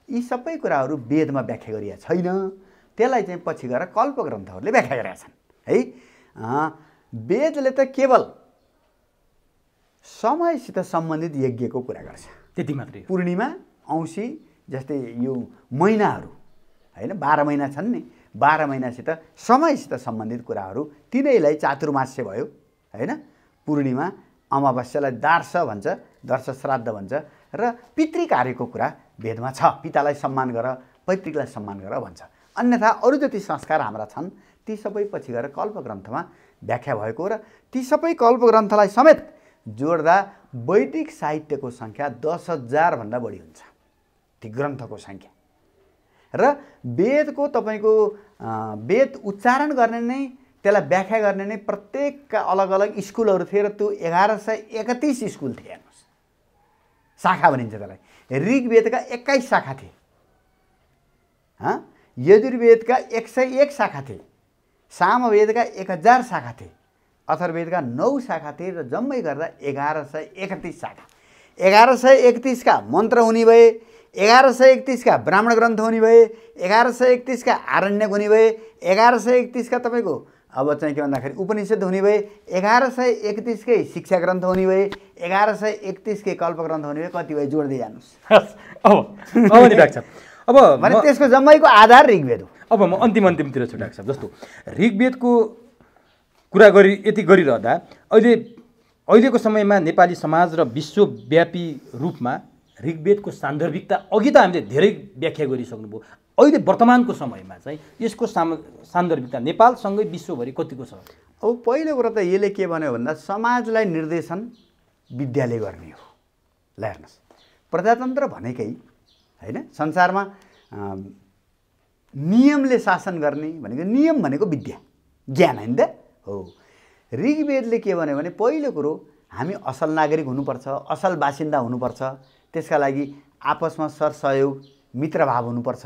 यी सबै कुराहरू वेदमा व्याख्या गरिएको छैन। त्यसलाई चाहिँ पछि गएर कल्पग्रन्थहरूले व्याख्या गरेका छन् है। वेदले त केवल समयसित सम्बन्धित यज्ञको कुरा गर्छ, त्यति मात्रै। पूर्णिमा, औँसी जस्तै यो महिनाहरू होइन, 12 महिना छन् नि, 12 महिनासित समयसित सम्बन्धित कुराहरू, तिनैलाई चातुर्मास्य भयो होइन। पूर्णिमा, अमावस्यालाई दार्श भन्छ, दर्श श्राद्ध भन्छ, र पितृ कार्यको कुरा वेदमा छ। पितालाई सम्मान गर, पैतृकलाई सम्मान गर भन्छ। अन्यथा अरू जति संस्कार हाम्रा छन् ती सबै पछि गएर कल्पग्रन्थमा व्याख्या भएको, र ती सबै कल्पग्रन्थलाई समेत जोड्दा वैदिक साहित्यको सङ्ख्या 10,000 भन्दा बढी हुन्छ, ती ग्रन्थको सङ्ख्या। र वेदको तपाईँको वेद उच्चारण गर्ने नै, त्यसलाई व्याख्या गर्ने नै प्रत्येकका अलग अलग स्कुलहरू थिए, र त्यो 1131 स्कुल थिए। हेर्नुहोस्, शाखा भनिन्छ त्यसलाई। ऋग्वेदका 21 शाखा थिए, यजुर्वेदका 101 शाखा थिए, सामवेदका 1000 शाखा थिए, अथर्ववेदका 9 शाखा थिए, र जम्मै गर्दा 1131 शाखा। 1131 का मन्त्र हुने भए, 1131 का ब्राह्मण ग्रन्थ हुने भए, 1131 का आरण्यक हुने भए, 1131 का तपाईँको अब चाहिँ के भन्दाखेरि उपनिषद हुने भए, 1131 कै शिक्षा ग्रन्थ हुने भए, 1131 कै कल्पग्रन्थ हुने भए, कति भए जोड्दै जानुहोस्। अब नि डाक्टर साहब, अब भने त्यसको जम्मैको आधार ऋग्वेद हो। अब म अन्तिमतिर छु डाक्टर साहब। जस्तो ऋग्वेदको कुरा यति गरिरहँदा अहिलेको समयमा नेपाली समाज र विश्वव्यापी रूपमा ऋग्वेदको सान्दर्भिकता अघि त हामीले धेरै व्याख्या गरिसक्नुभयो। अहिले वर्तमानको समयमा चाहिँ यसको सान्दर्भिकता नेपालसँगै विश्वभरि कतिको छ? अब पहिलो कुरा त यसले के भन्यो भन्दा समाजलाई निर्देशन विद्याले गर्ने हो। ल हेर्नुहोस्, प्रजातन्त्र भनेकै होइन, संसारमा नियमले शासन गर्ने भनेको, नियम भनेको विद्या, ज्ञान होइन त हो। ऋग्वेदले के भन्यो भने पहिलो कुरो हामी असल नागरिक हुनुपर्छ, असल बासिन्दा हुनुपर्छ, त्यसका लागि आपसमा सरसहयोग, मित्रभाव हुनुपर्छ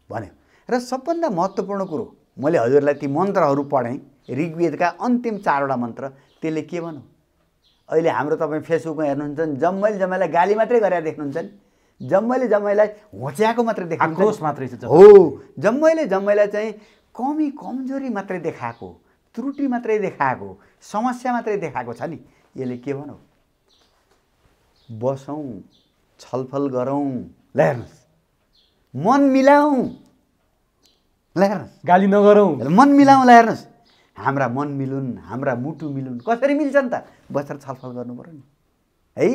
भन्यो। र सबभन्दा महत्त्वपूर्ण कुरो, मैले हजुरलाई ती मन्त्रहरू पढेँ, ऋग्वेदका अन्तिम 4वटा मन्त्र, त्यसले के भन्यो? अहिले हाम्रो तपाईँ फेसबुकमा हेर्नुहुन्छ, जम्मैलाई गाली मात्रै गरेर देख्नुहुन्छ नि, जम्मैलाई होच्याएको मात्रै देख्नुहुन्छ, आक्रोश मात्रै छ हो। जम्मैलाई चाहिँ कमी कमजोरी मात्रै देखाएको, त्रुटि मात्रै देखाएको, समस्या मात्रै देखाएको छ नि, यसले के भनौँ, बसौँ, छलफल गरौँ, ल हेर्नुहोस्, मन मिलाउँ, ल हेर्नुहोस्, गाली नगरौँ, मन मिलाउँ, ल हेर्नुहोस्, हाम्रा मन मिलुन्, हाम्रा मुटु मिलुन्। कसरी मिल्छन् त? बसेर छलफल गर्नु पर्यो नि, है।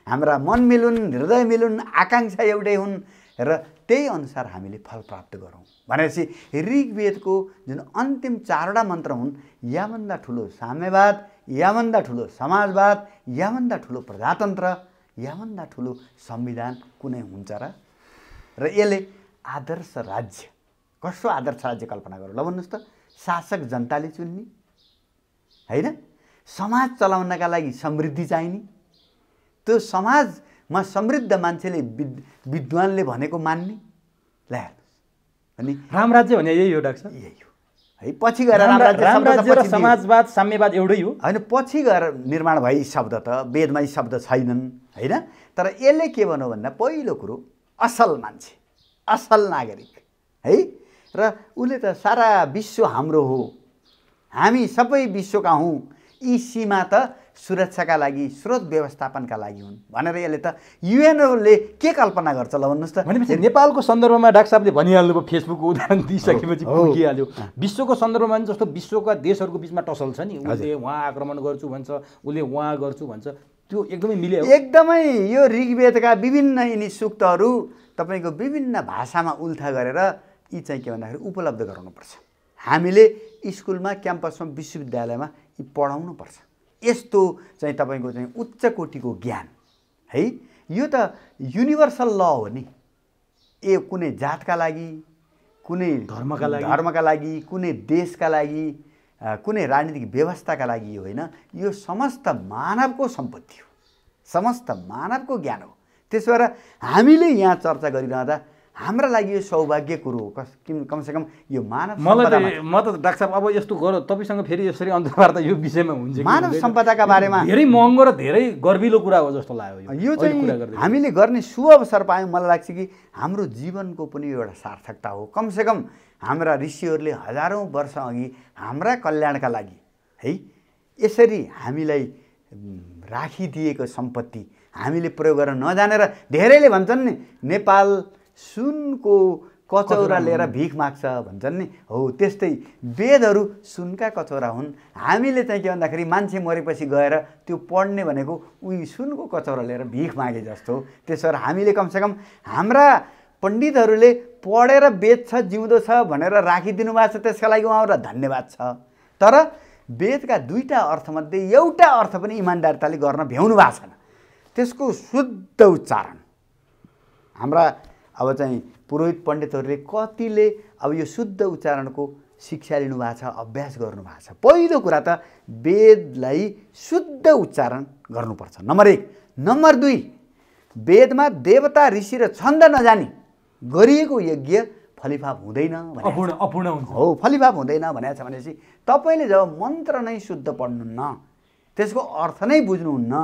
हाम्रा मन मिलुन्, हृदय मिलुन्, आकाङ्क्षा एउटै हुन् र त्यही अनुसार हामीले फल प्राप्त गरौँ भनेपछि ऋग्वेदको जुन अन्तिम 4वटा मन्त्र हुन्, याभन्दा ठुलो साम्यवाद, याभन्दा ठुलो समाजवाद, याभन्दा ठुलो प्रजातन्त्र, याभन्दा ठुलो संविधान कुनै हुन्छ र? र यसले आदर्श राज्य, कस्तो आदर्श राज्य कल्पना गरौँ ल भन्नुहोस् त? शासक जनताले चुन्ने होइन, समाज चलाउनका लागि समृद्धि चाहिने, त्यो समाजमा समृद्ध मान्छेले विद्वानले भनेको मान्ने, ल हेर्नुहोस्। अनि राम राज्य भने यही हो डाक्टर साहब, यही हो है। पछि गएर राम राज्य र समाजवाद साम्यवाद एउटै हो होइन, पछि गएर निर्माण भई शब्द त वेदमा यी शब्द छैनन् होइन। तर यसले के भन्यो भन्दा पहिलो कुरो असल मान्छे, असल नागरिक है, र उसले त सारा विश्व हाम्रो हो, हामी सबै विश्वका हौँ, यी सीमा त सुरक्षाका लागि, स्रोत व्यवस्थापनका लागि हुन् भनेर यसले त युएनओले के कल्पना गर्छ ल भन्नुहोस् त? भनेपछि नेपालको सन्दर्भमा डाक्टर साहबले भनिहाल्नु भयो, फेसबुकको उदाहरण दिइसकेपछि पुगिहाल्यो। विश्वको सन्दर्भमा जस्तो विश्वका देशहरूको बिचमा टसल छ नि, उसले वहाँ आक्रमण गर्छु भन्छ, उसले वहाँ गर्छु भन्छ, त्यो एकदमै मिल्यो। एकदमै यो ऋग्वेदका विभिन्न यिनी सूक्तहरू तपाईँको विभिन्न भाषामा उल्था गरेर यी चाहिँ के भन्दाखेरि उपलब्ध गराउनुपर्छ। हामीले स्कुलमा, क्याम्पसमा, विश्वविद्यालयमा यी पढाउनुपर्छ। यस्तो चाहिँ तपाईँको चाहिँ उच्च कोटिको ज्ञान है, यो त युनिभर्सल ल हो नि। ए कुनै जातका लागि, कुनै धर्मका लागि, कुनै देशका लागि, कुनै राजनीतिक व्यवस्थाका लागि होइन, यो समस्त मानवको सम्पत्ति हो, समस्त मानवको ज्ञान हो। त्यसो भएर हामीले यहाँ चर्चा गरिरहँदा हाम्रा लागि यो सौभाग्य कुरो हो, कमसेकम यो मानव सम्पदा। म त डाक्टर साहब अब यस्तो गरौँ, तपाईँसँग फेरि यसरी अन्तर्वार्ता यो विषयमा हुन्छ, मानव सम्पदाका बारेमा धेरै महँगो र धेरै गर्विलो कुरा हो जस्तो लाग्यो। यो चाहिँ हामीले गर्ने शुभ अवसर पायौँ। मलाई लाग्छ कि हाम्रो जीवनको पनि एउटा सार्थकता हो। कमसेकम हाम्रा ऋषिहरूले हजारौँ वर्ष अघि हाम्रा कल्याणका लागि है यसरी हामीलाई राखिदिएको सम्पत्ति हामीले प्रयोग गर्न नजानेर धेरैले भन्छन् नि, नेपाल सुनको कचौरा लिएर भिख माग्छ भन्छन् नि, हो त्यस्तै वेदहरू सुनका कचौरा हुन्। हामीले चाहिँ के भन्दाखेरि मान्छे मरेपछि गएर त्यो पढ्ने भनेको उही सुनको कचौरा लिएर भिख मागे जस्तो हो। त्यसो भएर हामीले कमसेकम हाम्रा पण्डितहरूले पढेर वेद छ, जिउँदो छ भनेर राखिदिनु भएको छ, त्यसका लागि उहाँहरूलाई धन्यवाद छ। तर वेदका दुईटा अर्थमध्ये एउटा अर्थ पनि इमान्दारिताले गर्न भ्याउनु भएको छैन, त्यसको शुद्ध उच्चारण। हाम्रा अब चाहिँ पुरोहित पण्डितहरूले कतिले अब यो शुद्ध उच्चारणको शिक्षा लिनुभएको छ, अभ्यास गर्नुभएको छ। पहिलो कुरा त वेदलाई शुद्ध उच्चारण गर्नुपर्छ, नम्बर 1। नम्बर 2, वेदमा देवता, ऋषि र छन्द नजानी गरिएको यज्ञ फलिफाप हुँदैन, अपूर्ण हुन्छ। हो, फलिफाप हुँदैन भनेको छ। भनेपछि तपाईँले जब मन्त्र नै शुद्ध पढ्नुहुन्न, त्यसको अर्थ नै बुझ्नुहुन्न,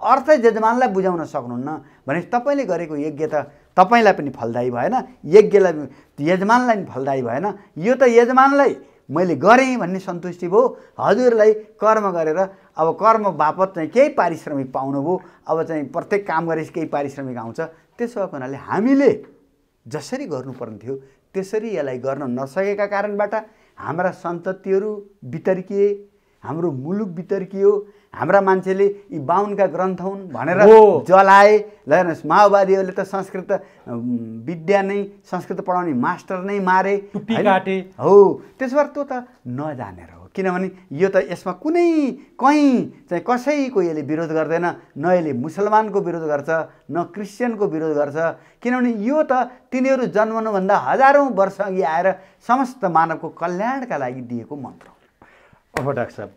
अर्थ यजमानलाई बुझाउन सक्नुहुन्न भनेपछि तपाईँले गरेको यज्ञ त तपाईँलाई पनि फलदायी भएन, यज्ञलाई यजमानलाई पनि फलदायी भएन। यो त यजमानलाई मैले गरेँ भन्ने सन्तुष्टि भयो, हजुरलाई कर्म गरेर अब कर्म बापत चाहिँ केही पारिश्रमिक पाउनुभयो, अब चाहिँ प्रत्येक काम गरेपछि केही पारिश्रमिक आउँछ। त्यसो भएको हुनाले हामीले जसरी गर्नुपर्ने थियो त्यसरी यसलाई गर्न नसकेका कारणबाट हाम्रा सन्ततिहरू बितर्किए, हाम्रो मुलुक बितर्कियो, हाम्रा मान्छेले यी बाहुनका ग्रन्थ हुन् भनेर जलाए। ल हेर्नुहोस्, माओवादीहरूले त संस्कृत विद्या नै, संस्कृत पढाउने मास्टर नै मारे, टुप्पी काटे। हो, त्यसो भएर त्यो त नजानेर हो, किनभने यो त यसमा कुनै कहीँ चाहिँ कसैको यसले विरोध गर्दैन, न यसले मुसलमानको विरोध गर्छ, न क्रिस्चियनको विरोध गर्छ, किनभने यो त तिनीहरू जन्मनुभन्दा हजारौँ वर्ष अघि आएर समस्त मानवको कल्याणका लागि दिएको मन्त्र हो। अब डाक्टर साहब,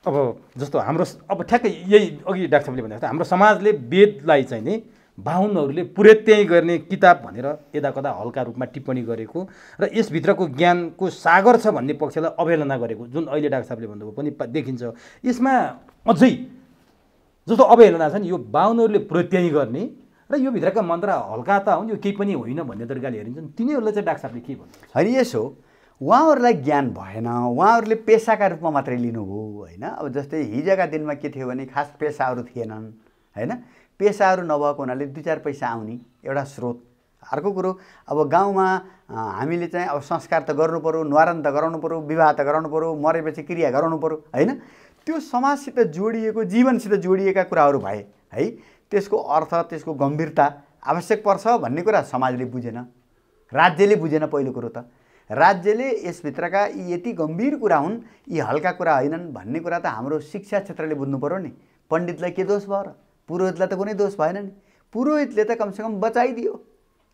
अब जस्तो हाम्रो अब ठ्याक्कै यही अघि डाक्टर साहबले भने जस्तो हाम्रो समाजले वेदलाई चाहिँ नि बाहुनहरूले पुरेत्याइ गर्ने किताब भनेर यदाकदा हल्का रूपमा टिप्पणी गरेको र यसभित्रको ज्ञानको सागर छ भन्ने पक्षलाई अवहेलना गरेको जुन अहिले डाक्टर साहबले भन्नुभयो पनि देखिन्छ। यसमा अझै जस्तो अवहेलना छ नि, यो बाहुनहरूले पुरेत्याइ गर्ने र यो भित्रका मन्त्र हल्का त हुन्, यो केही पनि होइन भन्ने तरिकाले हेरिन्छन्, तिनीहरूलाई चाहिँ डाक्टर साहबले के भन्नु? होइन, यसो उहाँहरूलाई ज्ञान भएन, उहाँहरूले पेसाका रूपमा मात्रै लिनुभयो होइन। अब जस्तै हिजोका दिनमा के थियो भने खास पेसाहरू थिएनन् होइन। पेसाहरू नभएको हुनाले 2-4 पैसा आउने एउटा स्रोत। अर्को कुरो अब गाउँमा हामीले चाहिँ अब संस्कार त गर्नु पऱ्यो, न्वारन त गराउनु पऱ्यो, विवाह त गराउनु पऱ्यो, मरेपछि क्रिया गराउनु पऱ्यो होइन। त्यो समाजसित जोडिएको, जीवनसित जोडिएका कुराहरू भए है, त्यसको अर्थ, त्यसको गम्भीरता आवश्यक पर्छ भन्ने कुरा समाजले बुझेन, राज्यले बुझेन। पहिलो कुरो त राज्यले यसभित्रका यी यति गम्भीर कुरा हुन्, यी हल्का कुरा होइनन् भन्ने कुरा त हाम्रो शिक्षा क्षेत्रले बुझ्नु पऱ्यो नि। पण्डितलाई के दोष भयो र? पुरोहितलाई त कुनै दोष भएन नि। पुरोहितले त कमसेकम बचाइदियो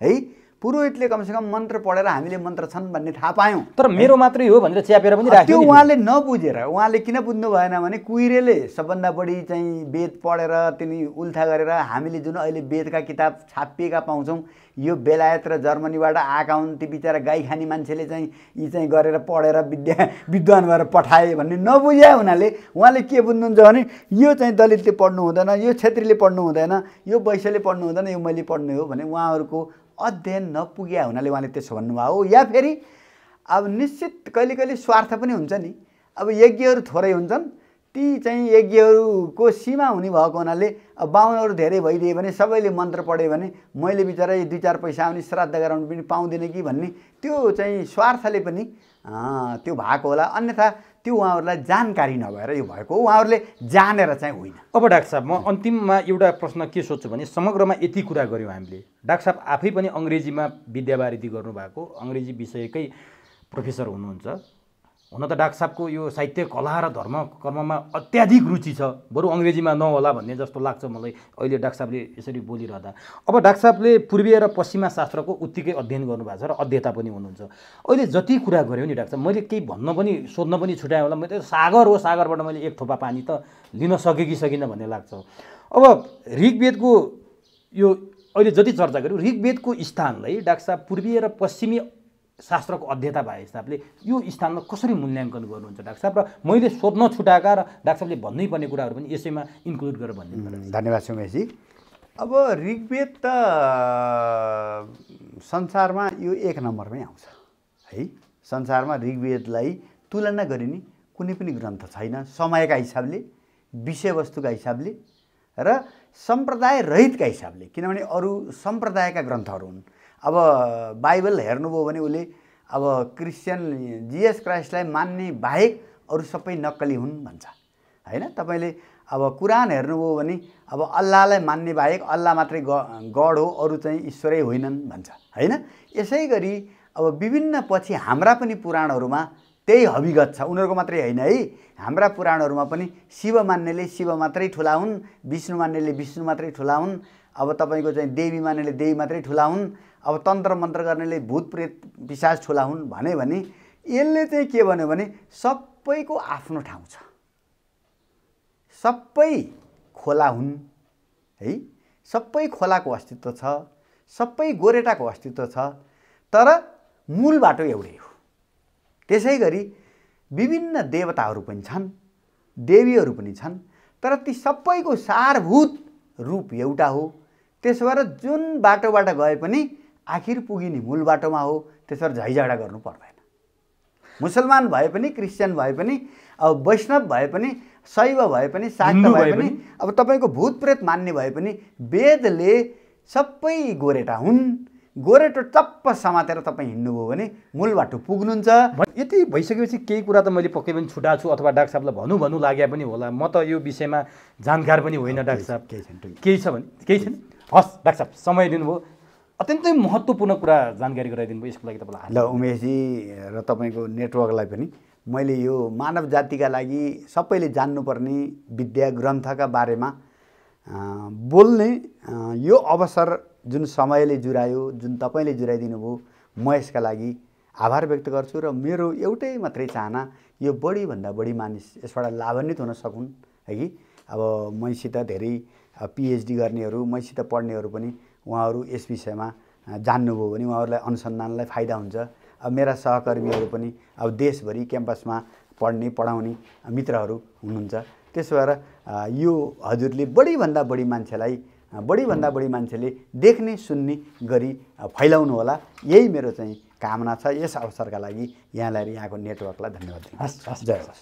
है। पुरोहितले कमसेकम मन्त्र पढेर हामीले मन्त्र छन् भन्ने थाहा पायौँ। तर मेरो मात्रै हो भनेर च्यापेर पनि राख्यो। त्यो उहाँले नबुझेर, उहाँले किन बुझ्नु भएन भने कुइरेले सबभन्दा बढी चाहिँ वेद पढेर तिनी उल्था गरेर हामीले जुन अहिले वेदका किताब छापिएका पाउँछौँ, यो बेलायत र जर्मनीबाट आएका हुन्, ती बिचरा गाई खाने मान्छेले चाहिँ यी चाहिँ गरेर पढेर विद्वान भएर पठाए भन्ने नबुझ्या हुनाले उहाँले के बुझ्नुहुन्छ भने यो चाहिँ दलितले पढ्नु हुँदैन, यो क्षेत्रीले पढ्नु हुँदैन, यो वैश्यले पढ्नु हुँदैन, यो मैले पढ्ने हो भने उहाँहरूको अध्ययन नपुग्या हुनाले उहाँले त्यसो भन्नुभयो हो। या फेरि अब निश्चित कहिले कहिले स्वार्थ पनि हुन्छ नि। अब यज्ञहरू थोरै हुन्छन्, ती चाहिँ यज्ञहरूको सीमा हुने भएको हुनाले अब बाहुनहरू धेरै भइदिए भने, सबैले मन्त्र पढ्यो भने मैले बिचरा 2-4 पैसा आउने श्राद्ध गराउनु पनि पाउँदिनँ कि भन्ने त्यो चाहिँ स्वार्थले पनि त्यो भएको होला। अन्यथा त्यो उहाँहरूलाई जानकारी नभएर यो भएको, उहाँहरूले जानेर चाहिँ होइन। अब डाक्टर साहब, म अन्तिममा एउटा प्रश्न के सोध्छु भने समग्रमा यति कुरा गऱ्यौँ हामीले। डाक्टर साहब आफै पनि अङ्ग्रेजीमा विद्यावारिधि गर्नुभएको, अङ्ग्रेजी विषयकै प्रोफेसर हुनुहुन्छ। हुन त डाक्टर साहबको यो साहित्य कला र धर्म कर्ममा अत्याधिक रुचि छ, बरु अङ्ग्रेजीमा नहोला भन्ने जस्तो लाग्छ मलाई अहिले डाक्टर साहबले यसरी बोलिरहँदा। अब डाक्टर साहबले पूर्वीय र पश्चिमा शास्त्रको उत्तिकै अध्ययन गर्नुभएको छ र अध्येता पनि हुनुहुन्छ। अहिले जति कुरा गऱ्यो नि डाक्टर साहब, मैले केही भन्न पनि सोध्न पनि छुट्याएँ होला। मैले सागर हो, सागरबाट मैले एक थोपा पानी त लिन सकेँ कि सकिनँ भन्ने लाग्छ। अब ऋग्वेदको यो अहिले जति चर्चा गऱ्यौँ, ऋग्वेदको स्थानलाई डाक्टर साहब पूर्वीय र पश्चिमी शास्त्रको अध्येता भए हिसाबले यो स्थानमा कसरी मूल्याङ्कन गर्नुहुन्छ डाक्टर साहब? र मैले सोध्न छुटाएका र डाक्टर साहबले भन्नै पर्ने कुराहरू पनि यसैमा इन्क्लुड गरेर भन्ने। धन्यवाद सुमेशजी। अब ऋग्वेद त संसारमा यो 1 नम्बरमै आउँछ है। संसारमा ऋग्वेदलाई तुलना गरिने कुनै पनि ग्रन्थ छैन, समयका हिसाबले, विषयवस्तुका हिसाबले र सम्प्रदाय रहितका हिसाबले। किनभने अरू सम्प्रदायका ग्रन्थहरू हुन्। अब बाइबल हेर्नुभयो भने उसले अब क्रिस्चियन जीसस क्राइस्टलाई मान्ने बाहेक अरू सबै नक्कली हुन् भन्छ होइन। तपाईँले अब कुरान हेर्नुभयो भने अब अल्लाहलाई मान्ने बाहेक अल्लाह मात्रै गड हो, अरू चाहिँ ईश्वरै होइनन् भन्छ होइन। यसै गरी अब विभिन्न पछि हाम्रा पनि पुराणहरूमा त्यही हविगत छ। उनीहरूको मात्रै होइन है, हाम्रा पुराणहरूमा पनि शिव मान्नेले शिव मात्रै ठुला हुन्, विष्णु मान्नेले विष्णु मात्रै ठुला हुन्, अब तपाईँको चाहिँ देवी मान्नेले देवी मात्रै ठुला हुन्, अब तन्त्र मन्त्र गर्नेले भूत प्रेत पिशाच ठुला हुन् भने यसले चाहिँ के भन्यो भने सबैको आफ्नो ठाउँ छ, सबै खोला हुन् है, सबै खोलाको अस्तित्व छ, सबै गोरेटाको अस्तित्व छ, तर मूल बाटो एउटै हो। त्यसै गरी विभिन्न देवताहरू पनि छन्, देवीहरू पनि छन्, तर ती सबैको सारभूत रूप एउटा हो। त्यसो भएर जुन बाटोबाट गए पनि आखिर पुगिने मूल बाटोमा हो। त्यसो भएर झैझगडा गर्नु पर्दैन। मुसलमान भए पनि, क्रिस्चियन भए पनि, अब वैष्णव भए पनि, शैव भए पनि, शाक्त भए पनि, अब तपाईँको भूत प्रेत मान्ने भए पनि वेदले सबै गोरेटा हुन्। गोरेटो चप्प समातेर तपाईँ हिँड्नुभयो भने मूल बाटो पुग्नुहुन्छ। यति भइसकेपछि केही कुरा त मैले पक्कै पनि छुटाएको छु, अथवा डाक्टर साहबलाई भनौँ लाग्या पनि होला। म त यो विषयमा जानकार पनि होइन डाक्टर साहब। केही छ भने केही छैन। हस् डाक्टर साहब, समय दिनुभयो, अत्यन्तै महत्त्वपूर्ण कुरा जानकारी गराइदिनु भयो। यसको लागि तपाईँलाई ल उमेशजी र तपाईँको नेटवर्कलाई पनि मैले यो मानव जातिका लागि सबैले जान्नुपर्ने विद्या ग्रन्थका बारेमा बोल्ने यो अवसर जुन समयले जुरायो, जुन तपाईँले जुराइदिनु भयो, म यसका लागि आभार व्यक्त गर्छु। र मेरो एउटै मात्रै चाहना यो बढीभन्दा बढी मानिस यसबाट लाभान्वित हुन सकुन् है कि। अब मैसित धेरै पिएचडी गर्नेहरू, मैसित पढ्नेहरू पनि उहाँहरू यस विषयमा जान्नुभयो भने उहाँहरूलाई अनुसन्धानलाई फाइदा हुन्छ। अब मेरा सहकर्मीहरू पनि अब देशभरि क्याम्पसमा पढ्ने पढाउने मित्रहरू हुनुहुन्छ। त्यसो भएर यो हजुरले बढीभन्दा बढी मान्छेलाई बढीभन्दा बढी मान्छेले देख्ने सुन्ने गरी फैलाउनु होला। यही मेरो चाहिँ कामना छ। यस अवसरका लागि यहाँलाई यहाँको नेटवर्कलाई धन्यवाद दिन्छु। हस् हस् जय होस्।